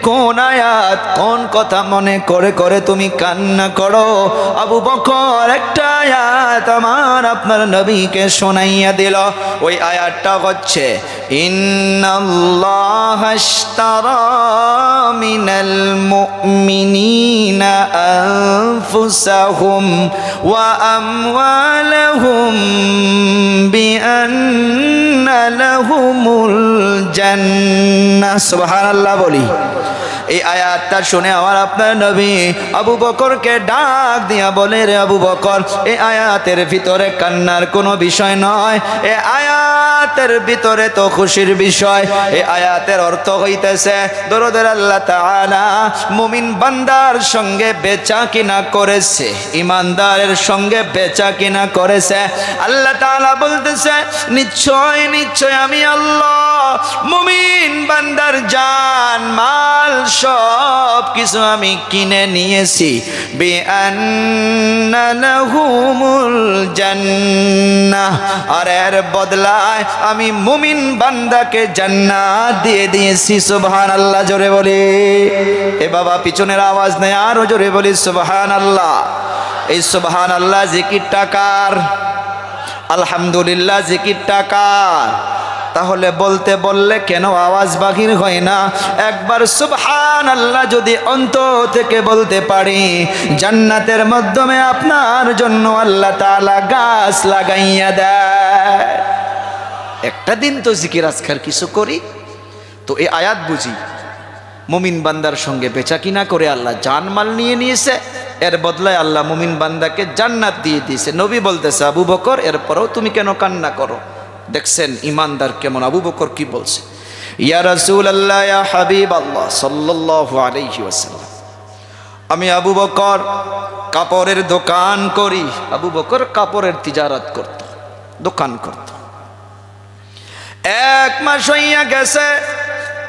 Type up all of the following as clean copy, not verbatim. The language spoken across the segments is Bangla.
কোন আয়াত কোন কথা মনে করে করে তুমি কান্না করো? আবু বকর একটা আয়াত আমার আপনার নবীকে শোনাইয়া দিল। ওই আয়াতটা হচ্ছে ইন্নাল্লাহা আশতারা মিনাল মুমিনিনা আনফুসাহুম ওয়া আমওয়ালাহুম বিআন্না লাহুমুল জান্নাহ। সুবহানাল্লাহ বলি। এই আয়াতটা শুনে আমার আপনার নবী আবু বকরকে ডাক দিয়া বলে, রে আবু বকর, এই আয়াতের ভিতরে কান্নার কোনো বিষয় নয়, এই আয়াতের ভিতরে তো খুশির বিষয়। এই আয়াতের অর্থ হইতেছে দরদের আল্লাহ তাআলা মুমিন বান্দার সঙ্গে বেচা কিনা করেছে, ইমানদারের সঙ্গে বেচা কিনা করেছে। আল্লাহ তাআলা বলতেছে নিশ্চয় নিশ্চয় আমি আল্লাহ মুমিন বান্দার জান মাল সব কিছু আমি কিনে নিয়েছি। বিআন্না লাহুমুল জান্নাহ, আর এর বদলায় আমি মুমিন বান্দাকে জান্নাত দিয়ে দিয়েছি। সুবহানাল্লাহ জোরে বলি। এ বাবা পিছনের আওয়াজ নেই, আরো জোরে বলি সুবহানাল্লাহ। এই সুবহানাল্লাহ জিকিরটা কার? আলহামদুলিল্লাহ জিকিরটা কার? তাহলে বলতে বললে কেন আওয়াজ বাহির হয় না? একবার সুবহানাল্লাহ যদি অন্তর থেকে বলতে পারি, জান্নাতের মাধ্যমে আপনার জন্য আল্লাহ তাআলা গাছ লাগাইয়া দেয়। একটা দিন তো জিকির আজকার কিছু করি। তো এই আয়াত বুঝি মুমিন বান্দার সঙ্গে বেচা কিনা করে আল্লাহ জানমাল নিয়ে নিয়েছে, এর বদলায় আল্লাহ মুমিন বান্দাকে জান্নাত দিয়ে দিয়েছে। নবী বলতেছে আবু বকর এরপরেও তুমি কেন কান্না করো? দেখছেন ইমানদার কেমন? আবু বকর কি বলছে, ইয়া রাসূলুল্লাহ ইয়া হাবিবাল্লাহ সাল্লাল্লাহু আলাইহি ওয়াসাল্লাম, আমি আবু বকর কাপড়ের দোকান করি। আবু বকর কাপড়ের তিজারত করত, দোকান করত। এক মাস হইয়া গেছে,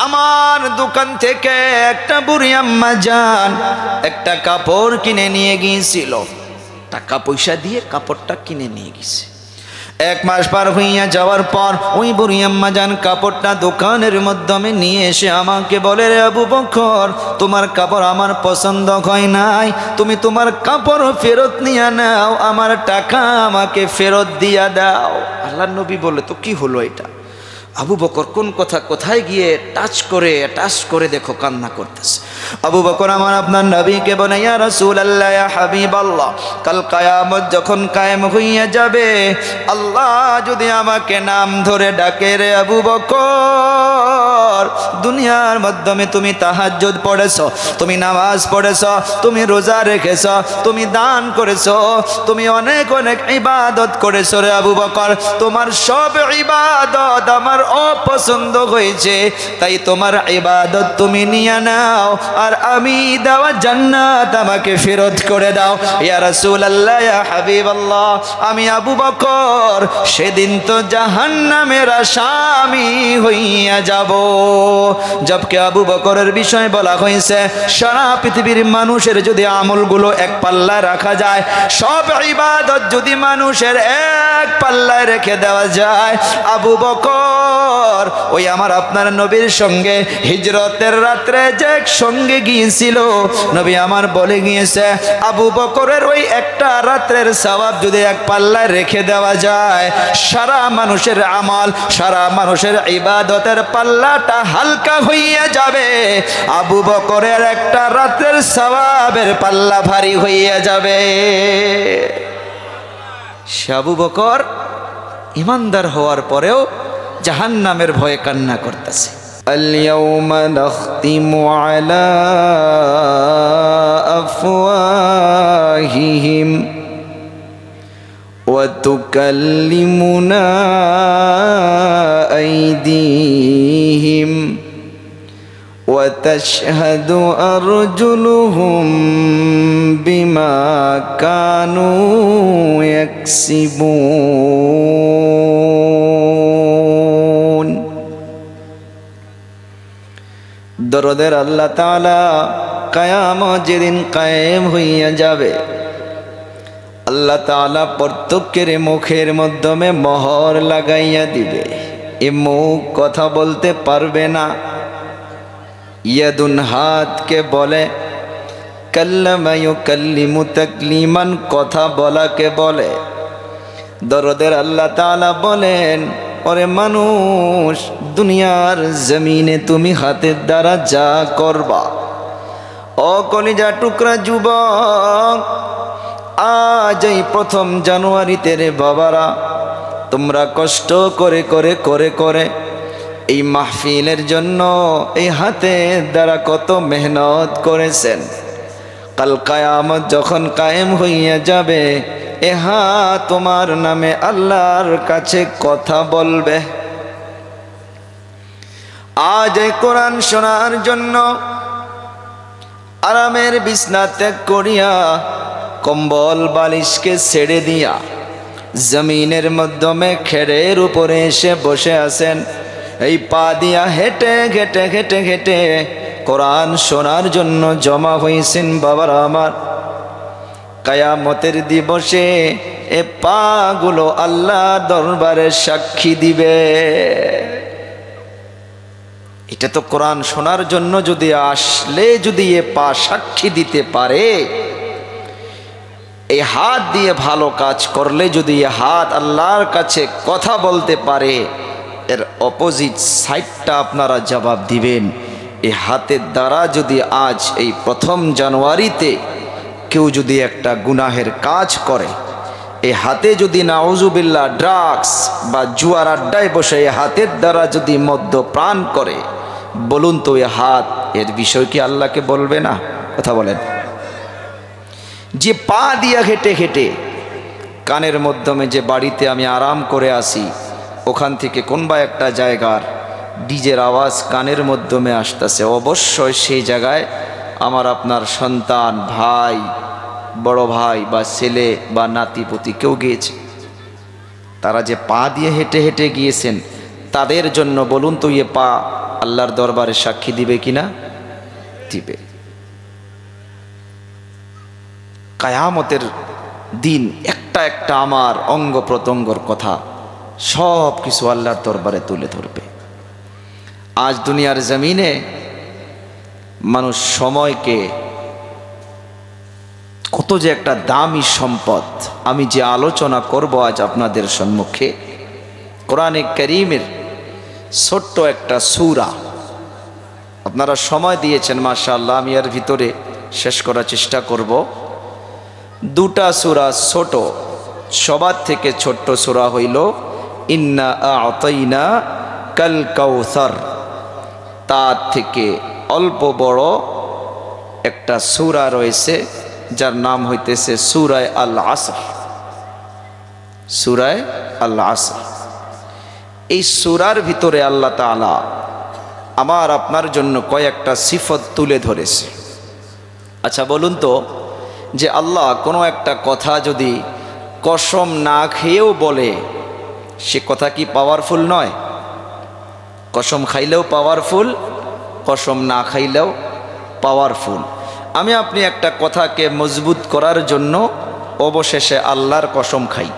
আমার দোকান থেকে একটা বুড়ি আম্মা জান একটা কাপড় কিনে নিয়ে গিয়েছিল। টাকা পয়সা দিয়ে কাপড়টা কিনে নিয়ে গেছে। এক মাস পার হইয়া যাওয়ার পর ওই বুড়ি আম্মা জান কাপড়টা দোকানের মাধ্যমে নিয়ে এসে আমাকে বলে, রে আবু বকর, তোমার কাপড় আমার পছন্দ হয় নাই, তুমি তোমার কাপড় ফেরত নিয়ে নাও, আমার টাকা আমাকে ফেরত দিয়া দাও। আল্লাহর নবী বলে, তো কি হলো এটা? আবু বকর কোন কথা কোথায় গিয়ে টাচ করে দেখো কান্না করতেছে। আবু বকর আমার আপনার নবীকে বলে, ইয়া রাসূলুল্লাহ ইয়া হাবিবাল্লাহ, কাল কিয়ামত যখন কায়েম হইয়া যাবে, আল্লাহ যদি আমাকে নাম ধরে ডাকে, রে আবু বকর, দুনিয়ার মাধ্যমে তুমি তাহাজ্জুদ পড়েছো, তুমি নামাজ পড়েছো, তুমি রোজা রেখেছো, তুমি দান করেছো, তুমি অনেক অনেক ইবাদত করেছো, রে আবু বকর, তোমার সব ইবাদত আমার অপছন্দ হয়েছে, তাই তোমার ইবাদত তুমি নিয়ে নাও, আর আমি দেওয়া জান্নাত আমাকে ফেরত করে দাও। ইয়া রাসূলুল্লাহ ইয়া হাবিবাল্লাহ, আমি আবু বকর সেদিন তো জাহান্নামের আসামি হইয়া যাব। জবকে আবু বকরের বিষয় বলা হয়েছে, সারা পৃথিবীর মানুষের যদি আমলগুলো এক পাল্লায় রাখা যায়, সব ইবাদত যদি মানুষের এক পাল্লায় রেখে দেওয়া যায়, আবু বকর ওই আমার আপনার নবীর সঙ্গে হিজরতের রাত্রে যে সঙ্গে গিয়েছিল, নবী আমার বলে গিয়েছে, আবু বকরের ওই একটা রাত্রের সওয়াব যদি এক পাল্লায় রেখে দেওয়া যায়, সারা মানুষের আমল, সারা মানুষের ইবাদতের পাল্লাটা হালকা হইয়া যাবে, আবু বকরের একটা রাত্রের সওয়াবের পাল্লা ভারী হইয়া যাবে। সে আবু বকর ইমানদার হওয়ার পরেও জাহান্নামের ভয়ে কান্না করতেছে। আল-ইয়াওমা নাখতিমু আলা আফওয়াহিহিম ওয়া তুকাল্লিমুনা আইদিহিম ওয়া তাশহাদু আরজুলুহুম বিমা কানু ইয়াকসিবুন। দরদের আল্লাহ তাআলা কিয়ামত যেদিন কায়েম হইয়া যাবে, আল্লাহ তাআলা প্রত্যেকের মুখের মাধ্যমে মোহর লাগাইয়া দিবে। এ মুখ কথা বলতে পারবে না, ইয়াদুন হাতকে বলে, কাল্লামা ইউকাল্লিমু তাকলিমান কথা বলাকে বলে। দরদের আল্লাহ তাআলা বলেন, ওরে মানুষ, দুনিয়ার জমিনে তুমি হাতের দ্বারা যা করবা, ও কলিজা টুকরা যুবক, আজ এই প্রথম জানুয়ারিতে রে বাবারা, তোমরা কষ্ট করে করে করে করে এই মাহফিলের জন্য এই হাতের দ্বারা কত মেহনত করেছেন। কাল কিয়ামত যখন কায়েম হইয়া যাবে, এ হাত তোমার নামে আল্লাহর কাছে কথা বলবে। আজ এই কোরআন শোনার জন্য আরামের বিছনা ত্যাগ করিয়া, কম্বল বালিশকে ছেড়ে দিয়া জমিনের মাধ্যমে খেড়ের উপরে এসে বসে আছেন। এই পা দিয়া হেঁটে হেঁটে হেঁটে হেঁটে কোরআন শোনার জন্য জমা হয়েছেন বাবারা আমার। কিয়ামতের দিবসে এ পাগুলো আল্লাহ দরবারে সাক্ষী দিবে। এটা তো কোরআন শোনার জন্য যদি আসলে, যদি এ পা সাক্ষী দিতে পারে, এই হাত দিয়ে ভালো কাজ করলে যদি এ হাত আল্লাহর কাছে কথা বলতে পারে, এর অপোজিট সাইডটা আপনারা জবাব দিবেন। এই হাতের দ্বারা যদি আজ এই প্রথম জানুয়ারিতে কেউ যদি একটা গুনাহের কাজ করে, এই হাতে যদি নাউজুবিল্লাহ ড্রাগস বা জুয়ার আড্ডায় বসে এই হাতের দ্বারা যদি মদ্যপান করে, বলুন তো এই হাত এর বিষয় কি আল্লাহকে বলবে না? কথা বলেন। যে পা দিয়া হেঁটে হেঁটে কানের মাধ্যমে যে বাড়িতে আমি আরাম করে আসি, ওখান থেকে কোনবা একটা জায়গার ডিজের আওয়াজ কানের মাধ্যমে আসতেছে, অবশ্যই সেই জায়গায় আমার আপনার সন্তান, ভাই, বড় ভাই বা ছেলে বা নাতিপতি কেউ গিয়েছে। তারা যে পা দিয়ে হেঁটে হেঁটে গিয়েছেন, তাদের জন্য বলুন তো এ পা আল্লাহর দরবারে সাক্ষী দিবে কিনা? দিবে। কিয়ামতের দিন একটা একটা আমার অঙ্গ প্রত্যঙ্গর কথা সব কিছু আল্লাহর দরবারে তুলে ধরবে। আজ দুনিয়ার জমিনে মানুষ সময়কে কত যে একটা দামি সম্পদ, আমি যে আলোচনা করব আজ আপনাদের সম্মুখে, কোরআনে কারীমের ছোট্ট একটা সূরা। আপনারা সময় দিয়েছেন মাশাআল্লাহ, আমি এর ভিতরে শেষ করার চেষ্টা করব। দুটা সূরা ছোট, সবার থেকে ছোট্ট সূরা হইল ইন্না আ'তাইনা কাল কাউসার। তার থেকে অল্প বড় একটা সূরা রয়েছে যার নাম হইতেছে সূরায়ে আল আসর। সূরায়ে আল আসর, এই সূরার ভিতরে আল্লাহ তাআলা আমার আপনার জন্য কয়েকটা সিফত তুলে ধরেছে। আচ্ছা বলুন তো, যে আল্লাহ কোনো একটা কথা যদি কসম না খেয়েও বলে, সে কথা কি পাওয়ারফুল নয়? কসম খাইলেও পাওয়ারফুল, কসম না খাইলেও পাওয়ারফুল। আমি আপনি একটা কথাকে মজবুত করার জন্য অবশেষে আল্লাহর কসম খাই,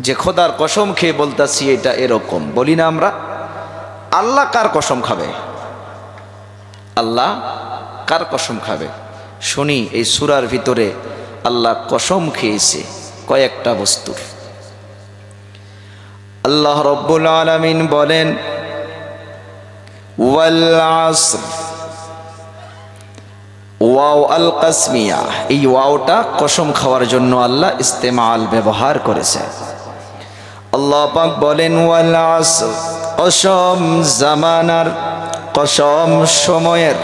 যে খোদার কসম খেয়ে বলতাছি এটা এরকম, বলি না আমরা? আল্লাহ কার কসম খাবে? আল্লাহ কার কসম খাবে? শুনি এই সূরার ভিতরে আল্লাহ কসম খেয়েছে কয়েকটা বস্তুর। আল্লাহ রব্বুল আলামিন বলেন ওয়াল আসর, ওয়াও আল কাসমিয়া, এই ওয়াওটা কসম খাওয়ার জন্য আল্লাহ ইস্তেমাল ব্যবহার করেছে। আল্লাহ পাক বলেন ওয়াল আসর, কসম জামানার, কসম সময়ের,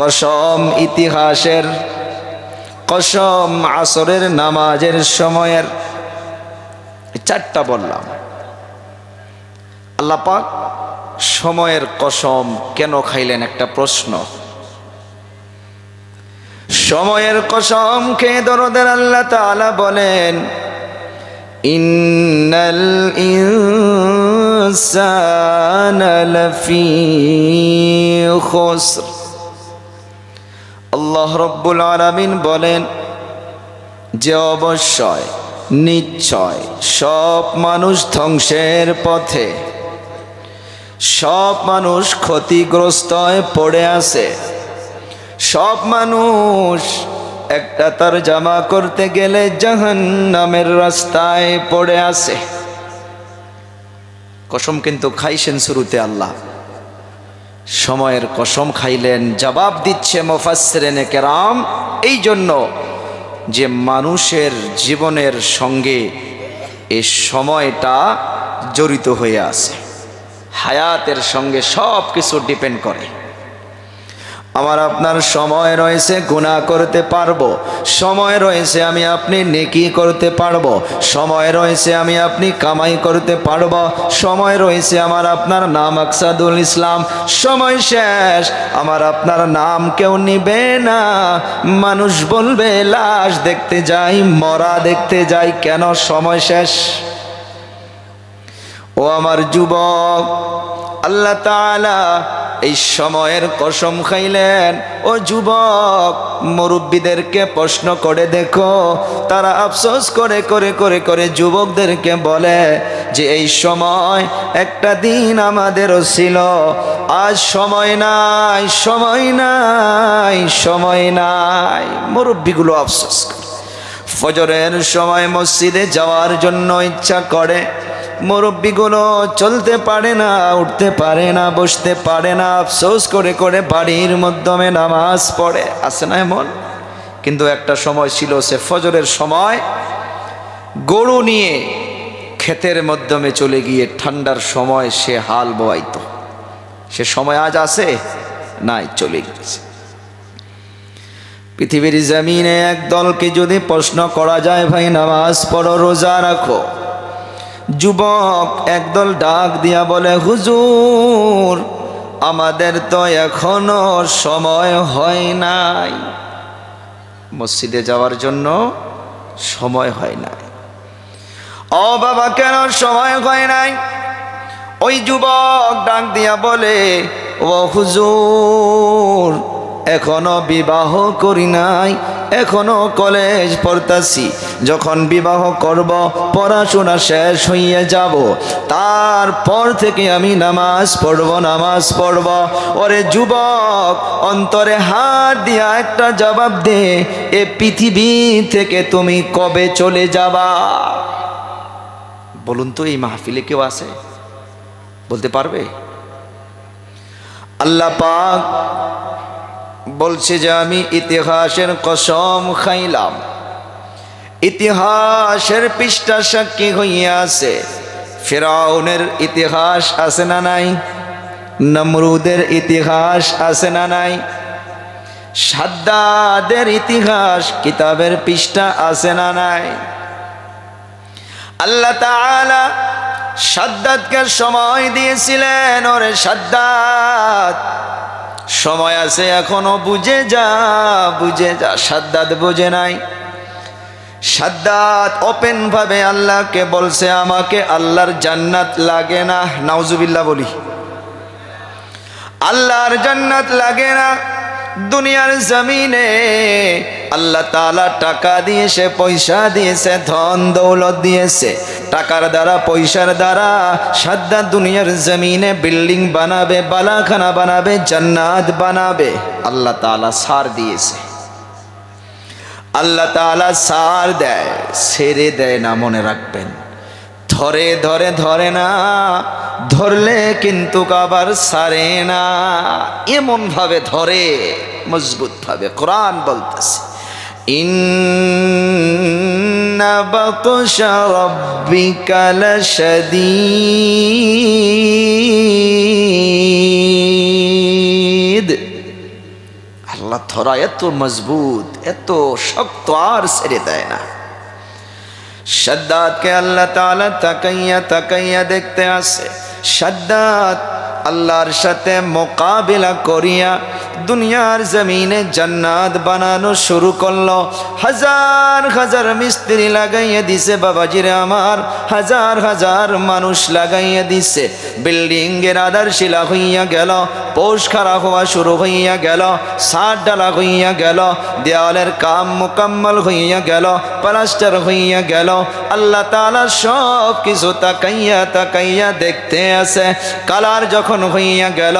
কসম ইতিহাসের, কসম আসরের নামাজের সময়ের। চারটা বললাম। আল্লাহ পাক সময়ের কসম কেন খাইলেন? একটা প্রশ্ন। সময়ের কসম খেয়ে দরদের আল্লাহ তাআলা বলেন ইন্নাল ইনসানা লাফি খুসর। আল্লাহ রব্বুল আলামিন বলেন যে অবশ্যই, নিশ্চয় সব মানুষ ধ্বংসের পথে। সব মানুষ ক্ষতিগ্রস্ত হয়ে পড়ে আছে। সব মানুষ একটা তার জামা করতে গেলে জাহান্নামের রাস্তায় পড়ে আছে। কসম কিন্তু খাইছেন শুরুতে আল্লাহ, সময়ের কসম খাইলেন। জবাব দিচ্ছে মুফাসসিরিনে কেরাম এই জন্য যে মানুষের জীবনের সঙ্গে এই সময়টা জড়িত হয়ে আছে, হায়াতের সঙ্গে সব কিছু ডিপেন্ড করে। আমার আপনার সময় রয়েছে গুনাহ করতে পারবো, সময় রয়েছে আমি আপনি নেকি করতে পারবো, সময় রয়েছে আমি আপনি কামাই করতে পারবো, সময় রয়েছে আমার আপনার নাম আকসাদুল ইসলাম। সময় শেষ, আমার আপনার নাম কেউ নিবে না। মানুষ বলবে লাশ দেখতে যাই, মরা দেখতে যাই, কেন? সময় শেষ। ও আমার যুবক, আল্লাহ তাআলা এই সময়ের কসম খাইলেন। ও যুবক, মুরব্বীদেরকে প্রশ্ন করে দেখো, তারা আফসোস করে করে করে করে যুবকদেরকে বলে যে এই সময় একটা দিন আমাদেরও ছিল, আজ সময় নাই, সময় নাই, সময় নাই। মুরব্বীগুলো আফসোস করে। ফজরের সময় মসজিদে যাওয়ার জন্য ইচ্ছা করে, মুরব্বীগুলো চলতে পারে না, উঠতে পারে না, বসতে পারে না, আফসোস করে করে বাড়ির মাধ্যমে নামাজ পড়ে। আছে না এমন? কিন্তু একটা সময় ছিল, সে ফজরের সময় গরু নিয়ে ক্ষেতের মাধ্যমে চলে গিয়ে ঠান্ডার সময় সে হাল বোয়াইতো। সে সময় আজ আছে? নাই, চলে গেছে। পৃথিবীর জমিনে এক দলকে যদি প্রশ্ন করা যায়, ভাই নামাজ পড়ো, রোজা রাখো, যুবক একদল ডাক দিয়া বলে, হুজুর আমাদের তো এখনো সময় হয় নাই, মসজিদে যাওয়ার জন্য সময় হয় নাই। ও বাবা, কেন সময় হয় নাই? ওই যুবক ডাক দিয়া বলে, ও হুজুর এখনো বিবাহ করি নাই, এখনো কলেজ পড়তাছি, যখন বিবাহ করব, পড়াশোনা শেষ হইয়া যাব, তারপর থেকে আমি নামাজ পড়ব, নামাজ পড়ব। ওরে যুবক, অন্তরে হাত দিয়া একটা জবাব দে, এ পৃথিবী থেকে তুমি কবে চলে যাবা? বলুন তো, এই মাহফিলে কেউ আছে? বলতে পারবে? আল্লাহ পাক বলছে যে আমি ইতিহাসের কসম খাইলাম, ইতিহাসের পৃষ্ঠা সাক্ষী হইয়া আছে। ফিরআউনের ইতিহাস আছে না নাই? নমরুদের ইতিহাস আছে না নাই? সাদ্দাদের ইতিহাস কিতাবের পৃষ্ঠা আছে না নাই? আল্লাহ তাআলা সাদ্দাতকে সময় দিয়েছিলেন, ওরে সাদ্দাত সময় আছে এখনো, বুঝে যা, বুঝে যা। সাদ্দাত বুঝে নাই। সাদ্দাত ওপেন ভাবে আল্লাহকে বলছে, আমাকে আল্লাহর জান্নাত লাগে না। নাউজুবিল্লাহ বলি, আল্লাহর জান্নাত লাগে না। দুনিয়ার জমিনে আল্লাহ তাআলা টাকা দিয়েছে, পয়সা দিয়েছে, ধন দৌলত দিয়েছে। টাকার দ্বারা, পয়সার দ্বারা সাদ্দাত দুনিয়ার জমিনে বিল্ডিং বানাবে, বালাখানা বানাবে, জান্নাত বানাবে। আল্লাহ তাআলা ছাড় দিয়েছে। আল্লাহ তাআলা ছাড় দেয়, ছেড়ে দেয় না, মনে রাখবেন। ধরে ধরে ধরে না, ধরলে কিন্তু আবার ছাড়ে না। এমন ভাবে ধরে, মজবুত ভাবে। কোরআন বলতেছে, ইন্না বাতশা রাব্বিকা লাশাদীদ। আল্লাহ ধরা এত মজবুত, এত শক্ত, আর ছেড়ে দেয় না। সাদ্দাতকে আল্লাহ তাআলা তাকাইয়া তাকাইয়া দেখতে আসে। সাদ্দাত আল্লাহর সাথে মোকাবিলা করিয়া দুনিয়ার জমিনে জান্নাত বানানো শুরু করলো। হাজার হাজার মিস্ত্রি লাগাইয়া দিছে বাবাজিরে আমার, হাজার হাজার মানুষ লাগাইয়া দিছে। বিল্ডিং এর আধারশিলা হইয়া গেল, পোষ খাড়া হওয়া শুরু হইয়া গেল, ছাদ ডালা হইয়া গেল, দেওয়ালের কাম মোকাম্মল হইয়া গেল, প্লাস্টার হইয়া গেল। আল্লাহ তাআলা সব কিছু তাকাইয়া তাকাইয়া দেখতে আছে। কালার যখন হইয়া গেল,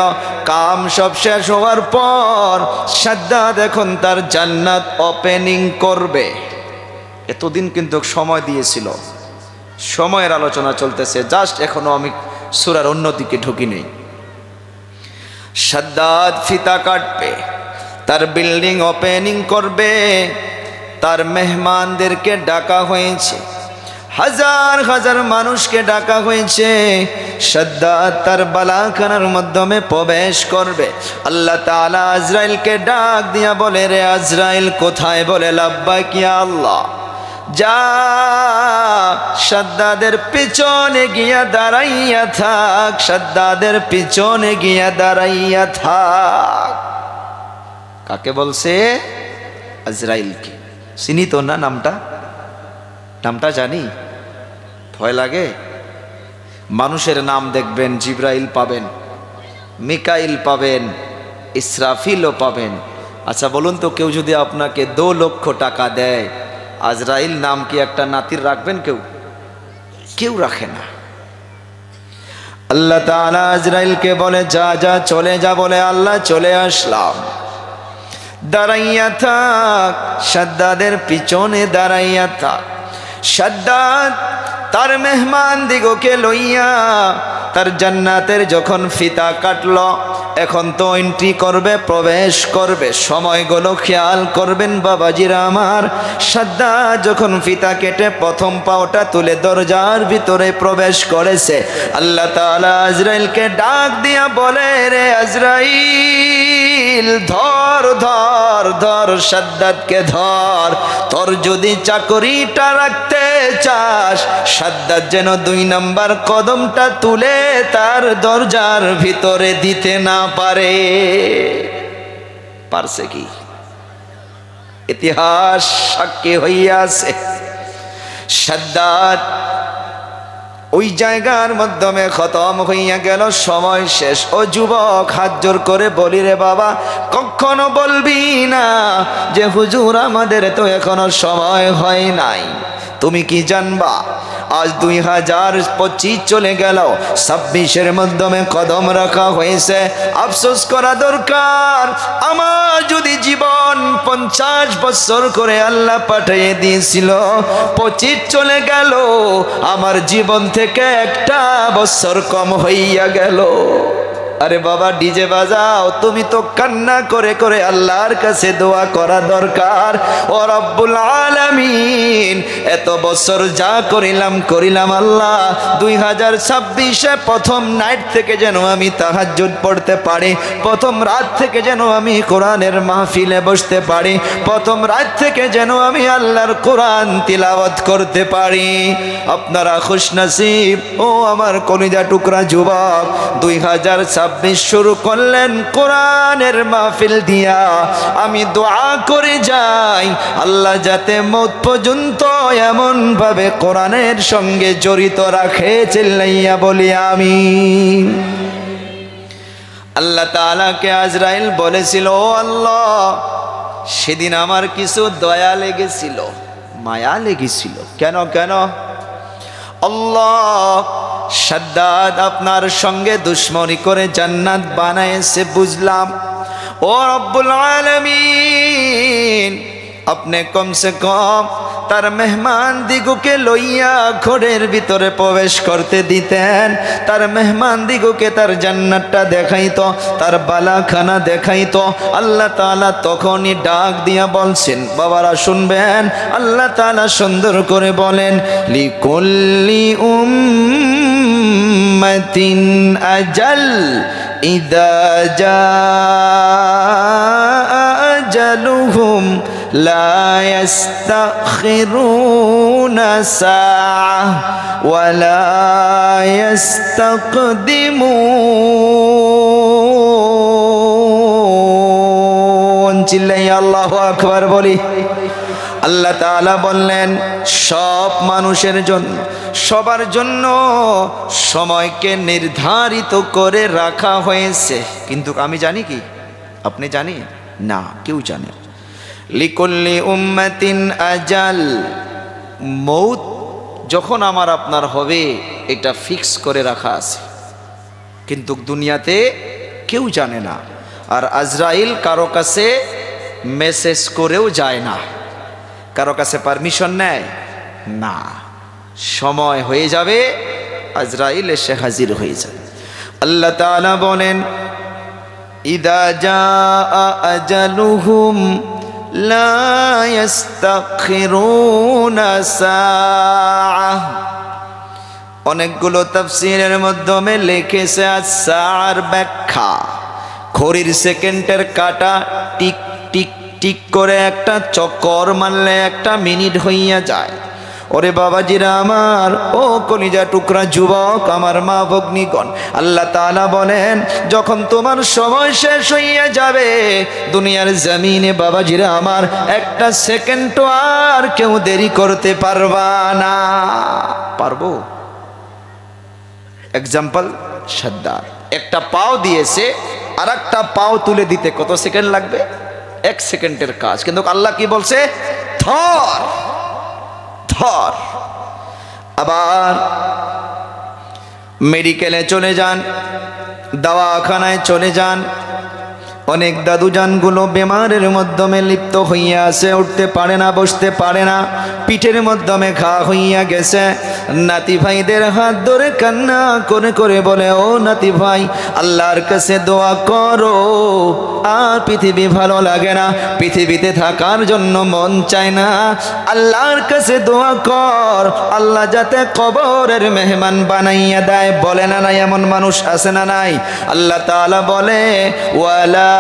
কাম সব শেষ হওয়ার পর সাদ্দাত এখন তার জান্নাত ওপেনিং করবে। এতদিন কিন্তু সময় দিয়েছিল, সময়ের আলোচনা চলতেছে, জাস্ট এখনো আমি সূরার অন্যদিকে ঢুকি নেই। সাদ্দাত ফিতা কাটবে, তার বিল্ডিং ওপেনিং করবে, তার মেহমানদেরকে ডাকা হয়েছে, হাজার হাজার মানুষকে ডাকা হয়েছে। সাদ্দাত তার বালাখানার মাধ্যমে প্রবেশ করবে। আল্লাহ তাআলা আজরাইলকে ডাক দিয়া বলে, রে আজরাইল কোথায়? বলে লাব্বাইক ইয়া আল্লাহ। যা সাদ্দাদের পিছনে গিয়া দাঁড়াইয়া থাক, সাদ্দাদের পিছনে গিয়া দাঁড়াইয়া থাক। কাকে বলছে? আজরাইলকে। চিনি তো না নামটা? নামটা জানি, ভয় লাগে। মানুষের নাম দেখবেন, জিব্রাইল পাবেন, মিকাইল পাবেন, ইসরাফিলও পাবেন। আচ্ছা বলুন তো, কেউ যদি আপনাকে 2 লক্ষ টাকা দেয়, আজরাইল নাম কি একটা নাতির রাখবেন? কেউ কেউ রাখে না। আল্লাহ তাআলা আজরাইলকে বলে, যা যা চলে যা। বলে আল্লাহ চলে আসলাম। দাঁড়াইয়া থাক, সাদ্দাদের পিছনে দাঁড়াইয়া থাক। সাদ্দাত তার মেহমান দিগকে লইয়া তার জান্নাতের যখন ফিতা কাটলো, এখন তো এন্ট্রি করবে, প্রবেশ করবে। সময়গুলো খেয়াল করবেন বাবাজিরা আমার। সাদ্দাত যখন ফিতা কেটে প্রথম পাওটা তুলে দরজার ভিতরে প্রবেশ করেছে, আল্লাহ তাআলা আজরাইলকে ডাক দিয়া বলে, রে আজরাইল ধর ধর ধর, সাদ্দাতকে ধর। তোর যদি চাকরিটা রাখতে চাস, সাদ্দাত যেন 2 নাম্বার কদমটা তুলে তার দরজার ভিতরে দিতে না পারে। পারছে কি? ইতিহাস সাক্ষী হইয়াছে। সাদ্দাত ওই জায়গার মাধ্যমে খতম হইয়া গেল, সময় শেষ। ও যুবক, হাত জোর করে বলি রে বাবা, কখনো বলবি না যে হুজুর আমাদের তো এখনো সময় হয় নাই। তুমি কি জানবা, আজ 2025 চলে গেল, 26-এর মাধ্যমে কদম রাখা হয়েছে। আফসোস করা দরকার, আমার যদি জীবন 50 বছর করে আল্লাহ পাঠিয়ে দিয়েছিল, 25 চলে গেল, আমার জীবন থেকে 1টা বছর কম হইয়া গেল। আরে বাবা ডিজে বাজাও, তুমি তো কান্না করে করে আল্লাহর কাছে দোয়া করা দরকার। ও রব্বুল আলামিন, এত বছর যা করিলাম আল্লাহ, 2026-এ প্রথম নাইট থেকে যেন আমি তাহাজ্জুদ পড়তে পারি, প্রথম রাত থেকে যেন আমি কোরআনের মাহফিলে বসতে পারি, প্রথম রাত থেকে যেন আমি আল্লাহর কোরআন তিলাওয়াত করতে পারি। আপনারা খুশনসিব ও আমার কলিজা টুকরা যুবক, 2026 শুরু করলেন কোরআনের মাহফিল দিয়া। আমি দোয়া করে যাই, আল্লাহ যাতে মওত পর্যন্ত এমন ভাবে কোরআনের সঙ্গে জড়িত রাখে। চিল্লাইয়া বলি আমিন। আল্লাহ তাআলাকে আজরাইল বলেছিল, ও আল্লাহ, সেদিন আমার কিছু দয়া লেগেছিল, মায়া লেগেছিল। কেন কেন? আল্লাহ, সাদ্দাত আপনার সঙ্গে দুশ্মনী করে জান্নাত বানাইছে বুঝলাম। ও রব্বুল আলামিন, আপনি কমসে কম তার মেহমান দিগুকে লইয়া ঘরের ভিতরে প্রবেশ করতে দিতেন, তার মেহমান দিগুকে তার জান্নাতটা দেখাইতো, তার বালাখানা দেখাইতো। আল্লাহ তাআলা তখনই ডাক দিয়া বলছেন, বাবারা শুনবেন, আল্লাহ তাআলা সুন্দর করে বলেন, লিকুল্লি উম্মাতিন আজাল ইদা জাআ আজালুহুম লা ইয়াস্তাখিরুনা সাআহ ওয়া লা ইয়াস্তাকদিমুন। চিল্লাইয়া আল্লাহু আকবার বলি। আল্লাহ তাআলা বললেন, সব মানুষের জন্য, সবার জন্য সময়কে নির্ধারিত করে রাখা হয়েছে, কিন্তু আমি জানি কি, আপনি জানি না, কেউ জানে। লিকুল্লি উম্মাতিন আজাল, মৌত যখন আমার আপনার হবে এটা ফিক্স করে রাখা আছে, কিন্তু দুনিয়াতে কেউ জানে না। আর আজরাইল কারো কাছে মেসেজ করেও যায় না, কারো কাছে পারমিশন নেয় না। সময় হয়ে যাবে, আজরাইল এসে হাজির হয়ে যাবে। আল্লাহ তাআলা বলেন, ইদা জাআ আজালুহুম লা ইস্তাখিরুনা সাআহ। অনেকগুলো তাফসীরের মাধ্যমে লিখেছে সাআর ব্যাখ্যা, ঘড়ির সেকেন্ডের কাঁটা টিক টিক টিক করে একটা চক্কর মারলে একটা মিনিট হইয়া যায়। ওরে বাবাজিরা আমার, ও কলিজা টুকরা যুবক, আমার মা ভগ্নীগণ, আল্লাহ তাআলা বলেন যখন তোমার সময় শেষ হইয়া যাবে দুনিয়ার জমিনে বাবাজিরা আমার, একটা সেকেন্ডও আর কেউ দেরি করতে পারবা না। পারবো? এক্সাম্পল, সাদ্দার একটা পাও দিয়েছে, আর একটা পাও তুলে দিতে কত সেকেন্ড লাগবে? 1 সেকেন্ডের কাজ, কিন্তু আল্লাহ কি বলছে? ধর ধর। আবার মেডিকেলে চলে যান, দাওয়াখানায় চলে যান, অনেক দাদুজানগুলো বেমারের মাধ্যমে লিপ্ত হইয়া আছে, উঠতে পারে না, বসতে পারে না, পিঠের মাধ্যমে ঘা হইয়া গেছে। নাতি ভাইদের হাত ধরে কান্না করে করে বলে, ও নাতি ভাই, আল্লাহর কাছে দোয়া করো, আর পৃথিবী ভালো লাগে না, পৃথিবীতে থাকার জন্য মন চায় না, আল্লাহর কাছে দোয়া কর, আল্লাহ যাতে কবরের মেহমান বানাইয়া দেয়। বলে না নাই? এমন মানুষ আছে না নাই? আল্লাহ তাআলা বলে, ওয়ালা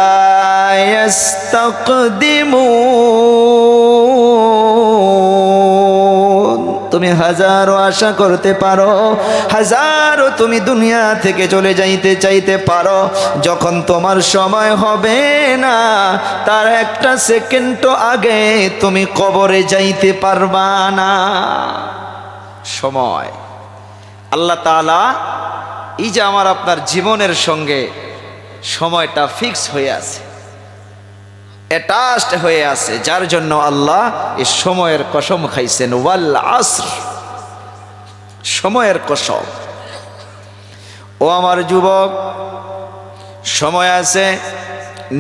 ইস্তাকদিমুন, তুমি হাজারো আশা করতে পারো, হাজারো তুমি দুনিয়া থেকে চলে যাইতে চাইতে পারো, যখন তোমার সময় হবে না তার একটা সেকেন্ডও আগে তুমি কবরে যাইতে পারবা না। সময় আল্লাহ তাআলা এই যে আমার আপনার জীবনের সঙ্গে সময়টা ফিক্স হয়ে আছে, অ্যাটাচড হয়ে আছে, যার জন্য আল্লাহ এই সময়ের কসম খাইছেন, ওয়াল আসর, সময়ের কসম। ও আমার যুবক, সময় আছে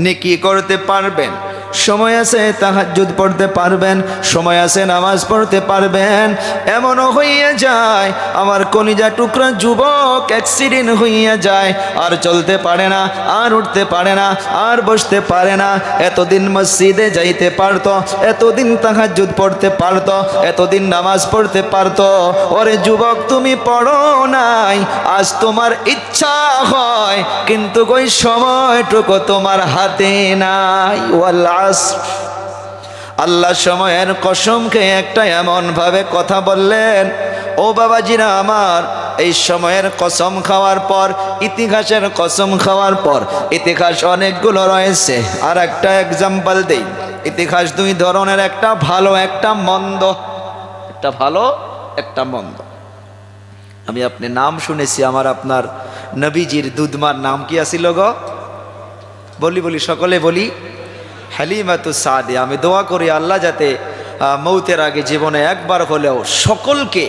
নেকি করতে পারবেন, সময় আছে তাহাজ্জুদ পড়তে পারবেন, সময় আছে নামাজ পড়তে পারবেন। এমনও হইয়া যায় আমার কলিজা টুকরা যুবক অ্যাক্সিডেন্ট হইয়া যায়, আর চলতে পারে না, আর উঠতে পারে না, আর বসতে পারে না। এতদিন মসজিদে যাইতে পারতো, এতদিন তাহাজ্জুদ পড়তে পারতো, এতদিন নামাজ পড়তে পারতো। ওরে যুবক, তুমি পড়ো নাই, আজ তোমার ইচ্ছা হয়, কিন্তু ওই সময়টুকু তোমার হাতে নাই। ওয়াল আসর, আল্লাহ সময়ের কসম খেয়ে একটা এমন ভাবে কথা বললেন, ও বাবাজিরা আমার, এই সময়ের কসম খাওয়ার পর, ইতিহাসের কসম খাওয়ার পর, ইতিহাস অনেকগুলো রয়েছে। আর একটা এক্সাম্পল দেই, ইতিহাস 2 ধরনের, একটা ভালো একটা মন্দ, একটা ভালো একটা মন্দ। আমি আপনি নাম শুনেছি, আমার আপনার নবীজির দুধমার নাম কি আছিল গো? বলি বলি, সকলে বলি, হালিমাতুস সাদিয়া। আমি দোয়া করি আল্লাহ যাতে মৌতের আগে জীবনে একবার হলেও সকলকে,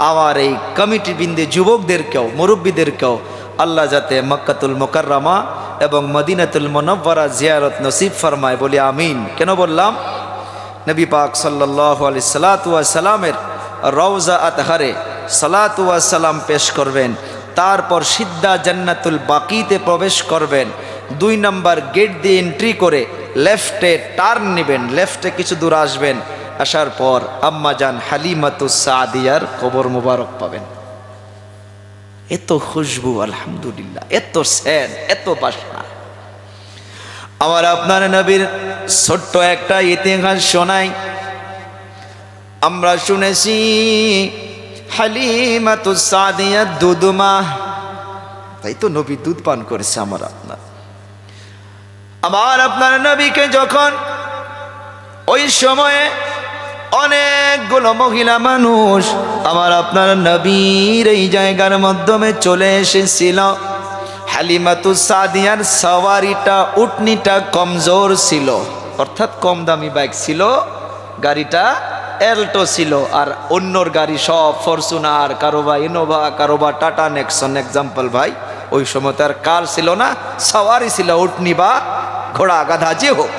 আমার এই কমিটি বৃন্দে যুবকদেরকেও, মুরব্বীদেরকেও আল্লাহ যাতে মক্কাতুল মুকাররমা এবং মদিনাতুল মুনাওয়ারা জিয়ারত নসিব ফরমায়, বলি আমিন। কেন বললাম? নবী পাক সাল্লাল্লাহু আলাইহি সাল্লাতু ওয়াস সালামের রওজা আতহারে সালাতু ওয়াস সালাম পেশ করবেন, তারপর সিদ্ধা জান্নাতুল বাকিতে প্রবেশ করবেন, 2 নম্বর গেট দিয়ে এন্ট্রি করে লেফটে টার্ন নেবেন, লেফটে কিছু দূর আসবেন, আসার পর আম্মা জান হালিমাতুস সাদিয়ার কবর মুবারক পাবেন। এত খুশবু, আলহামদুলিল্লাহ, এত সেন, এত বাসনা। আমার আপনার নবীর ছোট্ট একটা ইতিহাস শোনাই। আমরা শুনেছি হালিমাতুস সাদিয়া দুধমা, তাই তো নবী দুধ পান করেছে। আমার আপনার নবীকে যখন ওই সময়ে অনেকগুলো মহিলা মানুষ আমার আপনার নবীর এই জায়গার মাধ্যমে চলে এসেছিল। হালিমাতুস সাদিয়ার সওয়ারিটা উটনিটা কমজোর ছিল, অর্থাৎ কম দামি বাইক ছিল, গাড়িটা এল্টো ছিল, আর অন্যর গাড়ি সব ফরচুনার, কারোবা ইনোভা, কারোবা টাটা নেক্সন এক্সাম্পল ভাই। ওই সময় তার কার ছিল না, সওয়ারি ছিল উটনি বা ঘোড়া গাধা যে হোক।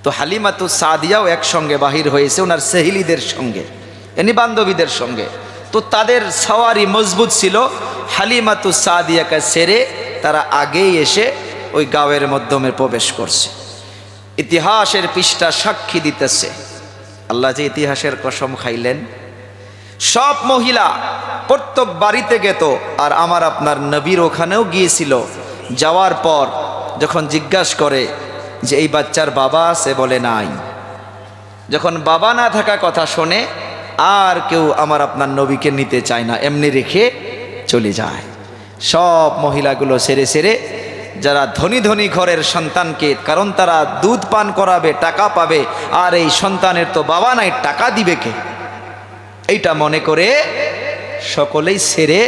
তো হালিমাতুস সাদিয়াও একসঙ্গে বাহির হয়েছে ওনার সেহিলিদের সঙ্গে, এনি বান্ধবীদের সঙ্গে। তো তাদের সওয়ারি মজবুত ছিল। হালিমাতুস সাদিয়াকে ছেড়ে তারা আগেই এসে ওই গাঁয়ের মাধ্যমে প্রবেশ করছে। ইতিহাসের পৃষ্ঠা সাক্ষী দিতেছে, আল্লাহ যে ইতিহাসের কসম খাইলেন। সব মহিলা প্রত্যেক বাড়িতে গেত, আর আমার আপনার নবীর ওখানেও গিয়েছিল। যাওয়ার পর যখন জিজ্ঞাসা করে যে এই বাচ্চার বাবা আছে, বলে নাই। যখন বাবা না থাকা কথা শোনে, আর কেউ আমার আপনার নবীকে নিতে চায় না, এমনি রেখে চলে যায়। সব মহিলাগুলো সেরে সেরে যারা ধনী ধনী ঘরের সন্তানকে, কারণ তারা দুধ পান করাবে, টাকা পাবে, আর এই সন্তানের তো বাবা নাই, টাকা দিবে কে, এইটা মনে করে সকলেই সেরে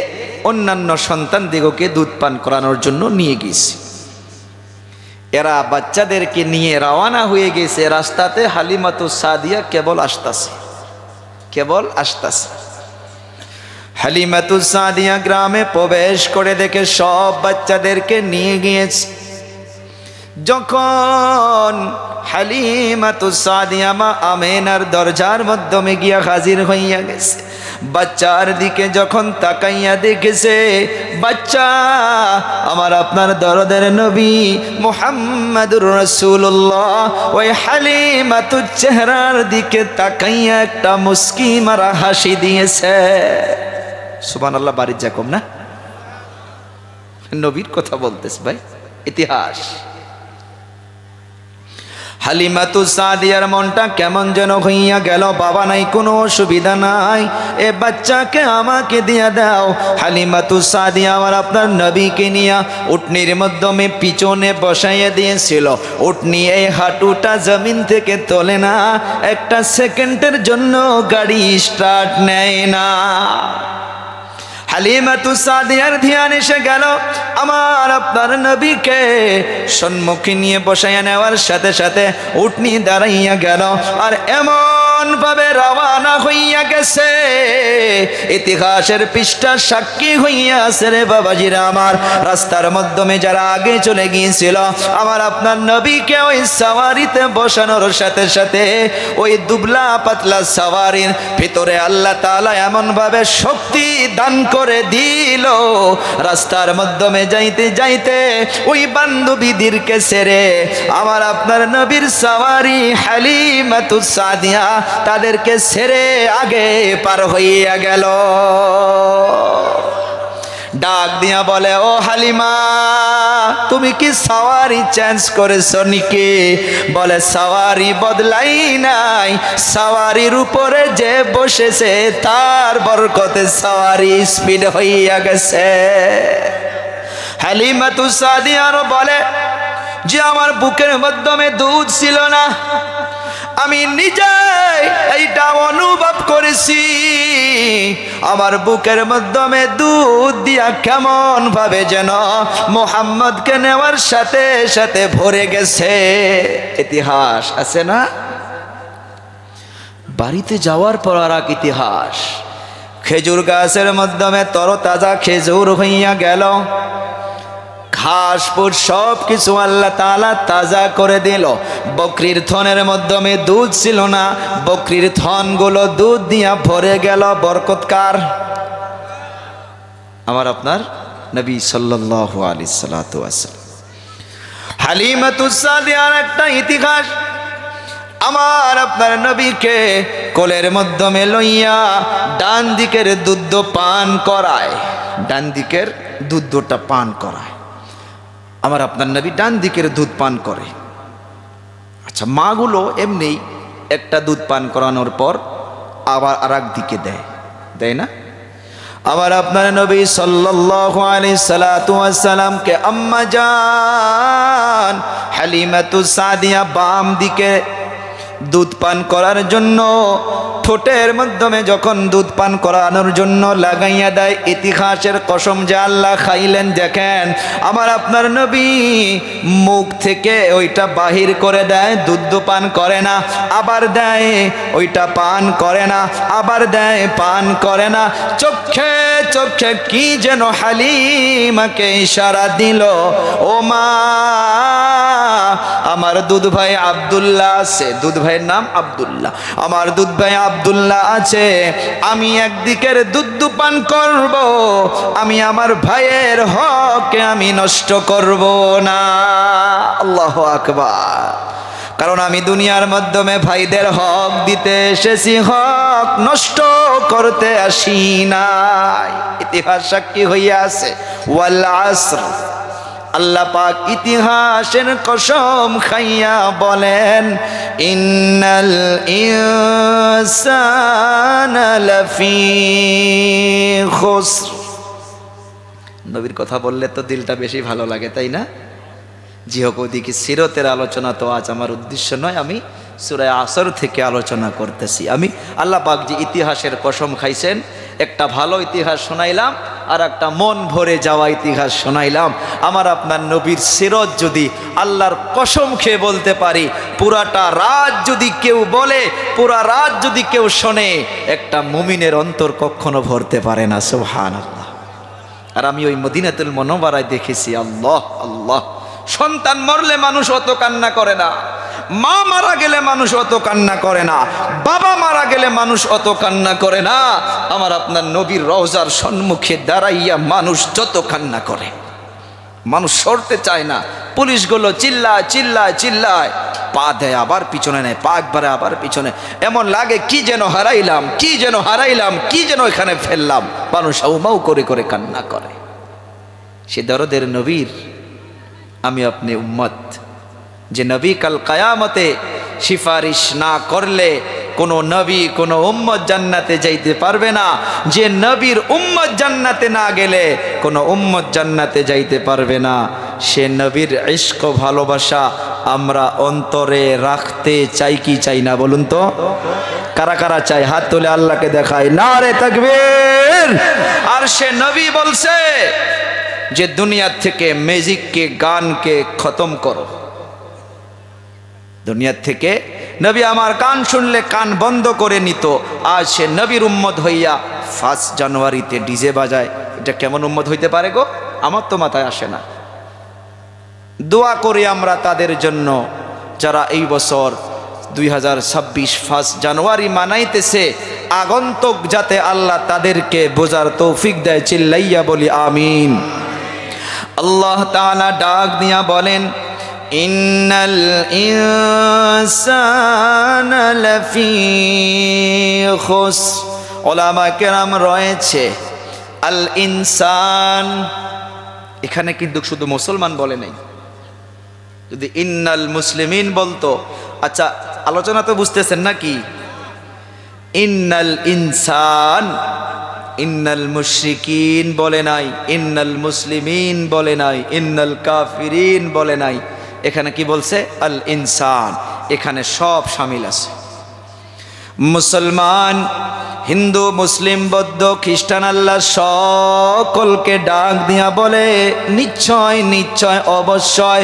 অন্যান্য সন্তান দিগকে দুধ পান করানোর জন্য নিয়ে গেছে। এরা বাচ্চাদেরকে নিয়ে রওনা হয়ে গেছে। রাস্তাতে হালিমাতুস সাদিয়া কেবল আসতাছে। হালিমাতুস সাদিয়া গ্রামে প্রবেশ করে দেখে সব বাচ্চাদেরকে নিয়ে গিয়েছে। যখন হালিমাতুস সাদিয়া মা আমেনার দরজার মাধ্যমে গিয়া হাজির হইয়া গেছে, বাচ্চার দিকে যখন তাকাইয়া দেখেছে, বাচ্চা আমার আপনার দরদের নবী মুহাম্মাদুর রাসূলুল্লাহ ওই হালিমাতুর চেহারার দিকে তাকাইয়া একটা মুস্কি মারা হাসি দিয়েছে। সুবহানাল্লাহ, বাড়ির যা কম না, নবীর কথা বলতেছে ভাই, ইতিহাস। হালিমাতুস সাদিয়ার মনটা কেমন যেন হইয়া গেল। বাবা নাই, কোনো অসুবিধা নাই, এ বাচ্চাকে আমাকে দিয়া দাও। হালিমাতুস সাদিয়া আমার আপনার নবীকে নিয়া উটনির মাধ্যমে পিছনে বসাইয়া দিয়েছিল। উটনি এই হাঁটুটা জমিন থেকে তোলে না, একটা সেকেন্ডের জন্য গাড়ি স্টার্ট নেয় না। হালিমাতুস সাদিয়ার ধ্যান এসে গেল আমার আপনার নবীকে সম্মুখে নিয়ে বসাইয়া নেওয়ার সাথে সাথে উটনি দাঁড়াইয়া গেল, আর এমন ভাবে রওনা হইয়া গেছে, ইতিহাসের পৃষ্ঠা সাক্ষী হইয়া আছে রে বাবাজিরা আমার। রাস্তার মাধ্যমে যারা আগে চলে গিয়েছিল, আমার আপনার নবীকে ওই সাওয়ারিতে বসানোর সাথে সাথে ওই দুবলা পাতলা সাওয়ারির ভিতরে আল্লাহ তাআলা এমন ভাবে শক্তি দান করে দিল, রাস্তার মাধ্যমে যাইতে যাইতে ওই বান্ধবীদেরকে ছেড়ে আমার আপনার নবীর সাওয়ারি হালিমাতুস সাদিয়া তাদেরকে ছেড়ে আগে পার হইয়া গেল। ডাক দিয়া বলে, ও হালিমা, তুমি কি সাওয়ারি চেঞ্জ করেছো নাকি? বলে, সাওয়ারি বদলাই নাই, সাওয়ারির উপরে যে বসেছে তার বরকতে সাওয়ারি স্পিড হইয়া গেছে। হালিমাতুস সাদিয়া আরো বলে যে আমার বুকের মাধ্যমে দুধ ছিল না, আমি নিজে এইটা অনুভব করেছি। আমার বুকের মাধ্যমে দুধ দিয়া কেমন ভাবে যেন মুহাম্মদকে নেওয়ার সাথে সাথে ভরে গেছে। ইতিহাস আছে না? বাড়িতে যাওয়ার পর আর এক ইতিহাস। খেজুর গাছের মাধ্যমে তরতাজা খেজুর হইয়া গেল, ঘাস ফুট সব কিছু আল্লাহ তাআলা তাজা করে দিল। বকরির থনের মাধ্যমে দুধ ছিল না, বকরির থনগুলো দুধ দিয়া ভরে গেল। বরকত কার? আমার আপনার নবী সাল্লাল্লাহু আলাইহি সাল্লাতু ওয়াসাল্লাম। হালিমাতুস সাদিয়ার একটা ইতিহাস, আমার আপনার নবীকে কোলের মাধ্যমে লইয়া ডান দিকের দুধ পান করায়, ডান দিকের দুধটা পান করায়। আমার আপনার নবী ডান দিকের দুধ পান করে। আচ্ছা, মাগুলো এমনি একটা দুধ পান করানোর পর আবার আর এক দিকে দেয় না? আবার আপনার নবী সাল্লাল্লাহু আলাইহি সাল্লাতু ওয়াসাল্লামকে আম্মা জান হালিমাতুস সাদিয়া বাম দিকে দুধ পান করার জন্য ঠোঁটের মাধ্যমে যখন দুধ পান করানোর জন্য লাগাইয়া দেয়, ইতিহাসের কসম যে আল্লাহ খাইলেন। দেখেন আমার আপনার নবী মুখ থেকে ওইটা বাহির করে দেয়, দুধ পান করে না, আবার দেয় ওইটা পান করে না, আবার দেয় পান করে না। চোখে চোখে কি যেন হালিমাকে ইশারা দিল, ও মা আমার দুধ ভাই আব্দুল্লাহ আছে, দুধ ভাইয়ের নাম আব্দুল্লাহ, আমার দুধ ভাই আব্দুল্লাহ আছে, আমি একদিকের দুধ পান করব, আমি আমার ভাইয়ের হককে আমি নষ্ট করব না। আল্লাহু আকবার। কারণ আমি দুনিয়ার মাধ্যমে ভাইদের হক দিতে এসেছি, হক নষ্ট করতে আসি নাই। ইতিহাস সাক্ষী হইয়া আছে, ওয়াল আসর, আল্লাহ পাক ইতিহাসের কসম খাইয়া বলেন, ইন্নাল ইনসানা লাফি খুসর। নবীর কথা বললে তো দিলটা বেশি ভালো লাগে, তাই না? জি হোক, ওদিকে সিরতের আলোচনা তো আজ আমার উদ্দেশ্য নয়, আমি সূরা আসর থেকে আলোচনা করতেছি। আমি আল্লাহ পাক যে ইতিহাসের কসম খাইছেন, একটা ভালো ইতিহাস শোনাইলাম আর একটা মন ভরে যাওয়া ইতিহাস শোনাইলাম। আমার আপনার নবীর সিরত যদি আল্লাহর কসম খেয়ে বলতে পারি, পুরাটা রাত যদি কেউ বলে, পুরা রাত যদি কেউ শোনে, একটা মুমিনের অন্তর কখনো ভরতে পারে না। সুবহানাল্লাহ। আর আমি ওই মদিনাতুল মুনাওয়ারায় দেখেছি, আল্লাহ আল্লাহ, সন্তান মরলে মানুষ অত কান্না করে না, মা মারা গেলে মানুষ অত কান্না করে না, বাবা মারা গেলে মানুষ অত কান্না করে না। আমার আপনার নবীর রওজার সম্মুখে দাঁড়াইয়া মানুষ যত কান্না করে, মানুষ সরতে চায় না, পুলিশগুলো চিল্লায় চিল্লায় চিল্লায়, পা দেয় আবার পিছনে নেয়, পা একবারে আবার পিছনে, এমন লাগে কি যেন হারাইলাম, কি যেন হারাইলাম, কি যেন এখানে ফেললাম। মানুষ হাউমাউ করে করে কান্না করে। সে দরদের নবীর আমি আপনি উম্মত, যে নবী কাল কায়ামতে সিফারিশ না করলে কোন নবী কোন উম্মত জান্নাতে যাইতে পারবে না। যে নবীর উম্মত জান্নাতে না গেলে কোন উম্মত জান্নাতে যাইতে পারবে না। সে নবীর ইশক ভালোবাসা আমরা অন্তরে রাখতে চাই কি চাই না, বলুন তো? কারা কারা চাই? হাত তুলে আল্লাহকে দেখাই, নারে তাকবীর। আর সে নবী বলছে যে দুনিয়া থেকে মিউজিককে, গানকে খতম করো। দুনিয়ার থেকে নবী আমার গান শুনলে কান বন্ধ করে নিত। আজ সে নবীর উম্মত হইয়া 1 জানুয়ারিতে ডিজে বাজায়। এটা কেমন উম্মত হইতে পারে গো? আমার তো মাথায় আসে না। দোয়া করি আমরা তাদের জন্য যারা এই বছর 2026 1 জানুয়ারি মানাইতেছে, আগন্তুক যাতে আল্লাহ তাদেরকে বোঝার তৌফিক দেয়। চিল্লাইয়া বলি আমিন। আল্লাহ তাআলা ডাক দিয়া বলেন, ইন্নাল ইনসানা লাফি খুসর। উলামা কেরাম রয়েছে, আল ইনসান এখানে কিন্তু শুধু মুসলমান বলে নাই। যদি ইন্নাল মুসলিমিন বলতো, আচ্ছা আলোচনা তো বুঝতেছেন নাকি? ইন্নাল ইনসান, ইন্নাল মুশরিকিন বলে নাই, ইন্নাল মুসলিমিন বলে নাই, ইন্নাল কাফিরিন বলে নাই। এখানে কি বলছে? আল ইনসান। এখানে সব শামিল আছে। মুসলমান, হিন্দু, মুসলিম, বৌদ্ধ, খ্রিস্টান, আল্লাহ সকলকে ডাক দিয়া বলে, নিশ্চয় নিশ্চয় অবশ্যই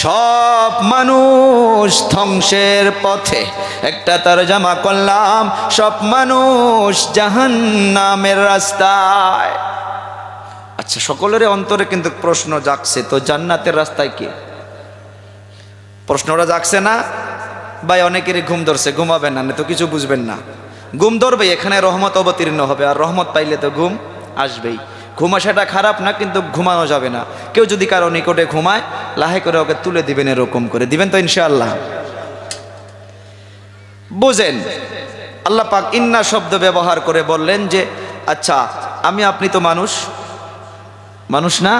সব মানুষ ধ্বংসের পথে। একটা তরজমা করলাম, সব মানুষ জাহান্নামের রাস্তায়। আচ্ছা, সকলের অন্তরে কিন্তু প্রশ্ন জাগছে, তো জান্নাতের রাস্তায় কি? প্রশ্নটা জাগছে না ভাই? অনেকেরই ঘুম ধরছে, ঘুমাবেন না, তো কিছু বুঝবেন না। ঘুম ধরবে, এখানে রহমত অবতীর্ণ হবে, আর রহমত পাইলে তো ঘুম আসবেই। ঘুম আসাটা খারাপ না, কিন্তু ঘুমানো যাবে না। কেউ যদি কারো নিকটে ঘুমায়, লাহে করে ওকে তুলে দিবেন, এরকম করে দিবেন তো ইনশাআল্লাহ। বুঝেন, আল্লাহ পাক ইন্না শব্দ ব্যবহার করে বললেন যে আচ্ছা আমি আপনি তো মানুষ, মানুষ না?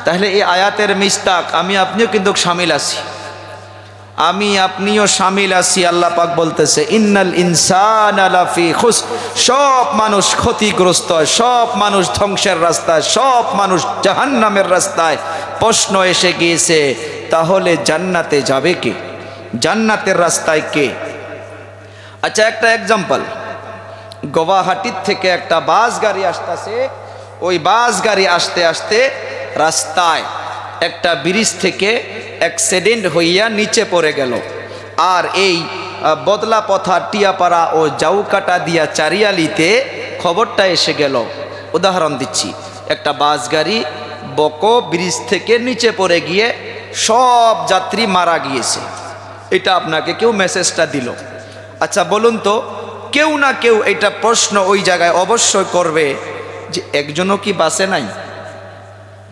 তাহলে এই আয়াতের মিস্তাক আমি আপনিও কিন্তু শামিল আছি, আমি আপনিও শামিল আছি। আল্লাহ পাক বলতেছে ইন্নাল ইনসানা লাফি খুসর, সব মানুষ ক্ষতিগ্রস্ত, সব মানুষ ধ্বংসের রাস্তায়, সব মানুষ জাহান্নামের রাস্তায়। প্রশ্ন এসে গিয়েছে, তাহলে জান্নাতে যাবে কে? জান্নাতের রাস্তায় কে? আচ্ছা, একটা এক্সাম্পল, গুয়াহাটির থেকে একটা বাস গাড়ি আসতেছে। ওই বাস গাড়ি আসতে আসতে রাস্তায় একটা ব্রিজ থেকে অ্যাক্সিডেন্ট হইয়া নিচে পড়ে গেল। আর এই বদলাপথা, টিয়াপাড়া ও জাউকাটা দিয়া চারিয়ালিতে খবরটা এসে গেল। উদাহরণ দিচ্ছি, একটা বাস গাড়ি বকো ব্রিজ থেকে নিচে পড়ে গিয়ে সব যাত্রী মারা গিয়েছে। এটা আপনাকে কেউ মেসেজটা দিল। আচ্ছা বলুন তো, কেউ না কেউ এটা প্রশ্ন ওই জায়গায় অবশ্যই করবে যে একজনও কি বাসে নাই?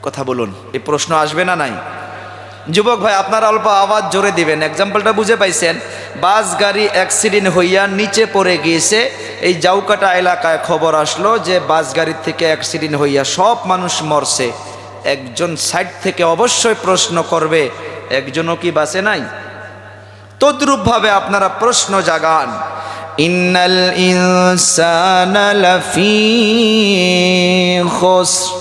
কথা বলুন, এই প্রশ্ন আসবে না নাই? যুবক ভাই, আপনারা অল্প আওয়াজ জোরে দিবেন। এক্সাম্পলটা বুঝে পাইছেন? বাস গাড়ি অ্যাক্সিডেন্ট হইয়া নিচে পড়ে গিয়েছে। এই জাউকাটা এলাকায় খবর আসলো যে বাস গাড়ির থেকে অ্যাক্সিডেন্ট হইয়া সব মানুষ মরছে। একজন সাইড থেকে অবশ্যই প্রশ্ন করবে একজনও কি বাসে নাই? তদ্রূপভাবে আপনারা প্রশ্ন জাগান, ইন্নাল ইনসানা লাফি খুসর,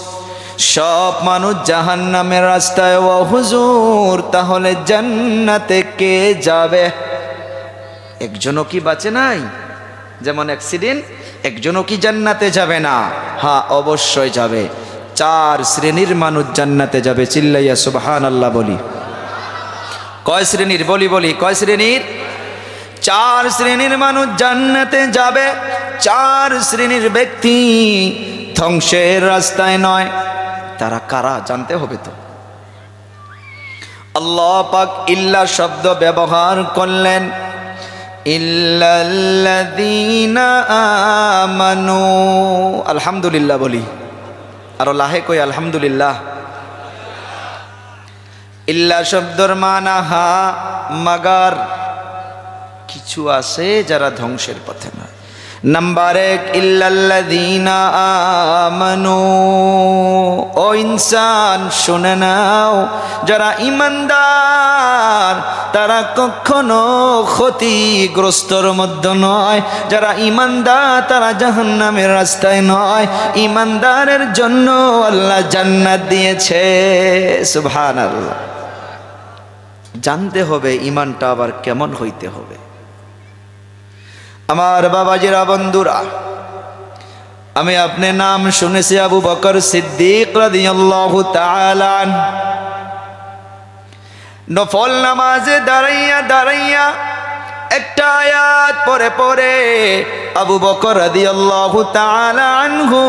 সব মানুষ জাহান্নামের রাস্তায়। ও হুজুর, তাহলে জান্নাতে কে যাবে? একজনও কি বাঁচে নাই? যেমন অ্যাক্সিডেন্ট, একজনও কি জান্নাতে যাবে না? হ্যাঁ, অবশ্যই যাবে। 4 শ্রেণীর মানুষ জান্নাতে যাবে। চিল্লাইয়া সুবহানাল্লাহ বলি। কয় শ্রেণীর? বলি কয় শ্রেণীর? 4 শ্রেণীর মানুষ জান্নাতে যাবে। 4 শ্রেণীর ব্যক্তি ধ্বংসের রাস্তায় নয়। তারা কারা জানতে হবে তো। আল্লাহ পাক ইল্লা শব্দ ব্যবহার করলেন, ইল্লাল্লাযীনা আমানু। আলহামদুলিল্লাহ বলি, আরো লাহে কই আলহামদুলিল্লাহ। ইল্লা শব্দর মানা হা, মাগার কিছু আছে যারা ধ্বংসের পথে না। নাম্বার 1, ইল্লাল্লাযীনা আমানু। ও ইনসান, শুনে নাও, যারা ঈমানদার তারা কখনো ক্ষতিগ্রস্তর মধ্যে নয়। যারা ঈমানদার তারা জাহান্নামের রাস্তায় নয়। ঈমানদারের জন্য আল্লাহ জান্নাত দিয়েছে। সুবহানাল্লাহ। জানতে হবে ঈমানটা আবার কেমন হইতে হবে। আমার বাবাজিরা, বন্ধুরা, আমি আপনার নাম শুনেছি আবু বকর সিদ্দিক রাদিয়াল্লাহু তাআলা আনহু। নফল নামাজে দাঁড়াইয়া একটা আয়াত পড়ে আবু বকর রাদিয়াল্লাহু তাআলা আনহু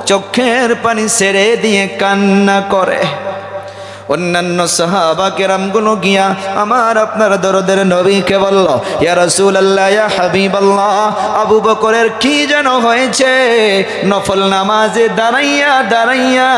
চোখের পানি ছেড়ে দিয়ে কান্না করে। অন্যান্য সাহাবা কেরামগুলো গিয়া আমার আপনার দরদের নবীকে বলল, ইয়া রাসূলুল্লাহ, ইয়া হাবিবাল্লাহ, আবু বকরের কি যেন হয়েছে, নফল নামাজে দাঁড়াইয়া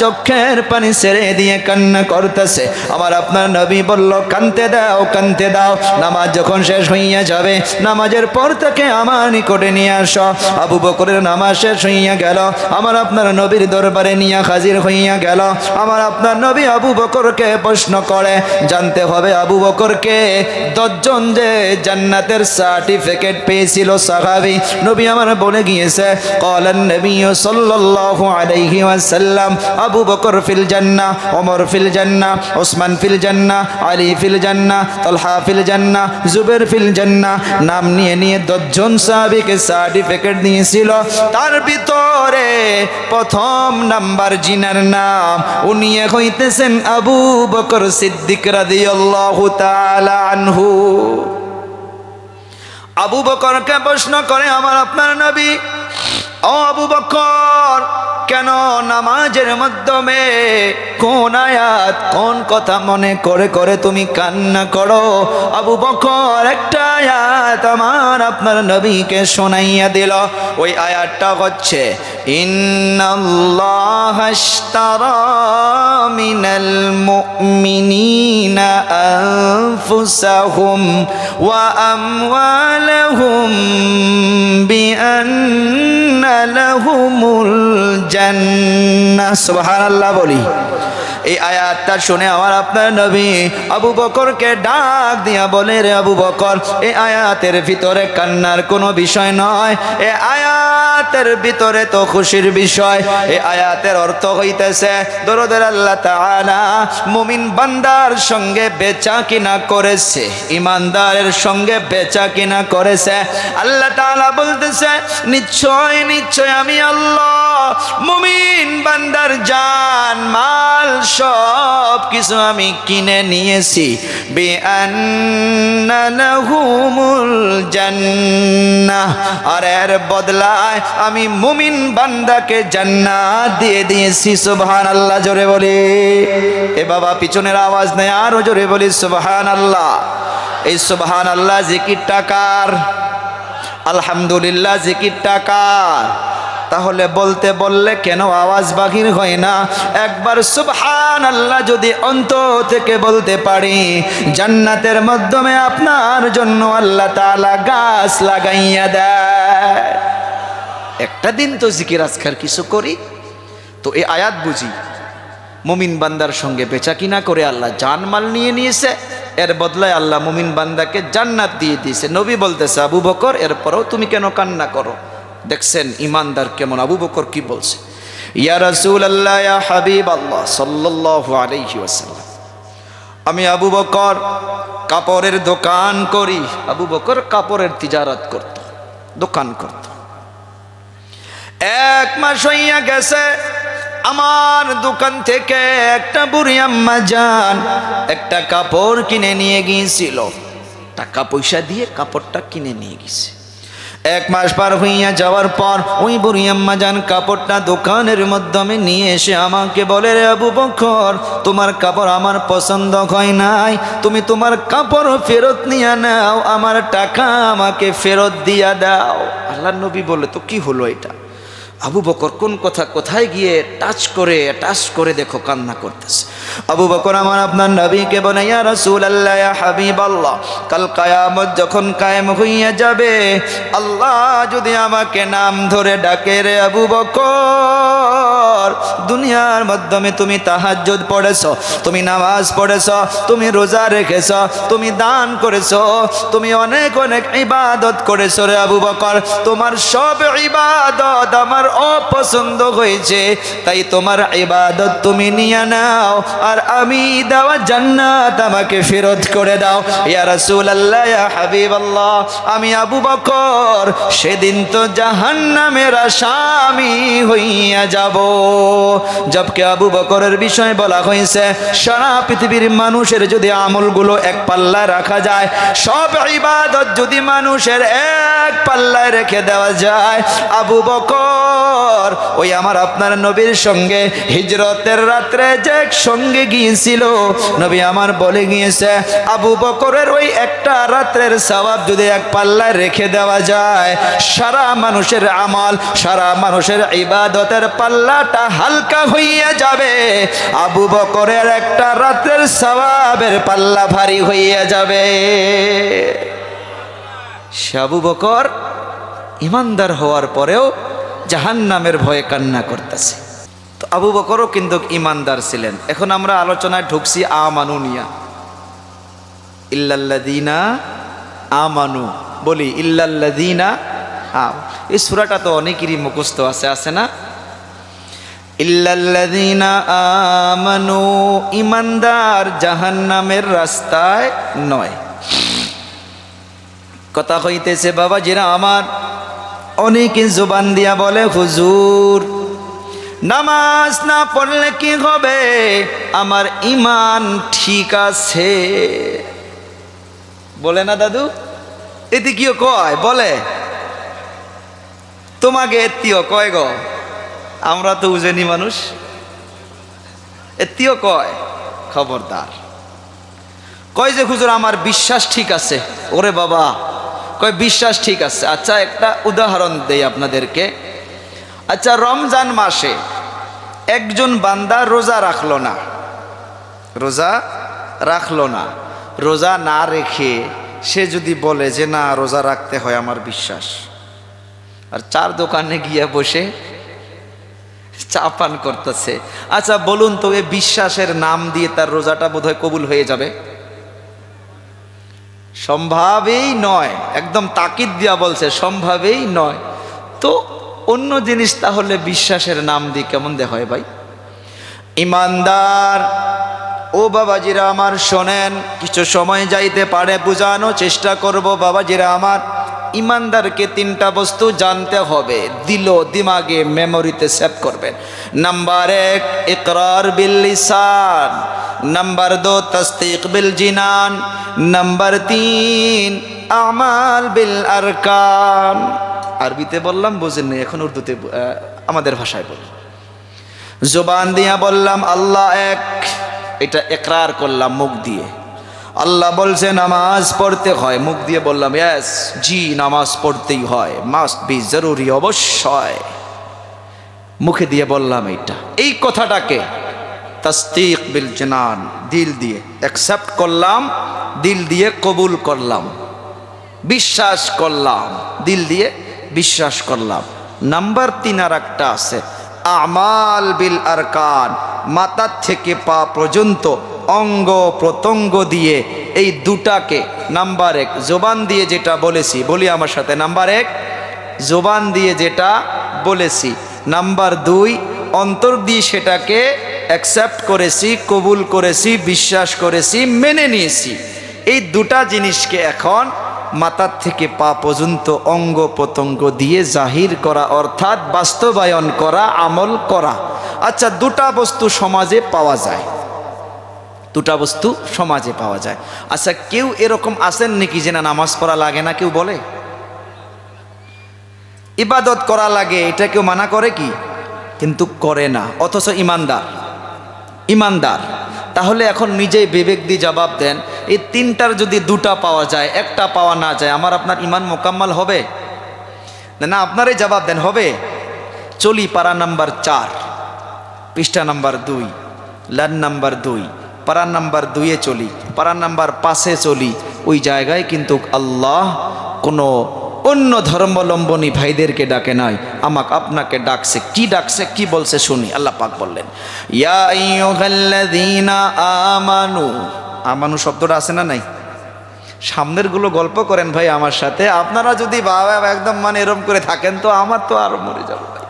চোখের পানি ছেড়ে দিয়ে কান্না করতেছে। আমার আপনার নবী বলল, কানতে দাও, নামাজ যখন শেষ হইয়া যাবে নামাজের পর তাকে আমার নিকটে নিয়ে আসো। আবু বকরের নামাজ শেষ হইয়া গেল, আমার আপনার নবীর দরবারে নিয়ে হাজির হইয়া গেল। আমার আপনার নবী আবু বকরকে প্রশ্ন করে, জানতে হবে আবু বকরকে 10 জন যে জান্নাতের সার্টিফিকেট পেয়েছিল সাহাবী, নবী আমার বলে গিয়েছে, ক্বালান নবী সাল্লাল্লাহু আলাইহি ওয়াসাল্লাম, আবু বকর ফিল জান্নাহ, ওমর ফিল জান্নাহ, ওসমান ফিল জান্নাহ, আলী ফিল জান্নাহ, তালহা ফিল জান্নাহ, জুবাইর ফিল জান্নাহ। নাম নিয়ে 10 জন সাহাবীকে সার্টিফিকেট দিয়েছিল। তার ভিতরে প্রথম নাম্বার জিনার নাম, উনি হইতেছেন আবু বকর সিদ্দিক রাদিয়াল্লাহু তাআলা আনহু। আবু বকরকে প্রশ্ন করে আমার আপনার নবী, ও আবু বকর, কেন নামাজের মাধ্যমে কোন আয়াত, কোন কথা মনে করে তুমি কান্না করো? আবু বকর একটা আয়াত আমার আপনার নবীকে শোনাইয়া দিল। ওই আয়াতটা হচ্ছে, ইন্নাল্লাহা আশতারা মিনাল মুমিনিনা আনফুসাহুম ওয়া আমওয়ালাহুম বিআন্না লাহুমুল জান্নাহ। সুবহানাল্লাহ বলি। এই আয়াতটা শুনে আমার আপনার নবী আবু বকরকে ডাক দিয়া বলে, রে আবু বকর, এই আয়াতের ভিতরে কান্নার কোনো বিষয় নয়। এই আয়াত আয়াতের ভিতরে তো খুশির বিষয়। এই আয়াতের অর্থ হইতেছে দরদের আল্লাহ তাআলা মুমিন বান্দার সঙ্গে বেচা কিনা করেছে, ইমানদারের সঙ্গে বেচা কিনা করেছে। আল্লাহ তাআলা বলতেছে নিশ্চয় নিশ্চয় আমি আল্লাহ মুমিন বান্দার জান মাল সব কিছু আমি কিনে নিয়েছি। বিআন্না লাহুমুল জান্নাহ, আর এর বদলায় আমি মুমিন বান্দাকে জান্নাত দিয়ে দিয়েছি। সুবহানাল্লাহ, জোরে বলি। এ বাবা পিছনের আওয়াজ নেই, আরো জোরে বলি সুবহানাল্লাহ। এই সুবহানাল্লাহ জিকিরটা কার? আলহামদুলিল্লাহ জিকিরটা কার? তাহলে বলতে বললে কেন আওয়াজ বাহির হয় না? একবার সুবহানাল্লাহ যদি অন্তর থেকে বলতে পারি, জান্নাতের মাধ্যমে আপনার জন্য আল্লাহ তাআলা গাছ লাগাইয়া দেয়। একটা দিন তো জিকির আজকার কিছু করি। তো এই আয়াত বুঝি মুমিন বান্দার সঙ্গে বেচা কিনা করে আল্লাহ জানমাল নিয়ে নিয়েছে, এর বদলায় আল্লাহ মুমিন বান্দাকে জান্নাত দিয়ে দিয়েছে। নবী বলতেছে আবু বকর এরপরও তুমি কেন কান্না করো? দেখছেন ইমানদার কেমন? আবু বকর কি বলছে? ইয়া রাসূলুল্লাহ, ইয়া হাবিবাল্লাহ সাল্লাল্লাহু আলাইহি ওয়াসাল্লাম, আমি আবু বকর কাপড়ের দোকান করি। আবু বকর কাপড়ের তিজারত করত, দোকান করত। এক মাস হইয়া গেছে, আমার দোকান থেকে একটা বুড়ি আম্মা জান একটা কাপড় কিনে নিয়ে গিয়েছিল। টাকা পয়সা দিয়ে কাপড়টা কিনে নিয়ে গেছে। এক মাস পার হইয়া যাওয়ার পর ওই বুড়ি আম্মা জান কাপড়টা দোকানের মাধ্যমে নিয়ে এসে আমাকে বলে, রে আবু বকর, তোমার কাপড় আমার পছন্দ হয় নাই, তুমি তোমার কাপড় ফেরত নিয়ে নাও, আমার টাকা আমাকে ফেরত দিয়া দাও। আল্লাহর নবী বলে, তো কি হলো এটা? আবু বকর কোন কথা কোথায় গিয়ে টাচ করে দেখো কান্না করতেছে। আবু বকর আমার আপনার নবীকে বলে, ইয়া রাসূলুল্লাহ, ইয়া হাবিবাল্লাহ, কাল কিয়ামত যখন কায়েম হইয়া যাবে, আল্লাহ যদি আমাকে নাম ধরে ডাকে, রে আবু বকর, দুনিয়ার মাধ্যমে তুমি তাহাজ্জুদ পড়েছো, তুমি নামাজ পড়েছো, তুমি রোজা রেখেছো, তুমি দান করেছো, তুমি অনেক অনেক ইবাদত করেছো, রে আবু বকর, তোমার সব ইবাদত আমার অপছন্দ হয়েছে, তাই তোমার ইবাদত তুমি নিয়ে নাও, আর আমি দেওয়া জান্নাত আমাকে ফেরত করে দাও। ইয়া রাসূলুল্লাহ, ইয়া হাবিবাল্লাহ, আমি আবু বকর সেদিন তো জাহান্নামের আসামি হইয়া যাব। জবকে আবু বকরের বিষয় বলা হয়েছে, সারা পৃথিবীর মানুষের যদি আমলগুলো এক পাল্লায় রাখা যায়, সব ইবাদত যদি মানুষের এক পাল্লায় রেখে দেওয়া যায়, আবু বকর ওই আমার আপনার নবীর সঙ্গে হিজরতের রাত্রে যে সঙ্গে গিয়েছিল, নবী আমার বলে গিয়েছে, আবু বকরের ওই একটা রাত্রের সওয়াব যদি এক পাল্লায় রেখে দেওয়া যায়, সারা মানুষের আমল, সারা মানুষের ইবাদতের পাল্লাটা হালকা হইয়া যাবে, আবু বকরের একটা রাত্রের সওয়াবের পাল্লা ভারী হইয়া যাবে। সে আবু বকর ইমানদার হওয়ার পরেও জাহান্নামের ভয়ে কান্না করতেছে। তো আবু বকরও কিন্তু ইমানদার ছিলেন। এখন আমরা আলোচনায় ঢুকছি আমানু নিয়া। ইল্লাল্লাযীনা আমানু, বলি ইল্লাল্লাযীনা। এই সূরাটা তো অনেকেরই মুখস্থ আছে, আছে না? ইল্লাল্লাযীনা আমানু, ইমানদার জাহান্নামের রাস্তায় নয়। কথা হইতেছে বাবা যারা আমার, অনেকে জবান দিয়া বলে, হুজুর নামাজ না পড়লে কি হবে, আমার ঈমান ঠিক আছে। বলে না দাদু? এদিকেও কয়, বলে তোমাকে এত্তিও কয় গো, আমরা তো উজেনি মানুষ, এত্তিও কয়। খবরদার। কয় যে হুজুর আমার বিশ্বাস ঠিক আছে। ওরে বাবা, কয় বিশ্বাস ঠিক আছে। আচ্ছা একটা উদাহরণ দেই আপনাদেরকে। আচ্ছা রমজান মাসে একজন বান্দা রোজা রাখলো না, রোজা না রেখে সে যদি বলে যে না রোজা রাখতে হয় আমার বিশ্বাস, আর চার দোকানে গিয়ে বসে চা পান করতেছে, আচ্ছা বলুন তো এই বিশ্বাসের নাম দিয়ে তার রোজাটা বোধহয় কবুল হয়ে যাবে? সম্ভবেই নয়। একদম তাকিদ দিয়া বলছে সম্ভবেই নয়। তো অন্য জিনিস তাহলে বিশ্বাসের নাম দিয়ে কেমন দে হয় ভাই? ইমানদার ও বাবাজিরা আমার শোনেন, কিছু সময় যাইতে পারে, বোঝানোর চেষ্টা করব বাবাজিরা আমার। ইমানদারকে তিনটা বস্তু জানতে হবে, দিমাগে মেমোরিতে সেভ করবেন। নাম্বার 1 ইকরার বিল লিসান, নাম্বার 2 তাসদীক বিল জিনান, নাম্বার 3 আমাল বিল আরকান। আরবিতে বললাম বুঝেননি, এখন উর্দুতে আমাদের ভাষায় বলি। জবান দিয়া বললাম আল্লাহ এক, এটা ইকরার করলাম মুখ দিয়ে। আল্লাহ বলছে নামাজ পড়তে হয়, মুখ দিয়ে বললাম ইয়েস জি নামাজ পড়তেই হয়, মাস্ট বি, জরুরি, অবশ্যই। মুখে দিয়ে বললাম এইটা, এই কথাটাকে তাসদীক বিল জানান, দিল দিয়ে অ্যাকসেপ্ট করলাম, দিল দিয়ে কবুল করলাম, বিশ্বাস করলাম, দিল দিয়ে বিশ্বাস করলাম। নাম্বার 3 আর একটা আছে, আমাল বিল আরকান, মাথা থেকে পা পর্যন্ত অঙ্গ প্রত্যঙ্গ দিয়ে এই দুটাকে, নাম্বার 1 জবান দিয়ে যেটা বলেছি, বলি আমার সাথে, নাম্বার 1 জবান দিয়ে যেটা বলেছি, নাম্বার 2 অন্তর দিয়ে সেটাকে অ্যাকসেপ্ট করেছি, কবুল করেছি, বিশ্বাস করেছি, মেনে নিয়েছি। এই দুটা জিনিসকে এখন মাথার থেকে পা পর্যন্ত অঙ্গ প্রত্যঙ্গ দিয়ে জাহির করা, অর্থাৎ বাস্তবায়ন করা, আমল করা। আচ্ছা, দুটা বস্তু সমাজে পাওয়া যায়, দুটা বস্তু সমাজে পাওয়া যায়। আচ্ছা, কেউ এরকম আছেন নাকি যে না নামাজ পড়া লাগে না? কেউ বলে ইবাদত করা লাগে, এটা কেউ মানা করে কি? কিন্তু করে না, অথচ ইমানদার। ইমানদার তাহলে এখন নিজেই বিবেক দিয়ে জবাব দেন, এই তিনটার যদি দুটা পাওয়া যায়, একটা পাওয়া না যায়, আমার আপনার ইমান মোকাম্মল হবে না? আপনারাই জবাব দেন, হবে? চলি পারা নাম্বার 4, পৃষ্ঠা নাম্বার 2, লাইন নাম্বার 2, পারা নাম্বার 2-এ চলি, পারা নাম্বার 5-এ চলি। ওই জায়গায় কিন্তু আল্লাহ কোনো অন্য ধর্মাবলম্বী ভাইদেরকে ডাকে নাই, আমাকে আপনাকে ডাকছে। কি ডাকছে, কি বলছে শুনি। আল্লাহ পাক বললেন, ইয়া আইয়ুহাল্লাযীনা আমানু। আমানু শব্দটা আছে না নাই? সামনের গুলো গল্প করেন ভাই আমার সাথে। আপনারা যদি বাবা একদম মানে এরম করে থাকেন তো আমার তো আরো মরে যাবো ভাই।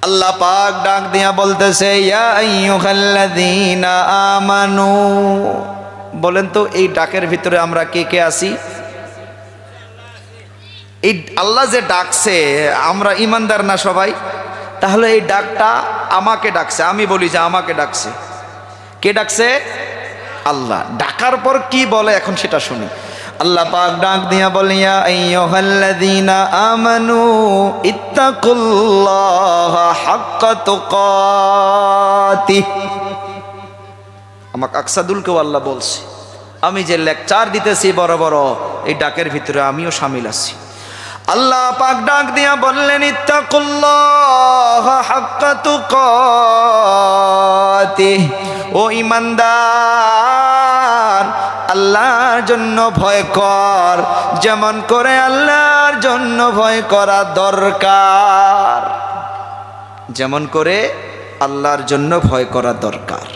আল্লাহ পাক ডাক দিয়া বলতেছে, ইয়া আইয়ুহাল্লাযীনা আমানু। বলেন তো এই ডাকের ভিতরে আমরা কে কে আছি? এই আল্লাহ যে ডাকছে, আমরা ইমানদার না সবাই? তাহলে এই ডাকটা আমাকে ডাকছে, আমি বলি যে আমাকে ডাকছে। কে ডাকছে? আল্লাহ। ডাকার পর কি বলে এখন সেটা শুনি। আল্লাহ পাক ডাক দিয়া বলে, ইয়া আইয়ুহাল্লাযীনা আমানু ইত্তাকুল্লাহা হাক্কা তুকাতিহ। আমাকে আকসাদুলকেও আল্লাহ বলছে, আমি যে লেকচার দিতেছি বড় বড়, এই ডাকের ভিতরে আমিও শামিল আছি। আল্লাহ পাক ডাক দিয়া বললেন, ইত্তাকুল্লাহা হাক্কা তুকাতিহ। ও ইমানদার, আল্লাহর জন্য ভয় কর, যেমন করে আল্লাহর জন্য ভয় করা দরকার, যেমন করে আল্লাহর জন্য ভয় করা দরকার।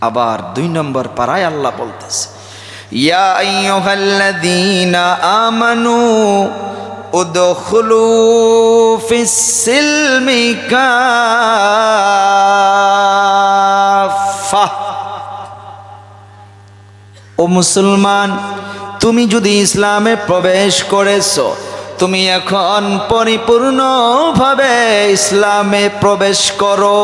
আবার 2 নম্বর পারায় আল্লাহ বলতেছে, ইয়া আইয়ুহাল্লাযীনা আমানু উদখুলু ফিস-সিলমি কাফা। ও মুসলমান, তুমি যদি ইসলামে প্রবেশ করেছো, তুমি এখন পরিপূর্ণভাবে ইসলামে প্রবেশ করো।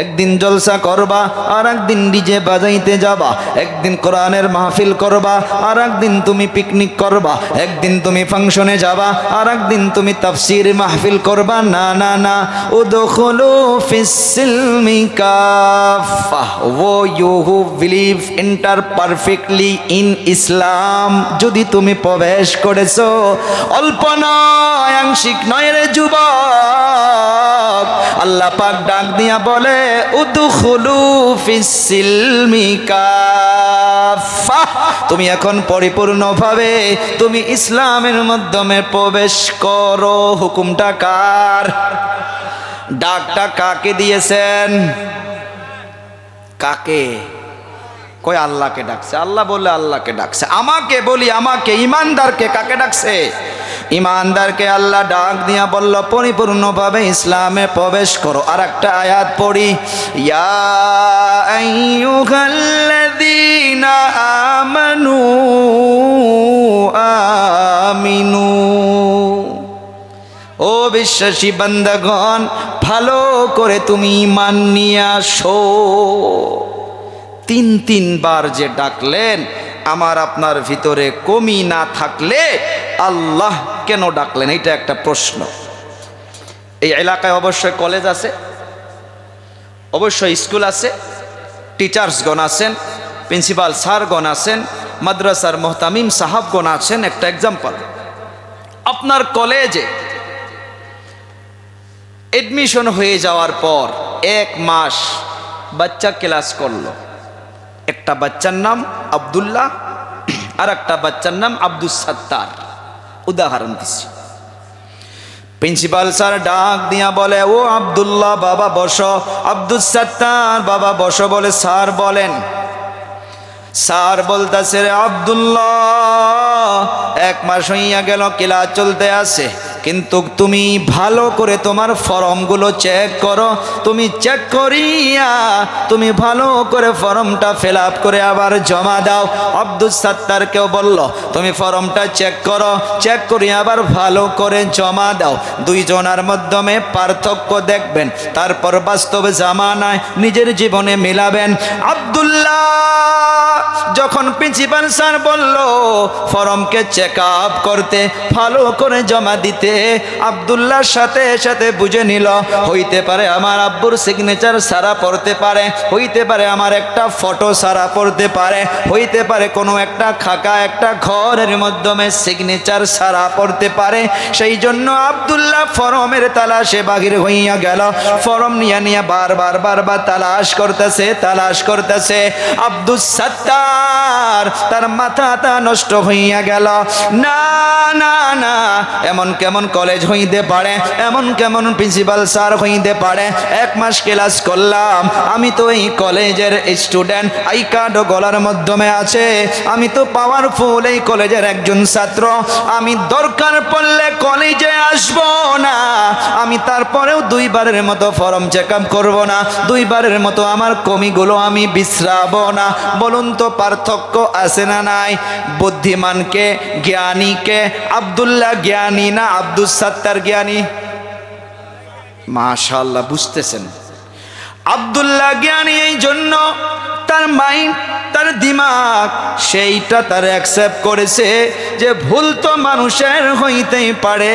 একদিন জলসা করবা, আর একদিন ডিজে বাজাইতে যাবা, একদিন কোরআনের মাহফিল করবা, আর একদিন তুমি পিকনিক করবা, একদিন তুমি ফাংশনে যাবা, আর একদিন তুমি তাফসীর মাহফিল করবা। না না না, উদখুলু ফিস-সিলমি কাফা। O you who believe, enter perfectly in Islam. যদি তুমি প্রবেশ করেছো, অল্প নয়, আংশিক নয় রে যুবক। আল্লাহ পাক ডাক দিয়া বলে, উদখুলু ফিস-সিলমি কাফা। তুমি এখন পরিপূর্ণভাবে তুমি ইসলামের মাধ্যমে প্রবেশ করো। হুকুমটা কার? ডাকটা কাকে দিয়েছেন? কাকে? কই আল্লাহকে ডাকছে। আল্লাহ বললে আল্লাহকে ডাকছে। আমাকে বলি, আমাকে ইমানদারকে কাকে ডাকছে? ইমানদারকে আল্লাহ ডাক দিয়া বলল পরিপূর্ণভাবে ইসলামে প্রবেশ করো। আর একটা আয়াত পড়ি, ইয়া আইয়ুহাল্লাযীনা আমানু আমিনু, ও বিশ্বাসী বান্দাগণ ভালো করে তুমি ঈমান নিয়ে আসো। তিনবার যে ডাকলেন, আমার আপনার ভিতরে কমি না থাকলে আল্লাহ কেন ডাকলেন? এটা একটা প্রশ্ন। এই এলাকায় অবশ্যই কলেজ আছে, অবশ্যই স্কুল আছে, টিচার্সগণ আছেন, প্রিন্সিপাল স্যারগণ আছেন, মাদ্রাসার মোহতামিম সাহাবগণ আছেন। একটা এক্সাম্পল, আপনার কলেজে এডমিশন হয়ে যাওয়ার পর 1 মাস বাচ্চা ক্লাস করলো। একটা বাচ্চার নাম আব্দুল্লাহ, আর একটা বাচ্চার নাম আব্দুস সাত্তার, উদাহরণ দিচ্ছি। প্রিন্সিপাল স্যার ডাক দিয়া বলে, ও আব্দুল্লাহ বাবা বসো, আব্দুস সাত্তার বাবা বসো বলে। স্যার বলেন। স্যার বলতেছে, রে আব্দুল্লাহ 1 মাস হইয়া গেল ক্লাস চলতে আছে, কিন্তু তুমি ভালো করে তোমার ফর্মগুলো চেক করো। তুমি চেক করিয়া তুমি ভালো করে ফর্মটা ফিল আপ করে আবার জমা দাও। আব্দুস সাত্তারকেও বলল, তুমি ফর্মটা চেক করো, চেক করিয়া আবার ভালো করে জমা দাও। দুইজনের মাধ্যমে পার্থক্য দেখবেন, তারপর বাস্তবে জামানায় নিজের জীবনে মিলাবেন। আব্দুল্লাহ যখন প্রিন্সিপাল স্যার বলল ফর্মকে চেক আপ করতে, ভালো করে জমা দিতে, আব্দুল্লাহর সাথে সাথে বুঝে নিল, হইতে পারে আমার আব্বুর সিগনেচার সারা পড়তে পারে, হইতে পারে আমার একটা ফটো সারা পড়তে পারে, হইতে পারে কোনো একটা খাকা একটা ঘরের মাধ্যমে সিগনেচার সারা পড়তে পারে। সেই জন্য আব্দুল্লাহ ফর্মের তালাশে বাহির হইয়া গেল। ফর্ম নিয়ে বারবার তালাশ করতেছে। আব্দুস সাত্তার তার মাথাটা নষ্ট হইয়া গেল। না না না, এমন কেমন কলেজ হইতে পারে, এমন কেমন প্রিন্সিপাল স্যার হইতে পারে? 1 মাস ক্লাস করলাম, আমি তো এই কলেজের স্টুডেন্ট, আই কার্ডও গলার মাধ্যমে আছে, আমি তো পাওয়ারফুল এই কলেজের একজন ছাত্র। আমি দরকার পড়লে কলেজে আসব না, আমি তারপরেও 2 বারের মতো ফর্ম চেক আপ করবো না, 2 বারের মতো আমার কমিগুলো আমি বিশ্রাবো না। বলুন তো পার্থক্য আছে না নাই? বুদ্ধিমানকে, জ্ঞানীকে আব্দুল্লাহ জ্ঞানী না আব্দুস সাত্তার জ্ঞানী? মাশাআল্লাহ, বুঝতেছেন? আব্দুল্লাহ জ্ঞানী এই জন্য তার মাইন্ড, তার দিমাগ সেইটা তার অ্যাকসেপ্ট করেছে যে ভুল তো মানুষের হইতেই পারে,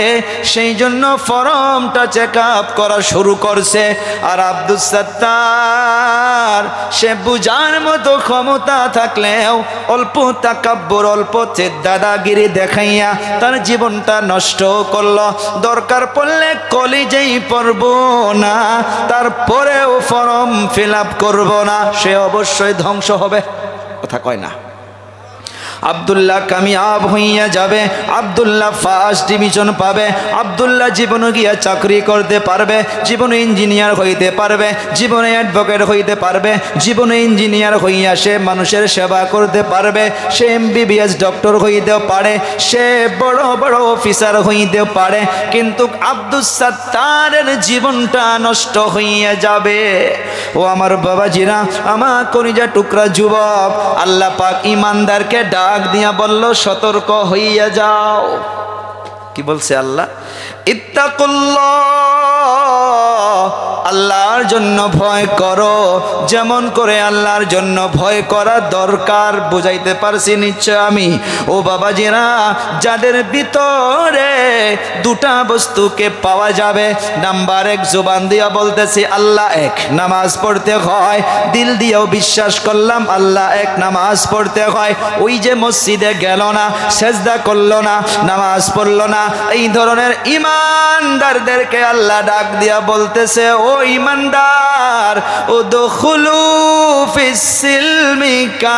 সেই জন্য ফর্মটা চেক আপ করা শুরু করছে। আর আব্দুস সাত্তার সে বুঝার মতো ক্ষমতা থাকলেও অল্প তাকাব্বুর, অল্প দাদাগিরি দেখাইয়া তার জীবনটা নষ্ট করলো। দরকার পড়লে কলেজেই পড়ব না, তারপরেও ফর্ম ফিল আপ করব না, সে অবশ্যই ধ্বংস হবে। কথা কয় না? আব্দুল্লাহ কামিয়াব হইয়া যাবে, আব্দুল্লাহ ফার্স্ট ডিভিশন পাবে, আব্দুল্লাহ জীবনে গিয়া চাকরি করতে পারবে, জীবনে ইঞ্জিনিয়ার হইতে পারবে, জীবনে অ্যাডভোকেট হইতে পারবে, জীবনে ইঞ্জিনিয়ার হইয়া সে মানুষের সেবা করতে পারবে, সে এমবিবিএস ডক্টর হইতেও পারে, সে বড় বড় অফিসার হইতেও পারে, কিন্তু আব্দুস সাত্তারের জীবনটা নষ্ট হইয়া যাবে। ও আমার বাবাজিরা, আমার কলিজা টুকরা যুবক, আল্লাহ পাক ইমানদারকে ডাক দিয়া বলল, সতর্ক হইয়া যাও। কি বলছে আল্লাহ? ইত্তাকুল্লাহ, আল্লাহর জন্য ভয় করো, যেমন করে আল্লাহর জন্য ভয় করা দরকার। বুঝাইতে পারছি নিশ্চয় আমি? ও বাবাজিরা, যাদের ভিতরে 2টা বস্তুকে পাওয়া যাবে, নাম্বার 1 জবান দিয়া বলতেছি আল্লাহ এক, নামাজ পড়তে হয়, দিল দিয়েও বিশ্বাস করলাম আল্লাহ এক, নামাজ পড়তে হয়। ওই যে মসজিদে গেল না, সেজদা করলো না, নামাজ পড়লো না, এই ধরনের ইমানদারদেরকে আল্লাহ ডাক দিয়া বলতেছে, ও ইমানদার, উদখুলু ফিস সিলমি কাফা,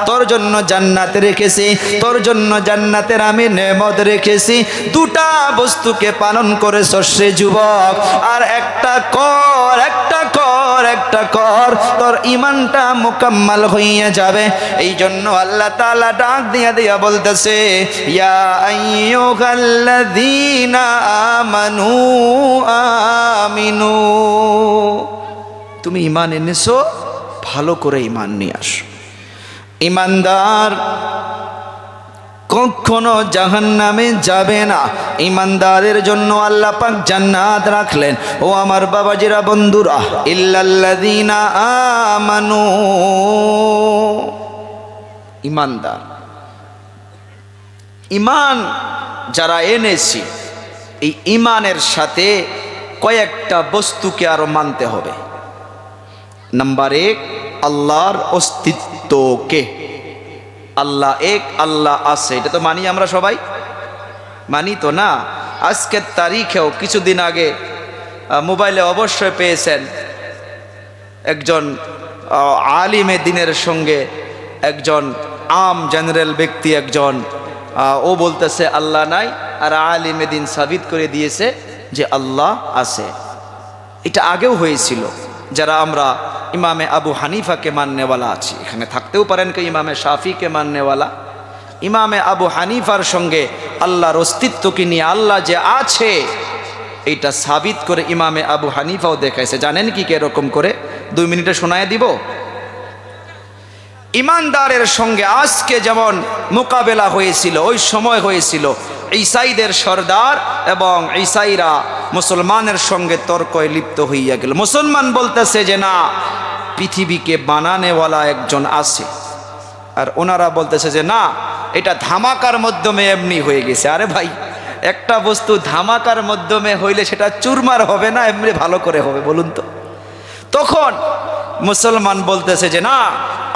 তোর জন্য জান্নাত রেখেছি, তোর জন্য জান্নাতের আমি নেমত রেখেছি। 2টা বস্তুকে পালন করেছ সে যুবক, আর একটা কর, একটা কর, একটা কর, তোর ঈমানটা মুকাম্মাল হইয়া যাবে। এই জন্য আল্লাহ তাআলা ডাক দিয়া দিয়া বলতেছে, ইয়া আইয়ুহাল্লাযীনা আমানু আমিনু, তুমি ঈমান এনেছো, ভালো করে ঈমান নিয়ে আসো। ঈমানদার কখনো জাহান্নামে যাবে না। ঈমানদারের জন্য আল্লাহ পাক জান্নাত রাখলেন। ও আমার বাবাজিরা, বন্ধুরা, ইল্লাল্লাযীনা আমানু, ঈমানদার, ঈমান যারা এনেছি, এই ঈমানের সাথে কয়েকটা বস্তুকে আরো মানতে হবে। নাম্বার 1, আল্লাহর অস্তিত্বকে। আল্লাহ এক, আল্লাহ আছে, এটা তো মানি আমরা সবাই, মানি তো না? আজকের তারিখেও কিছুদিন আগে মোবাইলে অবশ্যই পেয়েছেন একজন আলিমে দ্বীনের সঙ্গে একজন আম জেনারেল ব্যক্তি, একজন ও বলতেছে আল্লাহ নাই, আর আলিমে দ্বীন সাবিত করে দিয়েছে যে আল্লাহ আছে। এটা আগেও হয়েছিল। যারা আমরা ইমামে আবু হানিফাকে মাননেওয়ালা আছি, এখানে থাকতেও পারেন কি ইমামে শাফিকে মাননেওয়ালা, ইমামে আবু হানিফার সঙ্গে আল্লাহর অস্তিত্বকে নিয়ে, আল্লাহ যে আছে এইটা সাবিত করে ইমামে আবু হানিফাও দেখাইছে। জানেন কি এরকম করে? 2 মিনিটে শোনায় দিব। ইমানদারের সঙ্গে আজকে যেমন মোকাবেলা হয়েছিল, ওই সময় হয়েছিল ঈসাইদের সর্দার এবং ঈসাইরা মুসলমানের সঙ্গে তর্কয় লিপ্ত হইয়া গেল। মুসলমান বলতেছে যে না, পৃথিবীকে বানানেওয়ালা একজন আছে, আর ওনারা বলতেছে যে না, এটা ধামাকার মাধ্যমে এমনি হয়ে গেছে। আরে ভাই, একটা বস্তু ধামাকার মাধ্যমে হইলে সেটা চুরমার হবে না, এমনি ভালো করে হবে? বলুন তো। তখন মুসলমান বলতেছে যে না,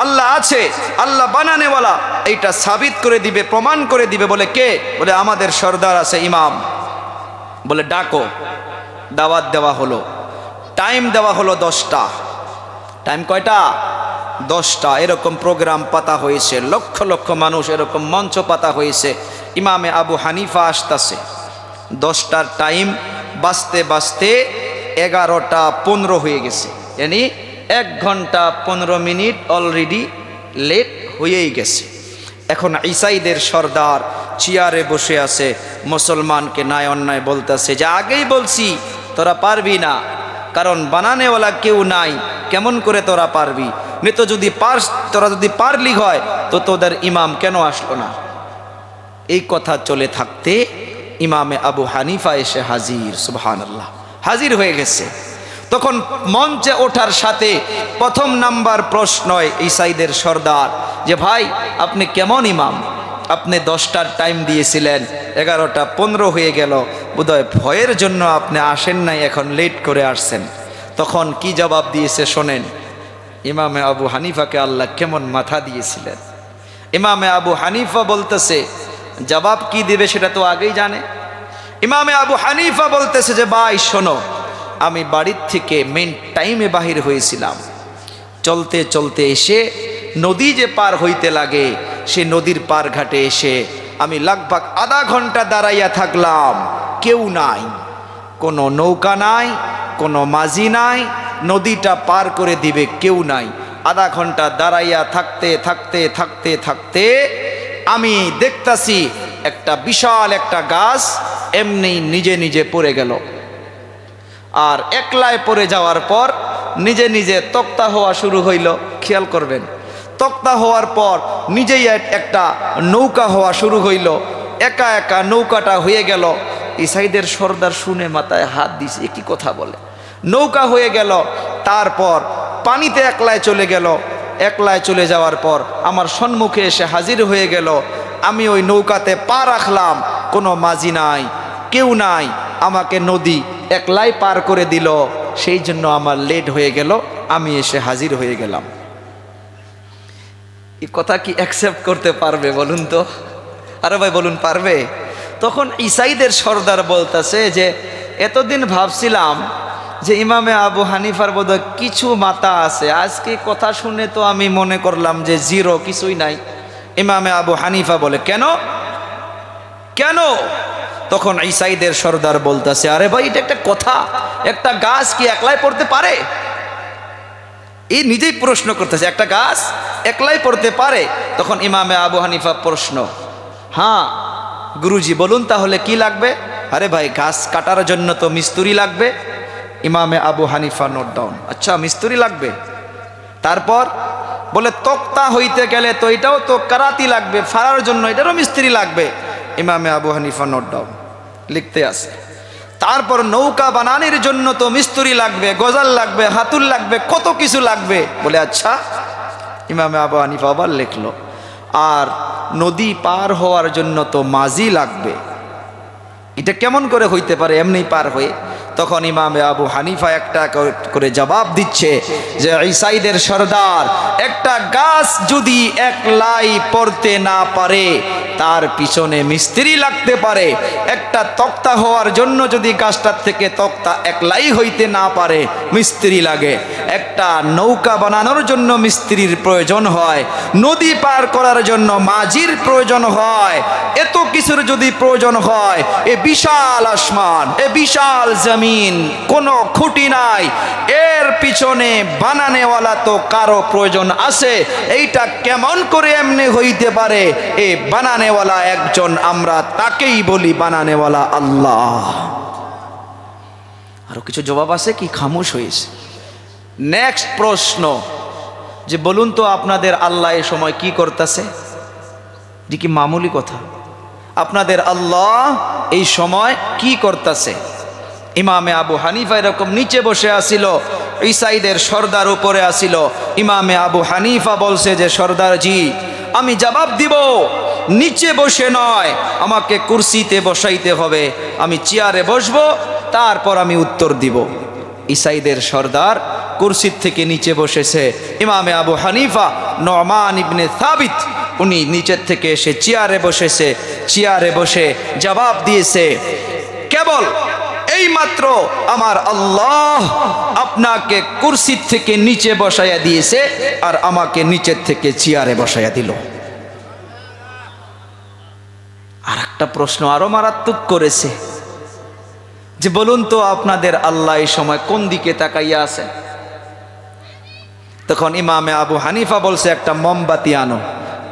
আল্লাহ আছে, আল্লাহ বানানেওয়ালা, এইটা সাবিত করে দিবে, প্রমাণ করে দিবে। বলে কে? বলে আমাদের সর্দার আছে, ইমাম। বলে ডাকো। দাওয়াত দেওয়া হলো, টাইম দেওয়া হলো 10টা। টাইম কয়টা? 10টা। এরকম প্রোগ্রাম পাতা হয়েছে, লক্ষ লক্ষ মানুষ এরকম মঞ্চ পাতা হয়েছে। ইমামে আবু হানিফা আসতেছে। 10টার টাইম বাঁচতে বাঁচতে 11টা 15 হয়ে গেছে, yani 1 ঘন্টা 15 মিনিট অলরেডি লেট হয়েই গেছে। এখন ঈসাইদের সর্দার চেয়ারে বসে আছে, মুসলমানকে ন্যায় অন্যায় বলতেছে যে আগেই বলছি তোরা পারবি না, কারণ বানানেওয়ালা কেউ নাই, কেমন করে তোরা পারবি? তো যদি তোরা যদি পারলি হয় তো তোদের ইমাম কেন আসলো না? এই কথা চলে থাকতে ইমামে আবু হানিফা এসে হাজির। সুবহানাল্লাহ, হাজির হয়ে গেছে। তখন মঞ্চে ওঠার সাথে প্রথম নাম্বার প্রশ্নয় ঈসাইদের সর্দার যে ভাই, আপনি কেমন ইমাম? আপনি 10টার টাইম দিয়েছিলেন, 11টা 15 হয়ে গেল, বোধহয় ভয়ের জন্য আপনি আসেন নাই, এখন লেট করে আসছেন। তখন কি জবাব দিয়েছে শোনেন। ইমামে আবু হানিফাকে আল্লাহ কেমন মাথা দিয়েছিলেন। ইমামে আবু হানিফা বলতেছে, জবাব কি দিবে সেটা তো আগেই জানে। ইমামে আবু হানিফা বলতেছে যে ভাই শোনো, আমি বাড়ির থেকে মেন টাইমে বাহির হয়েছিলাম, চলতে চলতে এসে নদী যে পার হইতে লাগে, সে নদীর পার ঘাটে এসে আমি লগভগ আধা ঘন্টা দাঁড়াইয়া থাকলাম, কেউ নাই, কোনো নৌকা নাই, কোনো মাঝি নাই, নদীটা পার করে দিবে কেউ নাই। আধা ঘন্টা দাঁড়াইয়া থাকতে থাকতে থাকতে থাকতে আমি দেখতাছি একটা বিশাল একটা গাছ এমনি নিজে নিজে পড়ে গেল। আর একলায় পড়ে যাওয়ার পর নিজে নিজে তক্তা হওয়া শুরু হইল। খেয়াল করবেন, তক্তা হওয়ার পর নিজেই একটা নৌকা হওয়া শুরু হইল। একা একা নৌকাটা হয়ে গেল। ঈসাইদের সর্দার শুনে মাথায় হাত দিছে, কি কথা বলে? নৌকা হয়ে গেল, তারপর পানিতে একলায় চলে গেল। একলায় চলে যাওয়ার পর আমার সম্মুখে এসে হাজির হয়ে গেল। আমি ওই নৌকাতে পা রাখলাম, কোনো মাঝি নাই, কেউ নাই, আমাকে নদী একলাই পার করে দিল। সেই জন্য আমার লেট হয়ে গেল, আমি এসে হাজির হয়ে গেলাম। এই কথা কি অ্যাকসেপ্ট করতে পারবে বলুন তো? আরে ভাই বলুন, পারবে? তখন ঈসাইদের সর্দার বলতেছে যে এতদিন ভাবছিলাম যে ইমামে আবু হানিফার বোধহয় কিছু মাথা আছে, আজকে কথা শুনে তো আমি মনে করলাম যে জিরো, কিছুই নাই। ইমামে আবু হানিফা বলে কেন কেন? তখন ঈসাইদের সর্দার বলতেছে, আরে ভাই এটা একটা কথা, একটা গাছ কি একলাই পড়তে পারে? এই নিজেই প্রশ্ন করতেছে, একটা গাছ একলাই পড়তে পারে? তখন ইমামে আবু হানিফা প্রশ্ন, হ্যাঁ গুরুজি বলুন তাহলে কি লাগবে? আরে ভাই গাছ কাটার জন্য তো মিস্ত্রি লাগবে। ইমামে আবু হানিফা নোট ডাউন, আচ্ছা মিস্ত্রি লাগবে। তারপর বলে তক্তা হইতে গেলে তো এটাও তো কারাতি লাগবে, ফাড়ার জন্য এটারও মিস্ত্রি লাগবে। ইমামে আবু হানিফা নোট ডাউন লিখতে আছে। তারপর নৌকা বানানোর জন্য তো মিস্ত্রি লাগবে, গজাল লাগবে, হাতুল লাগবে, কত কিছু লাগবে। বলে আচ্ছা। ইমামে আবু হানিফা আবার লিখলো, আর নদী পার হওয়ার জন্য তো মাঝি লাগবে। এটা কেমন করে হইতে পারে এমনি পার হয়ে? তখন ইমামে আবু হানিফা একটা করে জবাব দিচ্ছে যে ঈসাইদের সর্দার, একটা গাছ যদি একলাই পড়তে না পারে তার পিছনে মিস্ত্রি লাগতে পারে। একটা তক্তা হওয়ার জন্য যদি গাছটার থেকে তক্তা একলাই হইতে না পারে মিস্ত্রি লাগে। একটা নৌকা বানানোর জন্য মিস্ত্রির প্রয়োজন হয়, নদী পার করার জন্য মাঝির প্রয়োজন হয়। এত কিছুর যদি প্রয়োজন হয়, এ বিশাল আসমান, এ বিশাল জমিন, কোনো খুঁটি নাই, এর পিছনে বানানেওয়ালা তো কারো প্রয়োজন আছে। এইটা কেমন করে এমনি হইতে পারে? এ বানানেওয়ালা একজন, আমরা তাকেই বলি বানানেওয়ালা আল্লাহ। আরো কিছু জবাব আছে কি? খামোশ হয়েছে। নেক্সট প্রশ্ন, যে বলুন তো আপনাদের আল্লাহ এ সময় কি করতেছে? যে কি মামুলি কথা, আপনাদের আল্লাহ এই সময় কি করতেছে? ইমামে আবু হানিফা এরকম নিচে বসে আসিল, ঈসাইদের সর্দার উপরে আসিল। ইমামে আবু হানিফা বলছে যে সর্দার জি, আমি জবাব দিব, নিচে বসে নয়, আমাকে কুরসিতে বসাইতে হবে, আমি চেয়ারে বসবো, তারপর আমি উত্তর দিব। ঈসাইদের সর্দার কুরসির থেকে নিচে বসেছে। ইমামে আবু হানিফা নুমান ইবনে সাবিত, উনি নিচের থেকে এসে চেয়ারে বসেছে। চেয়ারে বসে জবাব দিয়েছে, কেবল এইমাত্র আমার আল্লাহ আপনাকে কুরসির থেকে নিচে বসাইয়া দিয়েছে আর আমাকে নিচের থেকে চেয়ারে বসাইয়া দিল। আর একটা প্রশ্ন আরো মারাত্মক করেছে, যে বলুন তো আপনাদের আল্লাহ এই সময় কোন দিকে তাকাইয়া আছে? তখন ইমামে আবু হানিফা বলছে, একটা মোমবাতি আনো।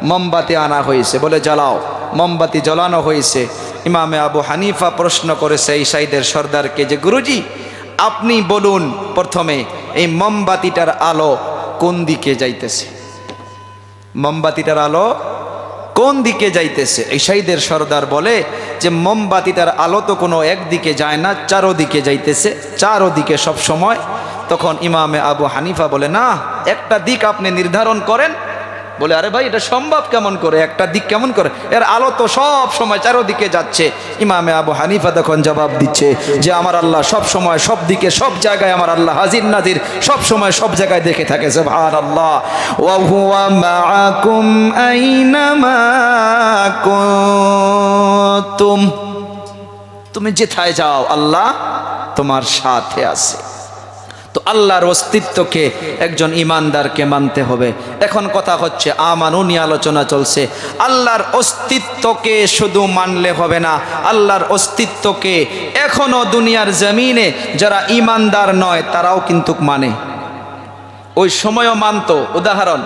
মোমবাতি আনা হয়েছে, বলে জ্বালাও। মোমবাতি জ্বালানো হয়েছে। ইমামে আবু হানিফা প্রশ্ন করেছে ঈসাইদের সর্দারকে, যে গুরুজি আপনি বলুন প্রথমে এই মোমবাতিটার আলো কোন দিকে যাইতেছে? মোমবাতিটার আলো কোন দিকে যাইতেছে? ঈসাইদের সর্দার বলে যে মোমবাতিটার আলো তো কোনো একদিকে যায় না, চারোদিকে যাইতেছে, চারোদিকে সব সময়। তখন ইমামে আবু হানিফা বলে, না, একটা দিক আপনি নির্ধারণ করেন। বলে আরে ভাই এটা সম্ভব কেমন করে, একটা দিক কেমন করে? এর আলো তো সব সময় চারোদিকে যাচ্ছে। ইমামে আবু হানিফা তখন জবাব দিচ্ছে যে আমার আল্লাহ সব সময় সব দিকে সব জায়গায়, আমার আল্লাহ হাজির নাজির, সব সময় সব জায়গায় দেখে থাকে। সুবহানাল্লাহ। ওয়া হুয়া মাআকুম আইনামা কুনতুম, তুমি যেথায় যাও আল্লাহ তোমার সাথে আছে। তো আল্লাহর অস্তিত্বকে একজন ইমানদারকে মানতে হবে। এখন কথা হচ্ছে আমানু নিয়ে আলোচনা চলছে। আল্লাহর অস্তিত্বকে শুধু মানলে হবে না, আল্লাহর অস্তিত্বকে এখনো দুনিয়ার জমিনে যারা ইমানদার নয় তারাও কিন্তু মানে, ওই সময়ও মানতো। উদাহরণ,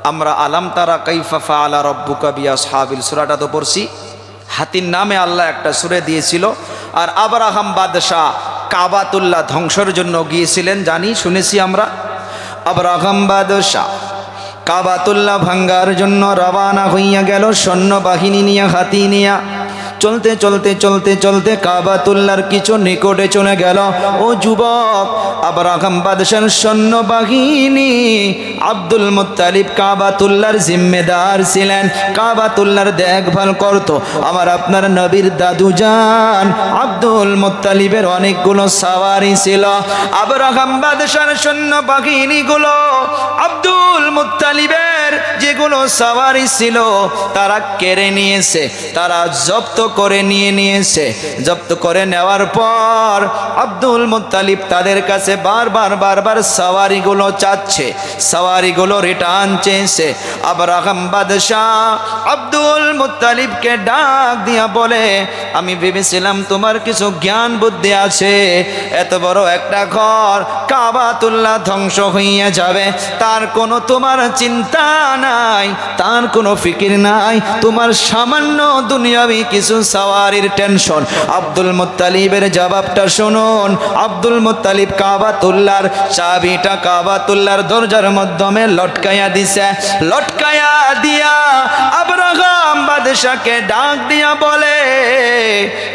আমরা আলাম তারা কাইফা ফাআলা রাব্বুকা বিআসহাবিল সূরাটা তো পড়ছি। হাতির নামে আল্লাহ একটা সূরা দিয়েছিল। আর আবরাহাম বাদশাহ কাবাতুল্লাহ ধ্বংসের জন্য গিয়েছিলেন, জানি শুনেছি আমরা। আবরাহাম বাদশাহ কাবাতুল্লাহ ভাঙ্গার জন্য রওনা হইয়া গেল সৈন্যবাহিনী নিয়ে, হাতি নিয়ে। চলতে চলতে চলতে চলতে কাবাতুল্লাহর কিছু নিকটে চলে গেল। ও যুবক, আবরাহাম বাদশার সৈন্যবাহিনী, আব্দুল মুত্তালিব কাবাতুল্লাহর জিম্মেদার ছিলেন, কাবাতুল্লাহর দেখভাল করত। আমার আপনার নবীর দাদুজান আব্দুল মুত্তালিবের অনেকগুলো সাওয়ারি ছিল। আবরাহাম বাদশার সৈন্যবাহিনীগুলো আব্দুল মুত্তালিবের যেগুলো যেগুলো সাওয়ারি ছিল তারা কেড়ে নিয়েছে, তারা জব্দ করে নিয়েছে। জব্দ করে নেওয়ার পর আব্দুল মুত্তালিব তাদের কাছে বারবার সাওয়ারিগুলো চাচ্ছে, সাওয়ারিগুলো রিটার্ন চেয়েছে। আবরাহাম বাদশাহ আব্দুল মুত্তালিবকে ডাক দিয়া বলে, আমি ভেবেছিলাম তোমার কিছু জ্ঞান বুদ্ধি আছে, এত বড় একটা ঘর কাবাতুল্লাহ ধ্বংস হইয়া যাবে, তার কোনো তোমার চিন্তা নাই, তার কোনো ফিকির নাই, তোমার সামান্য দুনিয়াবি কিছু সাওয়ারির টেনশন। আব্দুল মুত্তালিবের জবাবটা শুনুন। আব্দুল মুত্তালিব কাবাতুল্লাহর চাবিটা কাবাতুল্লাহর দরজার মাধ্যমে লটকাইয়া দিছে। লটকাইয়া দিয়া আবরাহাম বাদশাকে ডাক দিয়া বলে,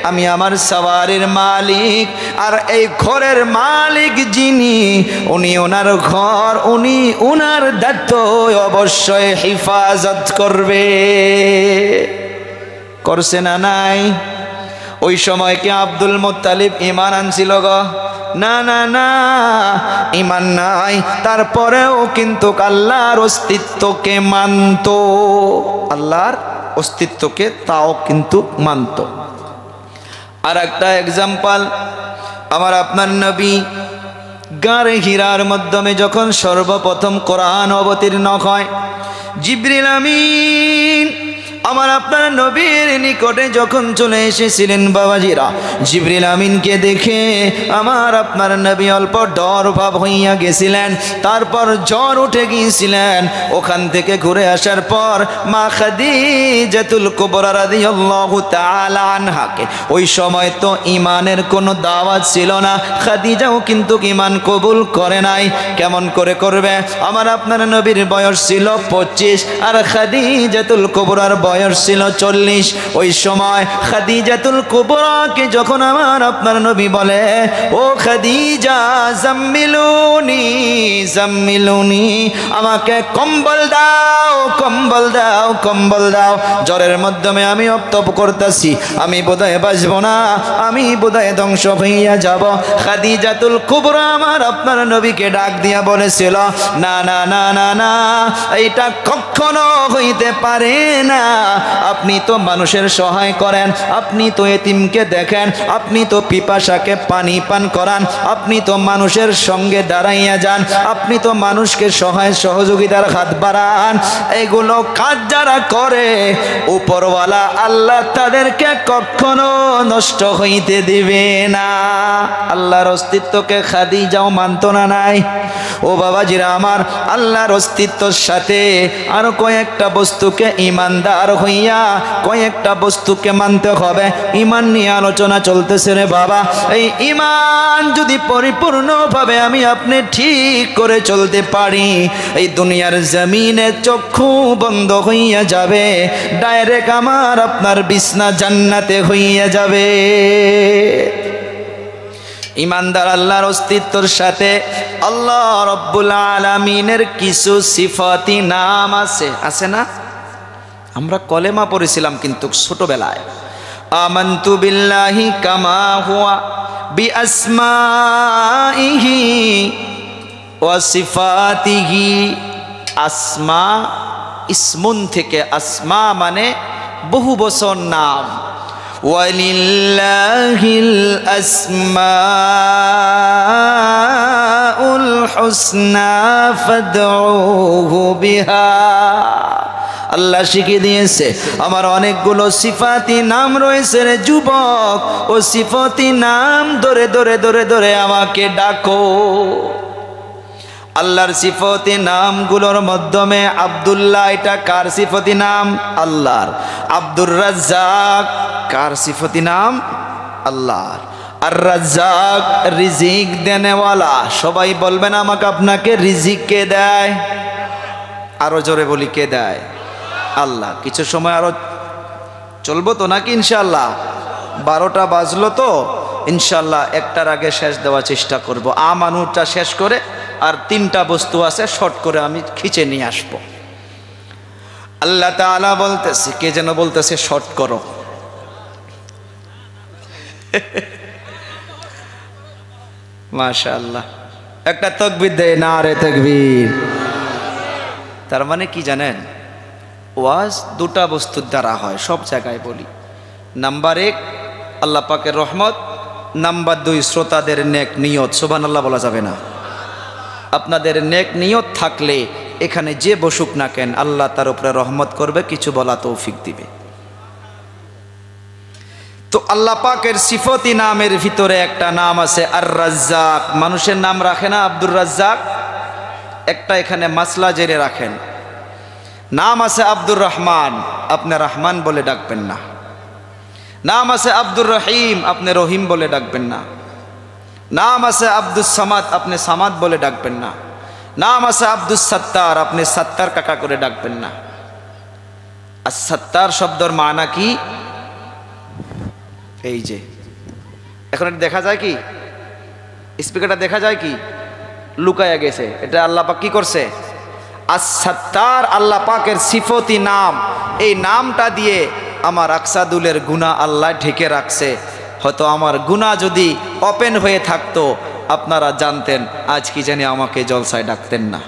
আমি আমার সাওয়ারির মালিক, আর এই ঘরের মালিক যিনি, উনি ওনার ঘর, উনি ওনার দায়িত্ব অবশ্যই হিফাজত করবে। করছে না নাই? ওই সময় কি আব্দুল মুত্তালিব ঈমান আনছিল গো? না না না, ঈমান নাই। তারপরেও কিন্তু আল্লাহর অস্তিত্বকে মানত, আল্লাহর অস্তিত্বকে তাও কিন্তু মানত। আর একটা এক্সাম্পল, আমার আপনার নবী গারে হীরার মাধ্যমে যখন সর্বপ্রথম কোরআন অবতীর্ণ হয়, জিবরিল আমিন আমার আপনার নবীর নিকটে যখন চলে এসেছিলেন বাবাজিরা, জিবরিল আমিনকে দেখে আমার আপনার নবী অল্প ডর ভাব হইয়া গেছিলেন, তারপর জ্বর উঠে গিয়েছিলেন। ওখান থেকে ঘুরে আসার পর মা খাদিজাতুল কুবরা রাদিয়াল্লাহু তাআলা আনহাকে, ওই সময় তো ঈমানের কোনো দাওয়াত ছিল না, খাদিজাও কিন্তু ঈমান কবুল করে নাই। কেমন করে করবে? আমার আপনার নবীর বয়স ছিল 25 আর খাদিজাতুল কুবরার বয়স ছিল 40। ওই সময় খাদিজাতুল কুবরাকে যখন আমার আপনার নবী বলে, ও খাদিজা জাম্মিলুনি জাম্মিলুনি, আমাকে কম্বল দাও কম্বল দাও কম্বল দাও, জ্বরের মাধ্যমে আমি অপ্তপ করতেছি, আমি বোধহয় বাঁচব না, আমি বোধহয় ধ্বংস হইয়া যাব। খাদিজাতুল কুবরা আমার আপনার নবীকে ডাক দিয়া বলেছিল, না না না না না, এইটা কখনো হইতে পারে না। আপনি তো মানুষের সহায় করেন, আপনি তো এতিমকে দেখেন, আপনি তো পিপাসাকে পানি পান করান, আপনি তো মানুষের সঙ্গে দাঁড়াইয়া যান, আপনি তো মানুষকে সহায় সহযোগিতার হাত বাড়ান। এগুলো কাজ যারা করে উপরওয়ালা আল্লাহ তাদেরকে কখনো নষ্ট হইতে দিবে না। আল্লাহর অস্তিত্বকে খাদিজাও মানত না নাই? ও বাবাজিরা আমার, আল্লাহর অস্তিত্বর সাথে আরো কয়েকটা বস্তুকে ইমানদার হইয়া কয়েকটা বস্তুকে মানতে হবে। ঈমান নিয়ে আলোচনা চলতেছে রে বাবা। এই ঈমান যদি পরিপূর্ণভাবে আমি আপনি ঠিক করে চলতে পারি, এই দুনিয়ার জমিনে চক্ষু বন্ধ হইয়া যাবে, ডাইরেক্ট আমার আপনার বিছনা জান্নাতে হইয়া যাবে। ঈমানদার আল্লাহর অস্তিত্বর সাথে আল্লাহ রব্বুল আলামিনের কিছু সিফাতি নাম আছে, আছে না? আমরা কলেমা পড়েছিলাম কিন্তু ছোটবেলায়, আমানতু বিল্লাহি কামা হুয়া বিআসমাইহি ওয়া সিফাতিহি। আসমা ইসমুন থেকে, আসমা মানে বহু বচন নাম। ওয়ালিল্লাহিল আসমাউল হুসনা ফাদউহু বিহা। আল্লাহ শিখিয়ে দিয়েছে আমার অনেকগুলো সিফাতি নাম রয়েছে রে যুবক, ও সিফাতি নাম ধরে ধরে ধরে ধরে আমাকে ডাকো। আল্লাহর সিফতি নামগুলোর মাধ্যমে আব্দুল্লাহ, এটা কার সিফতি নাম? আল্লাহর। আব্দুর রাজ্জাক কার সিফতি নাম? আল্লাহর। আর রাজ্জাক রিজিক দেনেওয়ালা। সবাই বলবেন আমাকে আপনাকে রিজিক কে দেয়? আরো জোরে বলি, কে দেয়? আল্লাহ। কিছু সময় আরো চলবো তো নাকি ইনশাআল্লাহ? 12টা বাজলো তো ইনশাআল্লাহ একটার আগে শেষ দেওয়ার চেষ্টা করব। আমানুটা শেষ করে আর 3টা বস্তু আছে শর্ট করে আমি খিচে নিয়ে আসব। আল্লাহ তাআলা বলতেছে, কে যেন বলতেছে শর্ট করো। মাশাআল্লাহ, একটা তাকবীর দেয়, নারে তাকবীর। তার মানে কি জানেন? ওয়াজ দুটা বস্তুর দ্বারা হয়, সব জায়গায় বলি। নাম্বার 1 আল্লাহ পাকের রহমত, নাম্বার 2 শ্রোতাদের নেক নিয়ত। সুবহানাল্লাহ বলা যাবে না? আপনাদের নেক নিয়ত থাকলে এখানে যে বসুক না কেন আল্লাহ তার উপরে রহমত করবে, কিছু বলা তৌফিক দিবে। তো আল্লাহ পাকের সিফতি নামের ভিতরে একটা নাম আছে আর রাজ্জাক। মানুষের নাম রাখে না আব্দুর রাজ্জাক, একটা এখানে মাসলা জেনে রাখেন। নাম আছে আব্দুর রহমান, আপনি রহমান বলে ডাকবেন না। নাম আছে আব্দুর রহিম, আপনি রহিম বলে ডাকবেন না। নাম আছে আব্দুস সামাদ, আপনি সামাদ বলে ডাকবেন না। নাম আছে আব্দুস সত্তার, আপনি সত্তার কাকা করে ডাকবেন না। আর সত্তার শব্দের মানা কি? এই যে এখন এটা দেখা যায় কি, স্পিকারটা দেখা যায় কি, লুকায়া গেছে। এটা আল্লাহ পাক কি করছে? আস-সাত্তার আল্লাহ পাকের সিফতি নাম। এই নামটা দিয়ে আমার আকসাদুলের গুনাহ আল্লাহ ঢেকে রাখছে। হয়তো আমার গুনাহ যদি ওপেন হয়ে থাকতো আপনারা জানতেন, আজ কি জানি আমাকে জলসায় ডাকতেন না।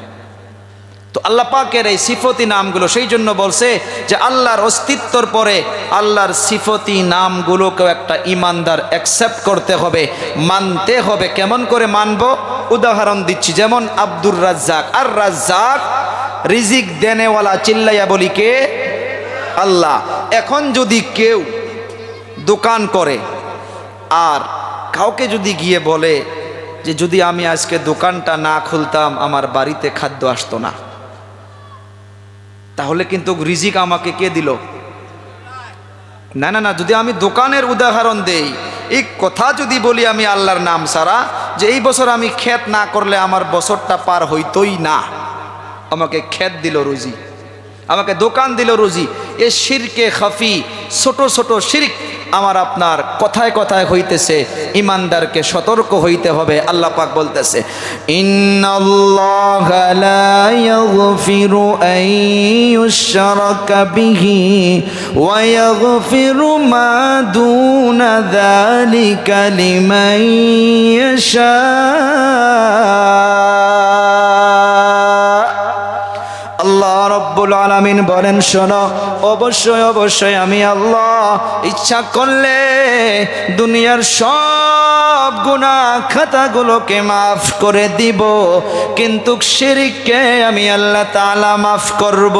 তো আল্লাহ পাকের এই সিফতি নামগুলো সেই জন্য বলছে যে আল্লাহর অস্তিত্বর পরে আল্লাহর সিফতি নামগুলোকেও একটা ইমানদার অ্যাকসেপ্ট করতে হবে, মানতে হবে। কেমন করে মানব? উদাহরণ দিচ্ছি, যেমন আব্দুর রাজ্জাক। আর রাজ্জাক রিজিক দেনেওয়ালা, চিল্লাইয়া বলি কে? আল্লাহ। এখন যদি কেউ দোকান করে আর কাউকে যদি গিয়ে বলে যে যদি আমি আজকে দোকানটা না খুলতাম আমার বাড়িতে খাদ্য আসতো না, তাহলে কিন্তু রিজিক আমাকে কে দিল? না না না, যদি আমি দোকানের উদাহরণ দেই, এই কথা যদি বলি আমি আল্লাহর নাম ছাড়া, যে এই বছর আমি ক্ষেত না করলে আমার বছরটা পার হইতই না, আমাকে ক্ষেত দিল রুজি, আমাকে দোকান দিল রুজি, এ শিরকে খাফি, ছোট ছোট শিরক আমার আপনার কথায় কথায় হইতেছে। ইমানদারকে সতর্ক হইতে হবে। আল্লাহ পাক বলতেছে, ইন্নাল্লাহা লা ইয়াগফিরু আন ইউশরাকা বিহি ওয়া ইয়াগফিরু মা দুনা যালিকা লিমান ইয়াশা। আল্লাহ রব্বুল আলামিন বলেন, শোনো, অবশ্যই অবশ্যই আমি আল্লাহ ইচ্ছা করলে দুনিয়ার সব গুনাহ খাতাগুলোকে মাফ করে দিব, কিন্তু শিরককে আমি আল্লাহ তাআলা মাফ করব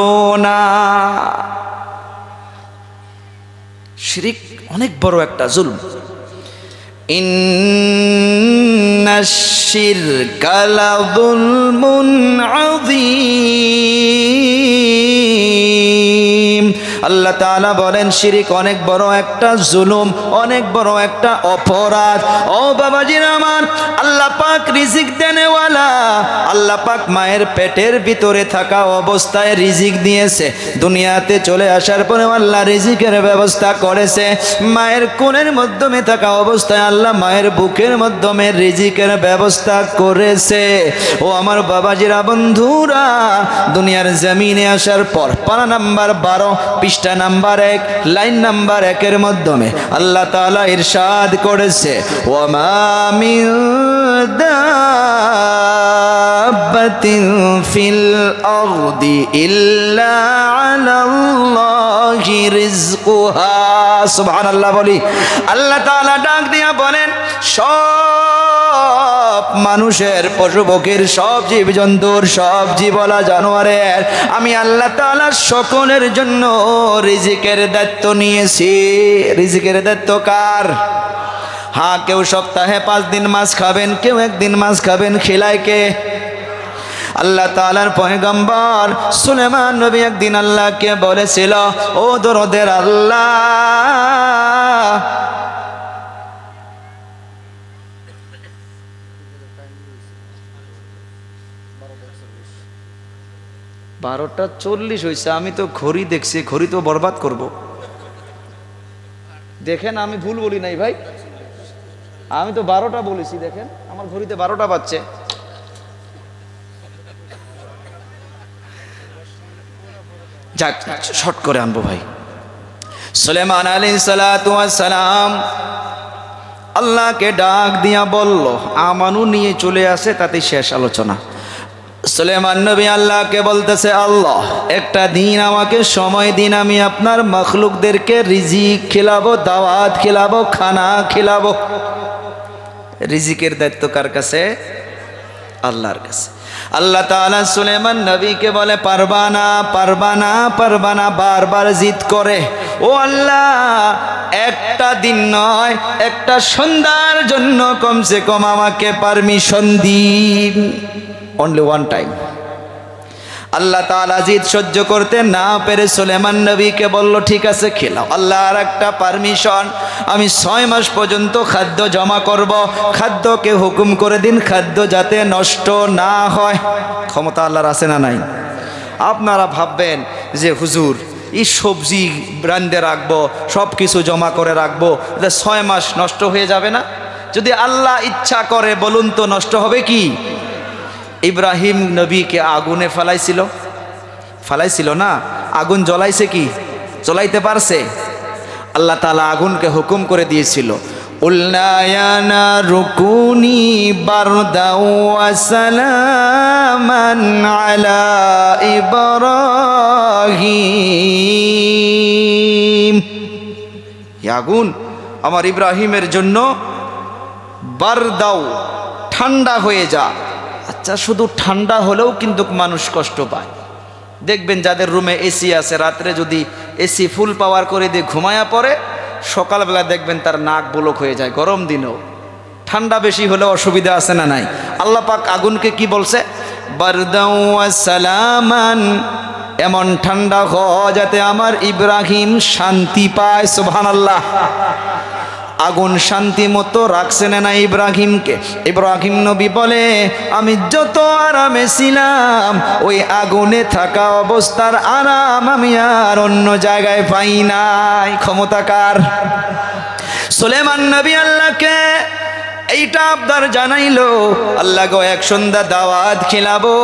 না। শিরক অনেক বড় একটা জুলম। ইন্নাশ শিরকা লাযুলমুন আযীম। আল্লাহ তাআলা বলেন শিরক অনেক বড় একটা জুলুম, অনেক বড় একটা অপরাধ। ও বাবাজির আমার, আল্লাহ পাক রিজিক দেনেওয়ালা। আল্লাহ পাক মায়ের পেটের ভিতরে থাকা অবস্থায় রিজিক দিয়েছে। দুনিয়াতে চলে আসার পরে আল্লাহ রিজিকের ব্যবস্থা করেছে। মায়ের কোলের মাধ্যমে থাকা অবস্থায় আল্লাহ মায়ের বুকের মাধ্যমে রিজিকের ব্যবস্থা করেছে। ও আমার বাবাজিরা, বন্ধুরা, দুনিয়ার জমিনে আসার পর পারা নাম্বার 12 পৃষ্ঠা নাম্বার 1 লাইন নাম্বার 1 এর মাধ্যমে আল্লাহ তাআলা ইরশাদ করেছে, ওয়ামা মিন দাব্বাতিন ফিল আরদি ইল্লা আলাল্লাহি রিজকুহা। সুবহানাল্লাহ বলি। আল্লাহ তাআলা ডাক দিয়া বলেন, সব মানুষের, পশু পক্ষীর, সব জীবজন্তুর, সব জীবলা জানোয়ারের আমি আল্লাহ তাআলা সকলের জন্য রিজিকের দায়িত্ব নিয়েছি। রিজিকের দায়িত্ব কার? হ্যাঁ, কেউ সপ্তাহে 5 দিন মাছ খাবেন, কেউ 1 দিন মাছ খাবেন, খিলায় কে? আল্লাহ তাআলার পয়গম্বর সুলাইমান নবী একদিন আল্লাহকে বলেছিল, ও দরদের আল্লাহ, বারোটা 40 হয়েছে, আমি তো ঘড়ি দেখছি, ঘড়ি তো বরবাদ করব। দেখেন আমি ভুল বলি নাই ভাই, আমি তো 12টা বলেছি, দেখেন আমার ঘড়িতে 12টা বাজছে। যাক, শর্ট করে আনবো ভাই। সুলাইমান আলাইহিস সালাতু ওয়াস সালাম আল্লাহকে ডাক দিয়া বলল, আমানু নিয়ে চলে আসে, তাতে শেষ আলোচনা। সুলেমান নবী আল্লাহকে বলতেছে, আল্লাহ একটা দিন আমাকে সময় দিন, আমি আপনার মখলুকদেরকে রিজিক খিলাবো, দাওয়াত খিলাবো, খানা খিলাবো। রিজিকের দায়িত্ব কার কাছে? আল্লাহর কাছে। আল্লাহ তাআলা সুলেমান নবীকে বলে, পারবা না, পারবা না, পারবা না, বারবার জিদ করে। ও আল্লাহ, একটা দিন নয়, একটা সন্ধ্যার জন্য কমসে কম আমাকে পারমিশন দিন। Only one time. আল্লাহ তাআলা জিদ সহ্য করতে না পেরে সুলেমান নবীকে বলল, ঠিক আছে খেলাও। আল্লাহ আর একটা পারমিশন, আমি 6 মাস পর্যন্ত খাদ্য জমা করব। খাদ্যকে হুকুম করে দিন খাদ্য যাতে নষ্ট না হয়। ক্ষমতা আল্লাহর আছে না নাই? আপনারা ভাববেন যে হুজুর এই সবজি রান্ধে রাখবো, সব কিছু জমা করে রাখবো, 6 মাস নষ্ট হয়ে যাবে না? যদি আল্লাহ ইচ্ছা করে বলুন তো নষ্ট হবে কি? ইব্রাহিম নবীকে আগুনে ফালাইছিল না? আগুন জ্বলাইছে কি? জ্বলাইতে পারছে? আল্লাহ তাআলা আগুনকে হুকুম করে দিয়েছিল, উল্লা ইয়া নারু কুনি বারদাও ওয়া সালামান আলা ইব্রাহিম। আগুন আমার ইব্রাহিমের জন্য বারদাও, ঠান্ডা হয়ে যা। আচ্ছা, শুধু ঠান্ডা হলেও কিন্তু মানুষ কষ্ট পায়। দেখবেন যাদের রুমে এসি আছে, রাত্রে যদি এসি ফুল পাওয়ার করে দিয়ে ঘুমায়া পড়ে, সকালবেলা দেখবেন তার নাক বুলক হয়ে যায়। গরম দিনেও ঠান্ডা বেশি হলে অসুবিধা আছে না নাই? আল্লাহ পাক আগুনকে কি বলছে? বারদাও ওয়া সালামান, এমন ঠান্ডা হ যাতে আমার ইব্রাহিম শান্তি পায়। সুবহানাল্লাহ। আগুন শান্তি মতো রাখছে না ইব্রাহিমকে। ইব্রাহিম নবী বলে, আমি যত আরামে ছিলাম ওই আগুনে থাকা অবস্থার আরাম আমি আর অন্য জায়গায় পাই নাই। ক্ষমতা কার? সুলেমান নবী আল্লাহকে এইটা আবদার জানাইলো, আল্লাহ গো এক সন্ধ্যা দাওয়াত খিলাবো,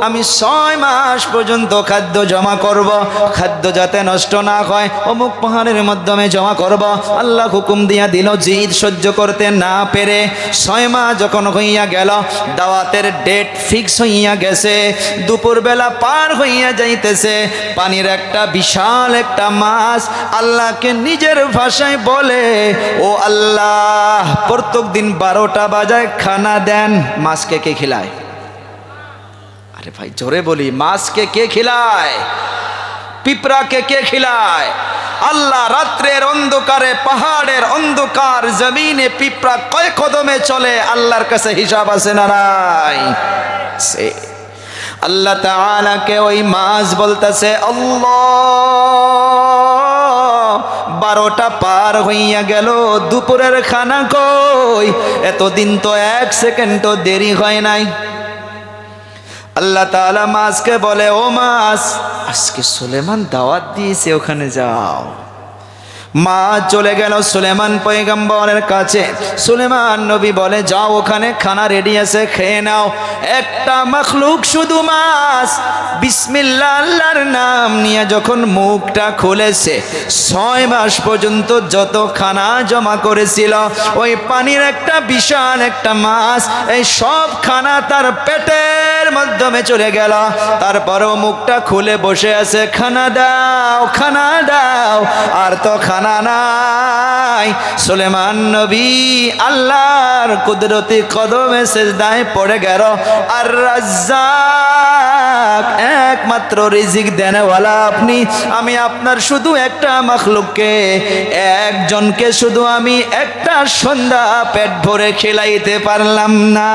আমি 6 মাস পর্যন্ত খাদ্য জমা করব, খাদ্য যাতে নষ্ট না হয় অমুক পাহাড়ের মাধ্যমে জমা করব। আল্লাহ হুকুম দিয়া দিল। জিদ সহ্য করতে না পেরে 6 মাস যখন হইয়া গেল, দাওয়াতের ডেট ফিক্স হইয়া গেছে, দুপুরবেলা পার হইয়া যাইতেছে, পানির একটা বিশাল একটা মাছ আল্লাহকে নিজের ভাষায় বলে, ও আল্লাহ প্রত্যেক দিন 12টা বাজায় খানা দেন। মাছকে কে খিলায়? আরে ভাই জোরে বলি, মাছকে কে খিলায়? পিঁপড়াকে কে খিলায়? আল্লাহ রাত্রের অন্ধকারে, পাহাড়ের অন্ধকার জমিনে পিঁপড়া কয় কদমে চলে, আল্লাহর কাছে হিসাব আছে না নাই? আল্লাহ তাআলাকে ওই মাছ বলতেছে, আল্লাহ 12টা পার হইয়া গেল, দুপুরের খানা কই? এতদিন তো 1 সেকেন্ডও দেরি হয় নাই। আল্লাহ তাআলা মাছকে বলে, ও মাছ, আজকে সুলেমান দাওয়াত দিয়েছে, ওখানে যাও। মাছ চলে গেল সুলেমান পয়গম্বরের কাছে। সুলেমান নবী বলে, যাও ওখানে খানা রেডি আছে, খেয়ে নাও। একটা মখলুক শুধু মাছ বিসমিল্লাহ আল্লাহর নাম নিয়ে যখন মুখটা খুলেছে, 6 মাস পর্যন্ত যত খানা জমা করেছিল ওই পানির একটা বিশাল একটা মাছ, এই সব খানা তার পেটের মাধ্যমে চলে গেল। তারপরেও মুখটা খুলে বসে আছে, খানা দাও, খানা দাও। আর তো খানা নাই। সুলেমান নবী আল্লাহর কুদরতি কদমে সিজদায় পড়ে গেল। আর রাজ্জাক, একমাত্র রিজিক দেনেওয়ালা আপনি। আমি আপনার শুধু একটা মখলুককে, একজনকে শুধু আমি একটা সন্ধ্যা পেট ভরে খেলাইতে পারলাম না।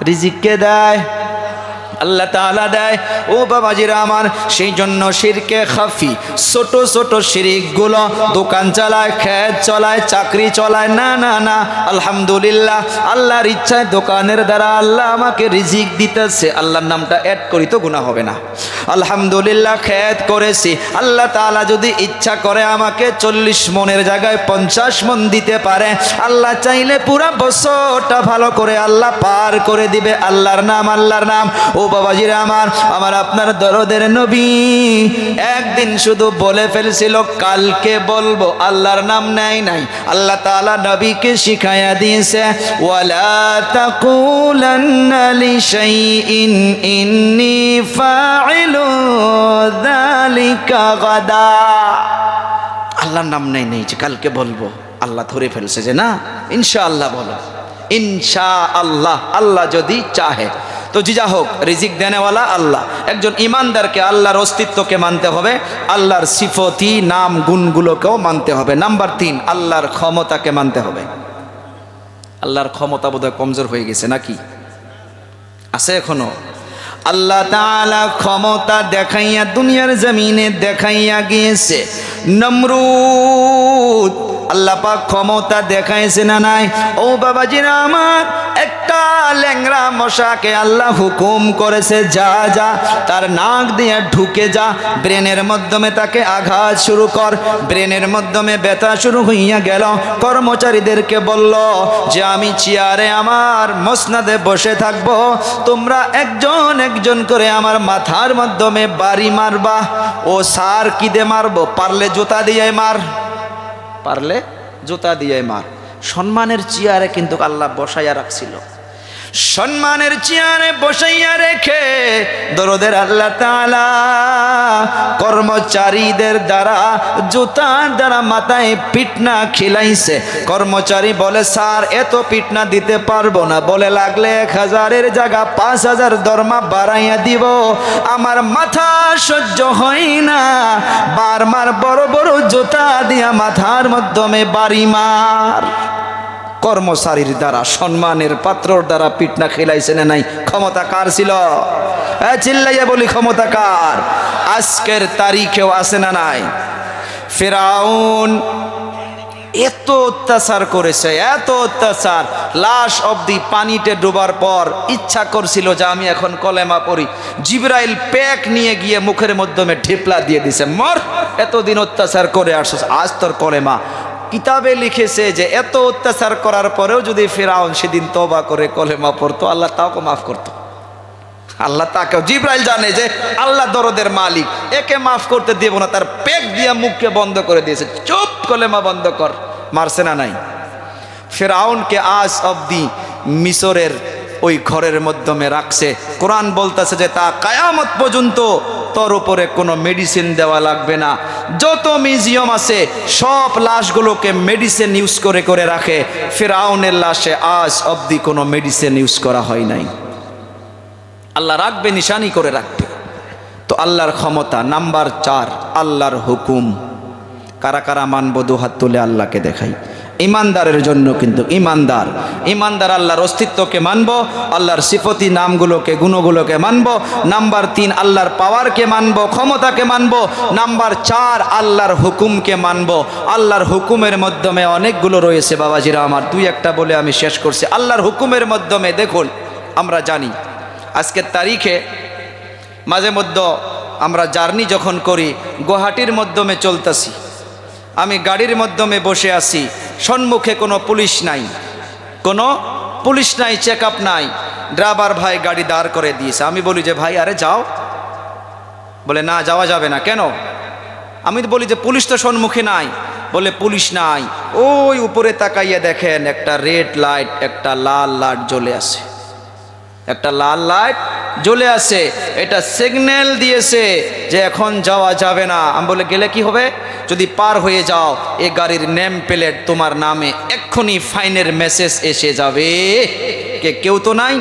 রিজিক কে দেয়? আল্লাহ তাআলা দেয়। ও বাবাজিরা আমার, সেই জন্য শিরকে খাফি, ছোট ছোট শিরিকগুলো দোকান চালায়, খেত চলায়, চাকরি চলায়, না না না, আলহামদুলিল্লাহ আল্লাহর ইচ্ছায় দোকানের দ্বারা আল্লাহ আমাকে রিজিক দিতেছে, আল্লাহর নামটা অ্যাড করি তো গুনাহ হবে না। আলহামদুলিল্লাহ খেত করেছি, আল্লাহ তাআলা যদি ইচ্ছা করে আমাকে 40 মনের জায়গায় 50 মন দিতে পারে। আল্লাহ চাইলে পুরা বছরটা ভালো করে আল্লাহ পার করে দিবে। আল্লাহর নাম, আল্লাহর নাম। ও বাবাজিরা আমার আপনার দরদের নবী একদিন শুধু বলে ফেলছিল কালকে বলবো, আল্লাহর নাম নেয় নাই। আল্লাহ তাআলা নবীকে শিখায়া দিয়েছে, ওয়ালা তাকুলান্না লিশাইইন ইন্নী ফাইলু যালিকা গাদা। আল্লাহর নাম নেই যে কালকে বলবো, আল্লাহ ধরে ফেলছে যে না ইনশাআল্লাহ বলো, ইনশাআল্লাহ, আল্লাহ যদি চাহে। তো যা হোক, রিজিক দেনেওয়ালা আল্লাহ। একজন ইমানদারকে আল্লাহর অস্তিত্বকে মানতে হবে, আল্লাহর সিফতি নাম গুণগুলোকেও মানতে হবে। নাম্বার 3, আল্লাহর ক্ষমতাকে মানতে হবে। আল্লাহর ক্ষমতা বোধহয় কমজোর হয়ে গেছে নাকি আছে এখনো? আল্লাহ তাআলা ক্ষমতা দেখাইয়া দুনিয়ার জমিনে দেখাইয়া গিয়েছে। নমরুদ আল্লাহ পাক ক্ষমতা দেখাইছে না নাই? ও বাবাজিরা আমার, একটা ল্যাংড়া মশাকে আল্লাহ হুকুম করেছে, যা যা তার নাক দিয়ে ঢুকে যা, ব্রেনের মাধ্যমে তাকে আঘাত শুরু কর। ব্রেনের মাধ্যমে ব্যথা শুরু হইয়া গেল। কর্মচারীদেরকে বলল যে আমি চেয়ারে আমার মসনাদে বসে থাকবো, তোমরা একজন একজন করে আমার মাথার মাধ্যমে বাড়ি মারবা। ও স্যার কি দিয়ে মারবো? পারলে জুতা দিয়ে মার, পারলে জুতা দিয়ে মার। সম্মানের চেয়ারে কিন্তু আল্লাহ বসাইয়া রাখছিল। সম্মানের চেয়ারে বসাইয়া রেখে দরদের আল্লাহ তাআলা কর্মচারীদের দ্বারা জুতার দ্বারা মাথায় পিটনা খিলাইছে। কর্মচারী বলে স্যার এত পিটনা দিতে পারবো না, বলে লাগলে 1000-এর জায়গা 5000 দরমা বাড়াইয়া দিব, আমার মাথা সহ্য হয় না। বারবার বড় বড় জুতা দিয়া মাথার মাধ্যমে বাড়ি মার। কর্মচারীর দ্বারা, সম্মানের পাত্রর দ্বারা পিটনা খেলাইছে না নাই? ক্ষমতা কার ছিল? চিল্লাইয়া বলি ক্ষমতা কার? আজকের তারিখেও আছে না নাই? ফিরআউন এত অত্যাচার করেছে, এত অত্যাচার, লাশ অবধি পানিতে ডোবার পর ইচ্ছা করছিল যে আমি এখন কলেমা পড়ি। জিবরাইল প্যাক নিয়ে গিয়ে মুখের মাধ্যমে ঢেপলা দিয়ে দিছে, মর, এতদিন অত্যাচার করে আসছ, আজ তোর কলেমা। কিতাবে লিখেছে যে এত অত্যাচার করার পরেও যদি ফিরআউন সেদিন তওবা করে কলেমা পড়তো, আল্লাহ তাকে মাফ করতো। আল্লাহ তাকে, জিবরাইল জানে যে আল্লাহ দরদের মালিক, একে মাফ করতে দেব না, তার পেট দিয়ে মুখকে বন্ধ করে দিয়েছে, চুপ কলেমা বন্ধ কর। মারছে না নাই? ফিরআউনকে আজ অবধি মিশরের ওই ঘরের মাধ্যমে রাখছে। কোরআন বলতেছে যে তা কিয়ামত পর্যন্ত তোর উপরে কোনো মেডিসিন দেওয়া লাগবে না। যত মিউজিয়াম আছে সব লাশগুলোকে মেডিসিন ইউজ করে করে রাখে। ফিরআউনের লাশে আজ অবধি কোনো মেডিসিন ইউজ করা হয় নাই। আল্লাহ রাখবে, নিশানি করে রাখবে। তো আল্লাহর ক্ষমতা। নাম্বার 4, আল্লাহর হুকুম। কারা কারা মানবো? দুহাত তুলে আল্লাহকে দেখাই। ইমানদারের জন্য কিন্তু, ইমানদার আল্লাহর অস্তিত্বকে মানবো, আল্লাহর সিফতি নামগুলোকে গুণগুলোকে মানবো। নাম্বার 3, আল্লাহর পাওয়ারকে মানবো, ক্ষমতাকে মানবো। নাম্বার 4, আল্লাহর হুকুমকে মানবো। আল্লাহর হুকুমের মাধ্যমে অনেকগুলো রয়েছে বাবাজিরা আমার, 2-1টা বলে আমি শেষ করছি। আল্লাহর হুকুমের মাধ্যমে দেখুন, আমরা জানি আজকের তারিখে মাঝে মধ্যে আমরা জার্নি যখন করি, গুয়াহাটির মাধ্যমে চলতেছি, আমি গাড়ির মাধ্যমে বসে আছি, সম্মুখে কোনো পুলিশ নাই, চেক আপ নাই। ড্রাইভার ভাই গাড়ি দাঁড় করে দিয়েছে। আমি বলি যে ভাই আরে যাও, বলে না যাওয়া যাবে না। কেন? আমি বলি যে পুলিশ তো সম্মুখে নাই। বলে পুলিশ নাই, ওই উপরে তাকাইয়া দেখেন একটা রেড লাইট, একটা লাল লাইট জ্বলে আছে, একটা লাল লাইট জ্বলে আছে, এটা সিগন্যাল দিয়েছে যে এখন যাওয়া যাবে না। আমি বলে গেলে কি হবে? যদি পার হয়ে যাও, এ গাড়ির নেম প্লেট তোমার নামে এক্ষুনি ফাইনের মেসেজ এসে যাবে। কেউ তো নাই,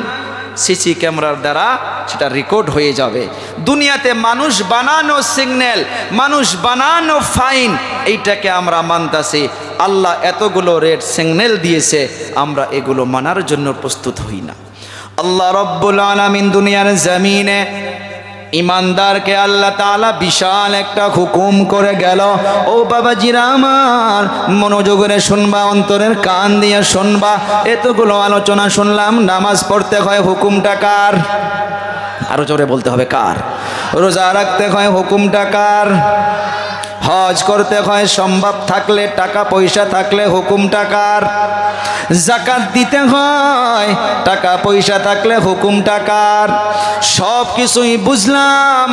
সিসি ক্যামেরার দ্বারা সেটা রেকর্ড হয়ে যাবে। দুনিয়াতে মানুষ বানানো সিগন্যাল, মানুষ বানানো ফাইন, এইটাকে আমরা মানতাছি। আল্লাহ এতগুলো রেড সিগন্যাল দিয়েছে, আমরা এগুলো মানার জন্য প্রস্তুত হই না। আল্লাহ রব্বুল আলামিন দুনিয়ার জমিনে ইমানদারকে আল্লাহ তাআলা বিশাল একটা হুকুম করে গেল। ও বাবাজিরা আমার, মনোযোগরে শুনবা, অন্তরের কান দিয়ে শুনবা। এতগুলো আলোচনা শুনলাম, নামাজ পড়তে হয়, হুকুমটা কার? আরো জোরে বলতে হবে কার? রোজা রাখতে হয়, হুকুমটা কার? হজ করতে হয় সম্ভব থাকলে, টাকা পয়সা থাকলে হুকুম টাকার। যাকাত দিতে হয় টাকা পয়সা থাকলে হুকুম টাকার। সব কিছুই বুঝলাম।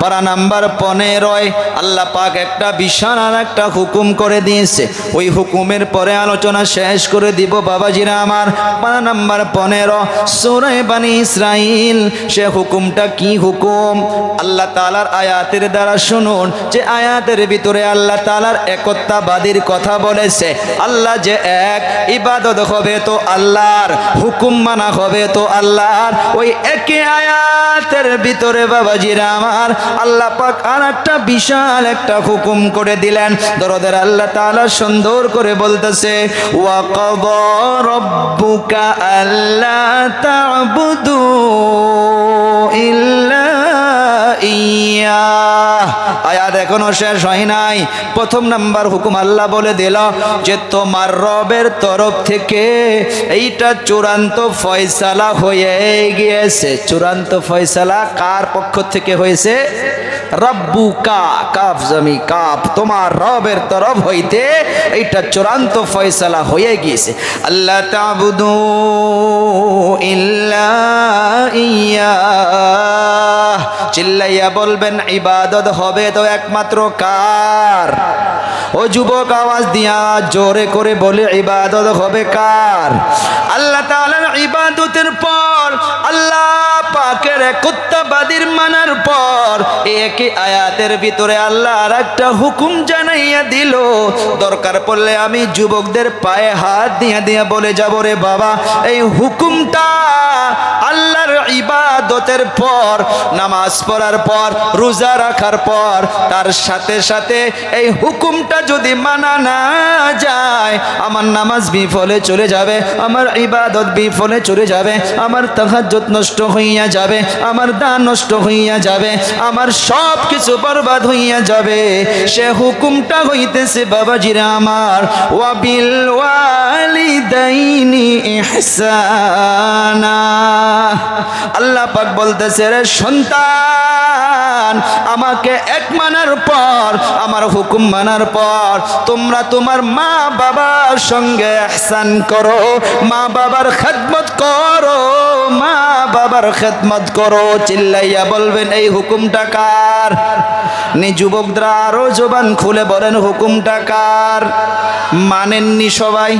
পারা নাম্বার 15 আল্লাহ পাক একটা বিশাল আর একটা হুকুম করে দিয়েছে। ওই হুকুমের পরে আলোচনা শেষ করে দিব বাবাজিরা আমার। পারা নাম্বার 15 সূরা বনী ইসরাইল। সে হুকুমটা কি হুকুম? আল্লাহ তাআলার আয়াতের দ্বারা শুনুন, যে আয়াতের ভিতরে আল্লাহ তাআলার একত্ববাদীর কথা বলেছে। আল্লাহ যে এক, ইবাদত হবে তো আল্লাহর, হুকুম মানা হবে তো আল্লাহর। ওই একই আয়াতের ভিতরে বাবাজিরা আমার আল্লাহ পাক আর একটা বিশাল একটা হুকুম করে দিলেন। দরদের আল্লাহ তাআলা সুন্দর করে বলতেছে, ওয়া ক্বাদা রাব্বুকা আল্লা তা'বুদু ইল্লা ইয়া। আয়াত এখনো শেষ হয় নাই। প্রথম নাম্বার হুকুম আল্লাহ বলে দিল যে তোমার রবের তরফ থেকে এইটা চূড়ান্ত ফয়সালা হয়ে গিয়েছে। চূড়ান্ত ফয়সালা কার পক্ষ থেকে হয়েছে? রব্বুকা, কাফ জমি কাফ, তোমার রবের তরফ হইতে এইটা চূড়ান্ত ফয়সালা হয়ে গিয়েছে। আল্লাহ তা'বুদু ইল্লা ইয়া। চিল্লাইয়া বলবেন ইবাদত হবে তো একমাত্র কার? ও যুবক আওয়াজ দিয়া জোরে করে বলে ইবাদত হবে কার? আল্লাহ তাআলার ইবাদতের পর, আল্লাহ পাকের একত্ববাদীর মানার পর একই আয়াতের ভিতরে আল্লাহ আর একটা হুকুম জানাইয়া দিল। দরকার পড়লে আমি যুবকদের পায়ে হাত দিয়া বলে যাব, রে বাবা, এই হুকুমটা আল্লাহর ইবাদতের পর, নামাজ পড়ার পর, রোজা রাখার পর, তার সাথে সাথে এই হুকুমটা যদি মানা না যায়, আমার নামাজ বিফলে চলে যাবে, আমার ইবাদত বিফলে চলে যাবে, আমার তাহাজ্জুদ নষ্ট হইয়া যাবে, আমার দান নষ্ট হইয়া যাবে, আমার সব কিছু বরবাদ হইয়া যাবে। সে হুকুমটা হইতেছে বাবাজিরা আমার, ওয়াবিল ওয়ালিদাইনি ইহসানা। আল্লাহ পাক বলতেছে, রে সন্তান, আমাকে এক মানার পর, আমার হুকুম মানার পর তোমরা তোমার মা বাবার সঙ্গে ইহসান করো, মা বাবার খেদমত করো, মা বাবার খেদমত করো। চিল্লাইয়া বলবেন এই হুকুমটা কার? নি যুবকরা আরো জবান খুলে বলেন হুকুমটা কার? মানেননি সবাই?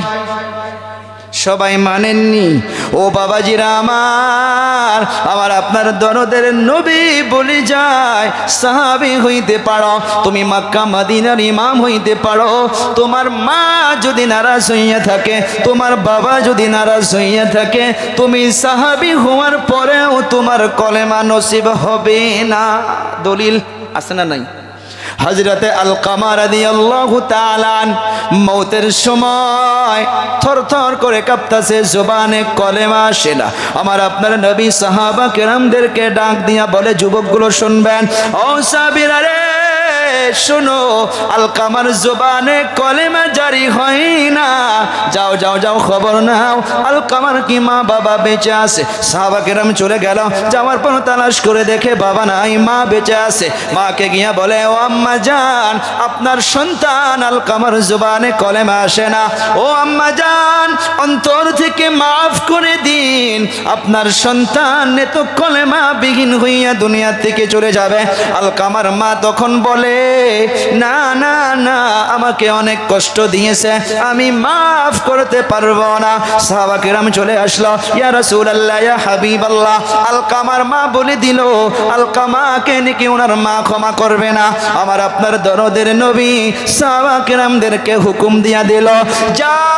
সবাই মানেননি? ও বাবাজিরা আমার, আমার আপনার দরদের নবী বলে যায়, সাহাবী হইতে পারো, তুমি মক্কা মদিনার ইমাম হইতে পারো, তোমার মা যদি নারাজ হইয়া থাকে, তোমার বাবা যদি নারাজ হইয়া থাকে, তুমি সাহাবী হওয়ার পরেও তোমার কলেমা নসিব হবে না। দলিল আছে না নাই? হযরতে আলকামা রাদিয়াল্লাহু তাআলা মৌতের সময় থরথর করে কাঁপতেছে, জবানে কলেমা আসে না। আমার আপনার নবী সাহাবা কেরামদেরকে ডাক দিয়া বলে, যুবকগুলো শুনবেন, ও সাহাবীরা রে শোনো, আলকামার জবানে কলেমা জারি হয় না, যাও যাও যাও খবর নাও আলকামার কি মা বাবা বেঁচে আছে। সাহাবা কেরাম চলে গেল, যাওয়ার পর তালাশ করে দেখে বাবা নাই, মা বেঁচে আছে। মাকে গিয়া বলে, ও আম্মা জান, আপনার সন্তান আলকামার জবানে কলেমা আসে না, ও আম্মা জান, অন্তর থেকে মাফ করে দিন, আপনার সন্তান তো কলেমা বিহীন হইয়া দুনিয়া থেকে চলে যাবে। আলকামার মা তখন বলে, না না না, আমাকে অনেক কষ্ট দিয়েছে, আমি মাফ করতে পারবো না। সাহাবা কেরাম চলে আসলো, ইয়া রাসূলুল্লাহ, ইয়া হাবিবাল্লাহ, আলকামার মা বলে দিল আলকামাকে নাকি ওনার মা ক্ষমা করবে না। আমার আপনার দরদের নবী সাহাবা কেরামদেরকে হুকুম দিয়া দিল, যাও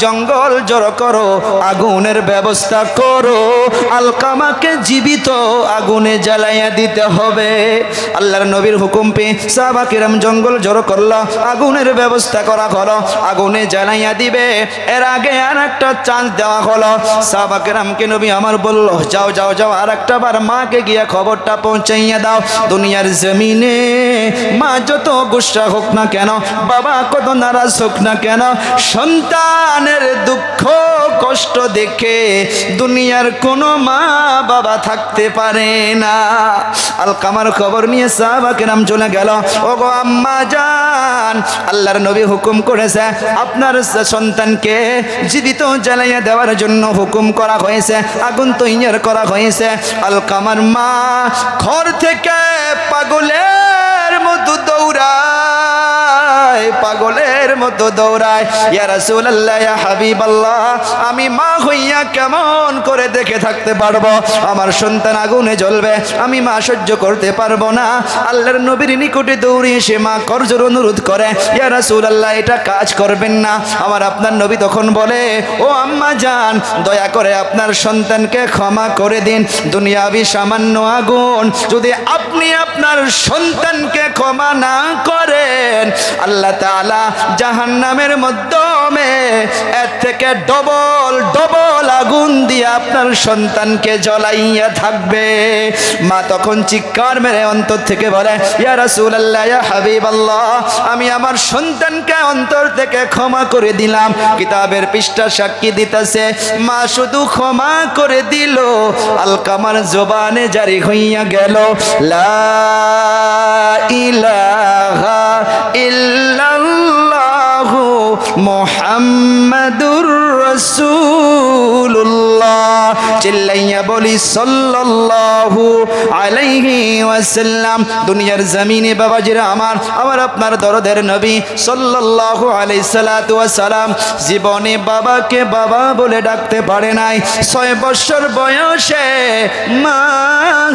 জঙ্গল জড়ো করো, আগুনের ব্যবস্থা করো, আলকামাকে জীবিত আগুনে জ্বালাইয়া দিতে হবে। আল্লাহর নবীর হুকুম পেয়ে সাহাবা কিরাম জঙ্গল জড়ো করলো, আগুনের ব্যবস্থা করা হলো, আগুনে জ্বালাইয়া দিবে। এর আগে আর একটা চান্স দেওয়া হলো। সাহাবা কিরামকে নবী আমার বলল, যাও যাও যাও, আর একটা বার মাকে গিয়া খবরটা পৌঁছাইয়া দাও। দুনিয়ার জমিনে মা যত গুসা হোক না কেন, বাবা কত নারাজ হোক না কেন, সন্তান সন্তানের দুঃখ কষ্ট দেখে দুনিয়ার কোনো মা বাবা থাকতে পারে না। আলকামার খবর নিয়ে সাহাবা কেরাম চলে গেল। ওগো আম্মা জান, আল্লাহর নবী হুকুম করেছে আপনার সন্তানকে জীবিত জ্বালাইয়া দেওয়ার জন্য হুকুম করা হয়েছে, আগুন তৈরি করা হয়েছে। আলকামার মা ঘর থেকে পাগলের মতো দৌড়ায়, পাগলের মতো দৌড়ায়। ইয়া রাসূলুল্লাহ, ইয়া হাবিবাল্লাহ, আমি মা হইয়া কেমন করে দেখে থাকতে পারবো? আমার সন্তান আগুনে জ্বলবে, আমি মা সহ্য করতে পারবো না। আল্লাহর নবীর নিকটে দৌড়িয়ে সে মা করজোর অনুরোধ করে, ইয়া রাসূলুল্লাহ, এটা কাজ করবেন না। আমার আপনার নবী তখন বলে, ও আম্মা জান, দয়া করে আপনার সন্তানকে ক্ষমা করে দিন। দুনিয়াবি সামান্য আগুন যদি আপনি আপনার সন্তানকে ক্ষমা না করেন, আল্লাহ তাআলা জাহান্নামের মাধ্যমে এর থেকে ডবল ডবল আগুন দিয়ে আপনার সন্তানকে জ্বলাইয়া থাকবে। মা তখন চিৎকার মেরে অন্তর থেকে বলে, ইয়া রাসূলুল্লাহ, ইয়া হাবিবাল্লাহ, আমি আমার সন্তানকে অন্তর থেকে ক্ষমা করে দিলাম। কিতাবের পৃষ্ঠা সাক্ষী দিতেছে, মা শুধু ক্ষমা করে দিল, আলকামার জবানে জারি হইয়া গেল, লা ইলাহা ইল্লাল্লাহু মুহাম্মাদুর রাসূলুল্লাহ। চিল্লাইয়া বলি সাল্লাল্লাহু আলাইহি ওয়াসাল্লাম। দুনিয়ার জমিনে বাবাজিরা আমার, আমার আপনার দরদের নবী সাল্লাল্লাহু আলাইহি সাল্লাতু ওয়াসালাম জীবনে বাবাকে বাবা বলে ডাকতে পারে নাই। 6 বছর বয়সে মা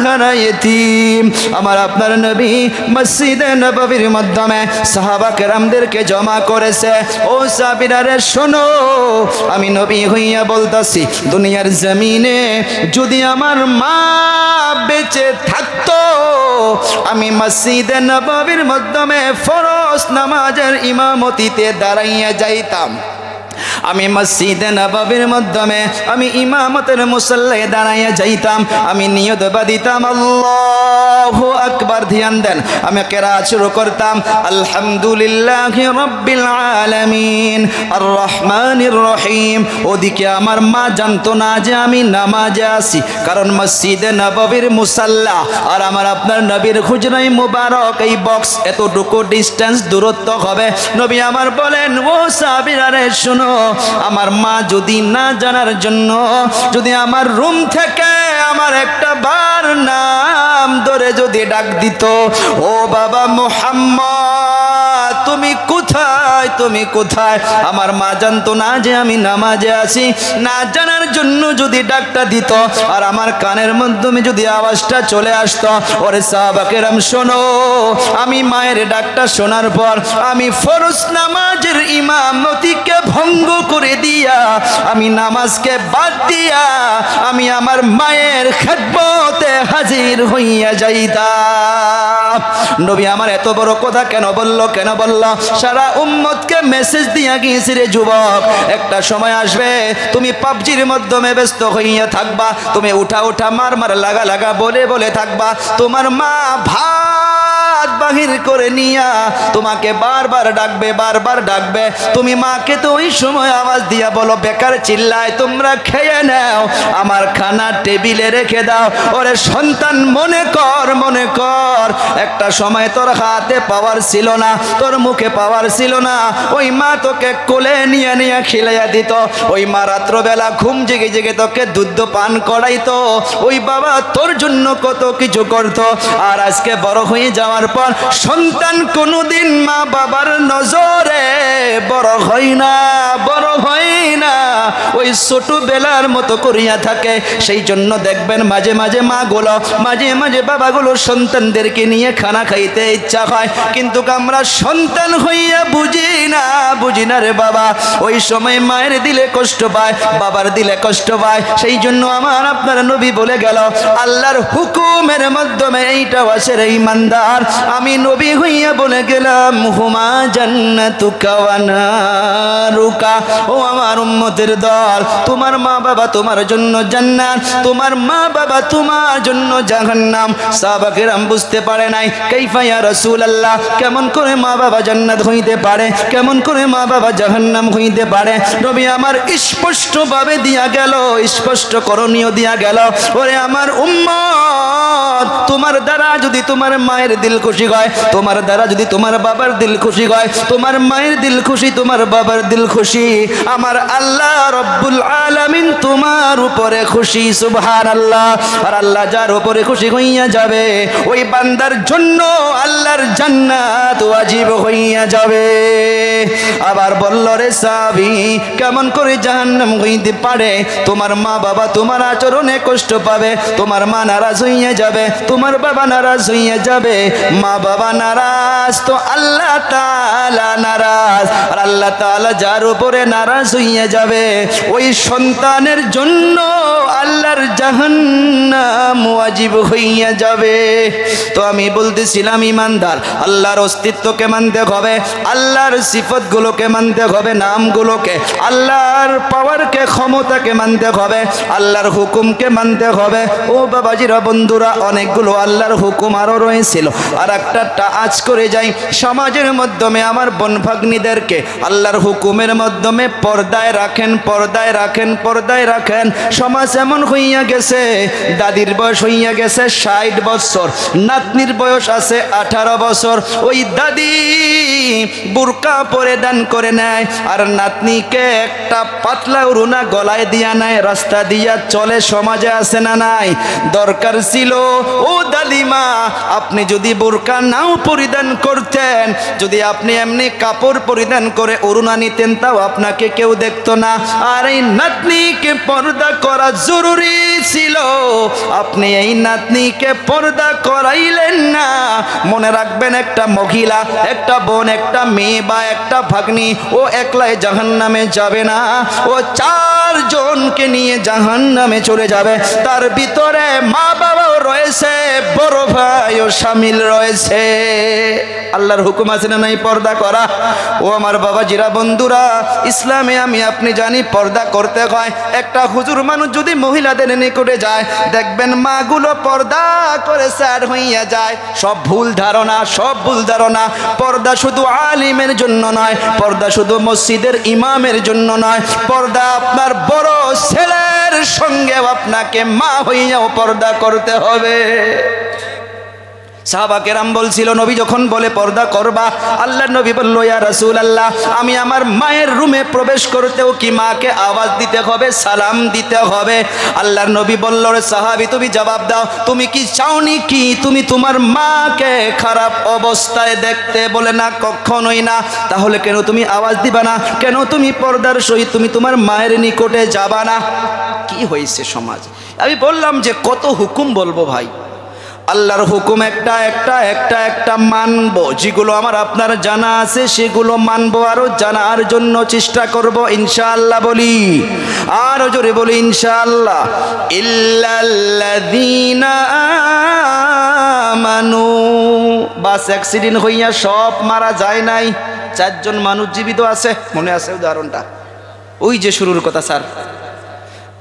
হারা ইতিম। আমার আপনার নবী মসজিদে নববীর মাধ্যমে সাহাবা কেরামদেরকে জমা করেছে। ও সাহাবীরা রে শোনো, আমি নবী হইয়া বলতাছি, দুনিয়ার জমিনে যদি আমার মা বেঁচে থাকতো, আমি মসজিদে নববীর মাধ্যমে ফরজ নামাজের ইমামতিতে দাঁড়াইয়া যাইতাম। আমি মসজিদে নববীর মাধ্যমে আমি ইমামতের মুসল্লায় দাঁড়াইয়া যাইতাম। আমি নিয়ত বাঁধিতাম, আল্লাহু আকবার, ধ্যান দেন, আমি কেরাত শুরু করতাম, আলহামদুলিল্লাহি রাব্বিল আলামিন আর রহমানির রহিম। ওদিকে আমার মা জানতো না যে আমি নামাজে আছি, কারণ মসজিদে নববীর মুসাল্লা আর আমার আপনার নবীর হুজরায়ে মুবারক এই বক্স এতটুকু ডিস্টেন্স দূরত্ব হবে। নবী আমার বলেন, ও সাহাবীরা রে শোনো, আমার মা যদি না জানার জন্য যদি আমার রুম থেকে আমার একটা বার নাম ধরে যদি ডাক দিত, ও বাবা মুহাম্মদ, তুমি কোথায়, তুমি কোথায়? আমার মা জানতো না যে আমি নামাজে আছি। না জানার জন্য যদি ডাকটা দিত আর আমার কানের মাধ্যমে যদি আওয়াজটা চলে আসতো, ওরে সাহাবা কেরাম শোনো, আমি মায়ের ডাকটা শোনার পর আমি ফরজ নামাজের ইমামতিকে ভঙ্গ করে দিয়া, আমি নামাজকে বাদ দিয়া আমি আমার মায়ের খেদমতে হাজির হইয়া যাইতাম। নবী আমার এত বড় কথা কেন বলল, কেন বলল? সারা উম্মতকে মেসেজ দিয়া গিয়েছি, রে যুবক, একটা সময় আসবে তুমি পাবজির মাধ্যমে ব্যস্ত হইয়া থাকবা, তুমি উঠা উঠা মার মার লাগা লাগা বলে বলে থাকবা, তোমার মা ভাত বাহির করে নিয়া তোমাকে বারবার ডাকবে, বারবার ডাকবে। তুমি মাকে তো ওই সময় আওয়াজ দিয়া বলো, বেকার চিল্লায়, তোমরা খেয়ে নাও, আমার খানা টেবিলে রেখে দাও। ওরে সন্তান, মনে কর, মনে কর, একটা সময় তোর হাতে পাওয়ার ছিল না, তোর মুখে পাওয়ার ছিল না, ওই মা তোকে কোলে নিয়ে নিয়ে খিলাইয়া দিত, ওই মা রাত্রবেলা ঘুম জেগে জেগে তোকে দুধ পান করাইতো, ওই বাবা তোর জন্য কত কিছু করতো। আর আজকে বড় হয়ে যাওয়ার পর সন্তান কোনোদিন মা বাবার নজরে বড় হয় না, বড় হয় না, ওই ছোটবেলার মতো করিয়া থাকে। সেই জন্য দেখবেন মাঝে মাঝে মাগুলো, মাঝে মাঝে বাবাগুলো সন্তানদেরকে নিয়ে খানা খাইতে ইচ্ছা হয়, কিন্তু আমরা সন্তান হইয়া বুঝি না, বুঝি না রে বাবা। ওই সময় মায়ের দিলে কষ্ট পায়, বাবার দিলে কষ্ট পায়। সেই জন্য আমার আপনার নবী বলে গেল, আল্লাহর হুকুমের মাধ্যমে এইটা আসে রে ইমানদার, আমি নবী হইয়া বলে গেলাম হুমা জান্নাতুকা ওয়া নারুকা। ও আমার উম্মতের দল, তোমার মা বাবা তোমার জন্য জান্নাত, তোমার মা বাবা তোমার জন্য জাহান্নাম। সাহাবা কেরাম বুঝতে পারে নাই, কাইফা ইয়া রাসূলুল্লাহ, কেমন করে মা বাবা জান্নাত হইতে পারে, কেমন করে মা বাবা জাহান্নাম হইতে পারে? নবী আমার স্পষ্ট ভাবে দিয়া গেল, স্পষ্ট করণীয় দিয়া গেল। ওরে আমার উম্মত, তোমার দ্বারা যদি তোমার মায়ের দিল খুশি হয়, তোমার দ্বারা যদি তোমার বাবার দিল খুশি হয়, তোমার মায়ের দিল খুশি, তোমার বাবার দিল খুশি, আমার আল্লাহ রব্বুল আলামিন তোমার উপরে খুশি। সুবহানাল্লাহ। আর আল্লাহ যার উপরে খুশি হইয়া যাবে, ওই বান্দার জন্য আল্লাহর জান্নাত ওয়াজিব হইয়া যাবে। আবার বলল রে সাহাবী, কেমন করে জাহান্নাম হইতে পারে? তোমার মা বাবা তোমার আচরণে কষ্ট পাবে, তোমার মা নারাজ হইয়া যাবে, তোমার বাবা নারাজ হইয়া যাবে। মা বাবা নারাজ তো আল্লাহ তাআলা নারাজ, আর আল্লাহ তাআলা যার উপরে নারাজ হইয়া যাবে, ওই সন্তানের জন্য আল্লাহর জাহান্নাম ওয়াজিব হইয়া যাবে। তো আমি বলতেছিলাম ইমানদার আল্লাহর অস্তিত্বকে মানতে হবে, আল্লাহর সিফতগুলোকে মানতে হবে, নামগুলোকে, আল্লাহর পাওয়ারকে, ক্ষমতাকে মানতে হবে, আল্লাহর হুকুমকে মানতে হবে। ও বাবাজিরা, বন্ধুরা, অনেকগুলো আল্লাহর হুকুম আরও রয়েছিল। আর একটা আজ করে যাই, সমাজের মাধ্যমে আমার বোন ভাগ্নিদেরকে আল্লাহর হুকুমের মাধ্যমে পর্দায় রাখেন, পর্দায় রাখেন, পর্দায় রাখেন। সমাজ এমন হইয়া গেছে, দাদির বয়স হইয়া গেছে 60 বছর, নাতনির বয়স আছে 18 বছর। ওই দাদি বুরকা পরে দান করে নেয়, আর নাতনিকে একটা পাতলা উড়না গলায় দিয়া নেয়, রাস্তা দিয়া চলে। সমাজে আছে না নাই? দরকার ছিল ও দাদিমা, আপনি যদি বুরকা নাও পরিধান করতেন, যদি আপনি এমনি কাপড় পরিধান করে উড়না নিতেন, তাও আপনাকে কেউ দেখতো না। আর এই নাতনিকে পর্দা করা জরুরি ছিল, আপনি এই নাতনিকে পর্দা করাইলেন না। মনে রাখবেন, একটা মহিলা, একটা বোন, একটা মেয়ে বা একটা ভাগ্নি, ও একলাই জাহান্নামে যাবে না, ও 4 জনকে নিয়ে জাহান্নামে চলে যাবে। তার ভিতরে মা বাবাও রয়েছে, বড় ভাইও শামিল রয়েছে। আল্লাহর হুকুম আছে না নাই পর্দা করা? ও আমার বাবাজিরা, বন্ধুরা, ইসলামে আমি আপনি জানি পর্দা করতে হয়। একটা হুজুর মানুষ যদি মহিলাদের নিকটে যায়, দেখবেন মাগুলো পর্দা করে স্যার হইয়া যায়। সব ভুল ধারণা, সব ভুল ধারণা। পর্দা শুধু আলিমের জন্য নয়, পর্দা শুধু মসজিদের ইমামের জন্য নয়, পর্দা আপনার বড় ছেলের সঙ্গেও আপনাকে মা হইয়াও পর্দা করতে হবে। সাহাবা কেরাম বলছিল, নবী যখন বলে পর্দা করবা, আল্লাহ নবী বলল, ইয়া রাসূলুল্লাহ, আমি আমার মায়ের রুমে প্রবেশ করতেও কি মাকে আওয়াজ দিতে হবে, সালাম দিতে হবে? আল্লাহর নবী বলল, রে সাহাবী, তুমি জবাব দাও, তুমি কি চাওনি কি তুমি তোমার মাকে খারাপ অবস্থায় দেখতে? বলে না, কখনোই না। তাহলে কেন তুমি আওয়াজ দিবা না? কেন তুমি পর্দার সহিত তুমি তোমার মায়ের নিকটে যাবা না? কি হয়েছে সমাজ? আমি বললাম যে কত হুকুম বলবো ভাই, আল্লাহর হুকুম একটা একটা একটা একটা মানবো। যেগুলো আমার আপনার জানা আছে সেগুলো মানবো, আরো জানার জন্য চেষ্টা করব ইনশাআল্লাহ। বলি আরো জোরে বলি ইনশাআল্লাহ। ইল্লাল্লাযীনা আমানু, বাস অ্যাক্সিডেন্ট হইয়া সব মারা যায় নাই, 4 জন মানুষ জীবিত আছে। মনে আছে উদাহরণটা? ওই যে শুরুর কথা স্যার,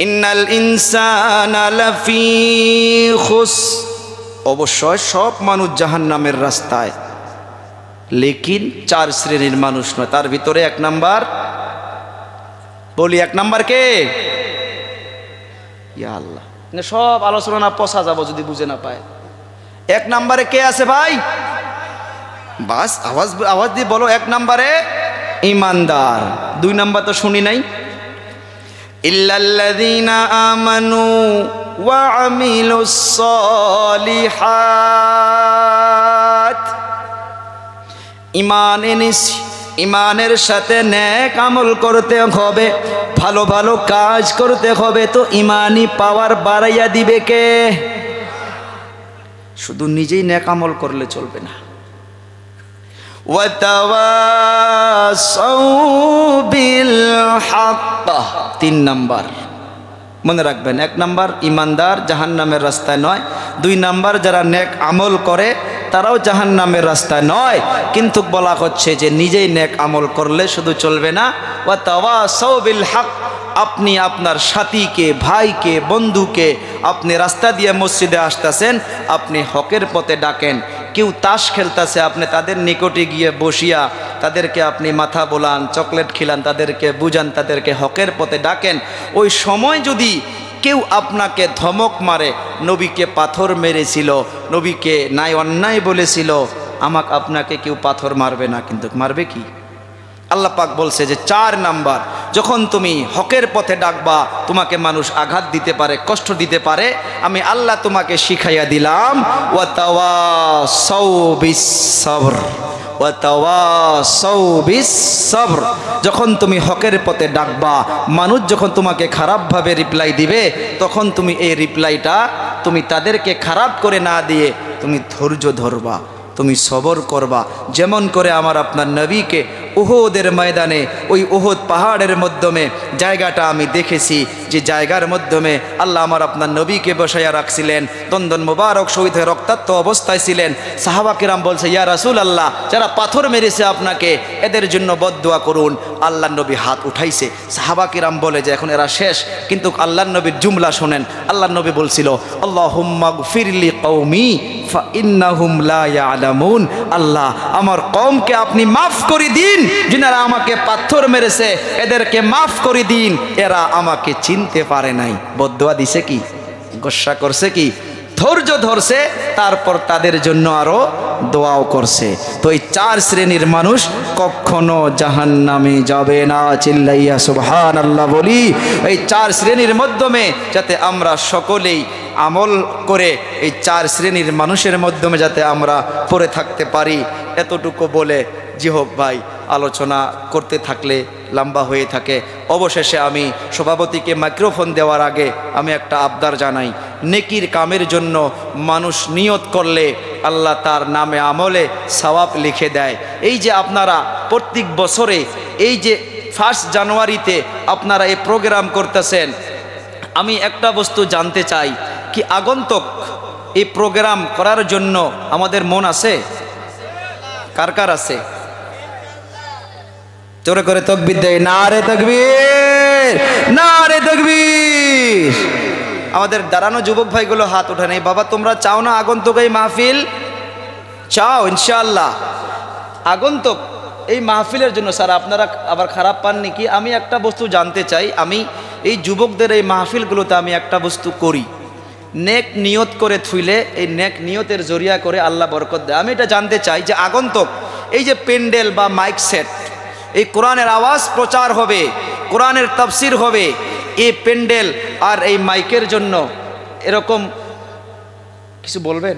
ইন্নাল ইনসানা লাফি খুস, অবশ্যই সব মানুষ জাহান্নামের রাস্তায়, লেকিন 4 শ্রেণীর মানুষ নয়। তার ভিতরে 1 নাম্বার, বলি 1 নাম্বার কে? ইয়া আল্লাহ, সব আলোচনা পচা যাব যদি বুঝে না পায়। 1 নাম্বারে কে আছে ভাই? বাস আওয়াজ দিয়ে বলো। 1 নাম্বারে ইমানদার। 2 নাম্বার তো শুনি নাই। ইল্লাল্লাযীনা আমানু ওয়া আমিলুস সলিহাত, ঈমান এনেছি, ঈমানের সাথে নেক আমল করতে হবে, ভালো ভালো কাজ করতে হবে। তো ঈমানি পাওয়ার বাড়াইয়া দিবে কে? শুধু নিজেই নেক আমল করলে চলবে না। ওয়াতাওয়াসাউ বিল হক, 3 নাম্বার মনে রাখবেন। 1 নাম্বার ইমানদার, জাহান্নামের রাস্তায় নয়। 2 নাম্বার যারা নেক আমল করে তারাও জাহান্নামের রাস্তায় নয়, কিন্তু বলা হচ্ছে যে নিজেই নেক আমল করলে শুধু চলবে না, ওয়া তাওয়াসাউ বিল হক, আপনি আপনার সাথীকে, ভাইকে, বন্ধুকে আপনি রাস্তা দিয়ে মসজিদে আসতেছেন, আপনি হকের পথে ডাকেন। কেউ তাস খেলতেছে, আপনি তাদের নিকটে গিয়ে বসিয়া তাদেরকে আপনি মাথা বোলান, চকলেট খিলান, তাদেরকে বুঝান, তাদেরকে হকের পথে ডাকেন। ওই সময় যদি কেউ আপনাকে ধমক মারে, নবীকে পাথর মেরেছিল, নবীকে নাই অন্যায় বলেছিল, আমাকে আপনাকে কেউ পাথর মারবে না, কিন্তু মারবে কি? আল্লাহ পাক বলছে যে 4 নাম্বার, যখন তুমি হকের পথে ডাকবা, তোমাকে মানুষ আঘাত দিতে পারে, কষ্ট দিতে পারে, আমি আল্লাহ তোমাকে শিখাইয়া দিলাম, ওয়া তাওয়াসাউ বিস সবর, ওয়া তাওয়াসাউ বিস সবর। যখন তুমি হকের পথে ডাকবা, মানুষ যখন তোমাকে খারাপভাবে রিপ্লাই দিবে, তখন তুমি এই রিপ্লাইটা তুমি তাদেরকে খারাপ করে না দিয়ে তুমি ধৈর্য ধরবা, তুমি সবর করবা। যেমন করে আমার আপনার নবীকে উহুদের ময়দানে, ওই উহুদ পাহাড়ের মাধ্যমে জায়গাটা আমি দেখেছি, যে জায়গার মাধ্যমে আল্লাহ আমার আপনার নবীকে বসাইয়া রাখছিলেন, দন্দন মুবারক শহীদ হয়ে রক্তাক্ত অবস্থায় ছিলেন। সাহাবা কিরাম বলছে, ইয়া রাসূল আল্লাহ, যারা পাথর মেরেছে আপনাকে, এদের জন্য বদদুয়া করুন। আল্লাহ নবী হাত উঠাইছে, সাহাবা কিরাম বলে যে এখন এরা শেষ, কিন্তু আল্লাহ নবীর জুমলা শোনেন। আল্লাহ নবী বলছিল, আল্লাহুম্মা গফিরলি কওমি ফাইন্নাহুম লা ইয়ালামুন, আল্লাহ আমার কওমকে আপনি মাফ করে দিন, যিনারা আমাকে পাথর মেরেছে এদেরকে মাফ করে দিন, এরা আমাকে চিনতে পারে নাই। বদদুয়া দিছে কি? গোসা করছে কি? ধৈর্য ধরছে, তারপর তাদের জন্য আরো দোয়াও করছে। তো এই 4 শ্রেণীর মানুষ কখনো জাহান্নামে যাবে না। চিল্লাইয়া সুবহানাল্লাহ বলি। এই 4 শ্রেণীর মাধ্যমে যাতে আমরা সকলেই আমল করে এই 4 শ্রেণীর মানুষের মাধ্যমে যাতে আমরা পড়ে থাকতে পারি, এতটুকু বলে জি হোক ভাই, আলোচনা করতে থাকলে লম্বা হয়ে থাকে। অবশেষে আমি সভাপতিকে মাইক্রোফোন দেওয়ার আগে আমি একটা আবদার জানাই, নেকির কামের জন্য মানুষ নিয়ত করলে আল্লাহ তার নামে আমলে সওয়াব লিখে দেয়। এই যে আপনারা প্রত্যেক বছরে এই যে 1 জানুয়ারিতে আপনারা এই প্রোগ্রাম করতেছেন, আমি একটা বস্তু জানতে চাই, কি আগন্তুক এই প্রোগ্রাম করার জন্য আমাদের মন আছে? কার কার আছে? জোরে করে তাকবীর দেয়, নারে তাকবীর, নারে তাকবীর। আমাদের দাঁড়ানো যুবক ভাইগুলো হাত ওঠে নাই। বাবা, তোমরা চাও না আগন্তুক এই মাহফিল? চাও ইনশাআল্লাহ। আগন্তুক এই মাহফিলের জন্য স্যার আপনারা আবার খারাপ পাননি কি? আমি একটা বস্তু জানতে চাই, আমি এই যুবকদের এই মাহফিলগুলোতে আমি একটা বস্তু করি, নেক নিয়ত করে থুইলে এই নেক নিয়তের জরিয়া করে আল্লাহ বরকত দেয়। আমি এটা জানতে চাই যে আগন্তুক এই যে প্যান্ডেল বা মাইক সেট, এই কোরআনের আওয়াজ প্রচার হবে, কোরআনের তাফসির হবে, এই প্যান্ডেল আর এই মাইকের জন্য এরকম কিছু বলবেন?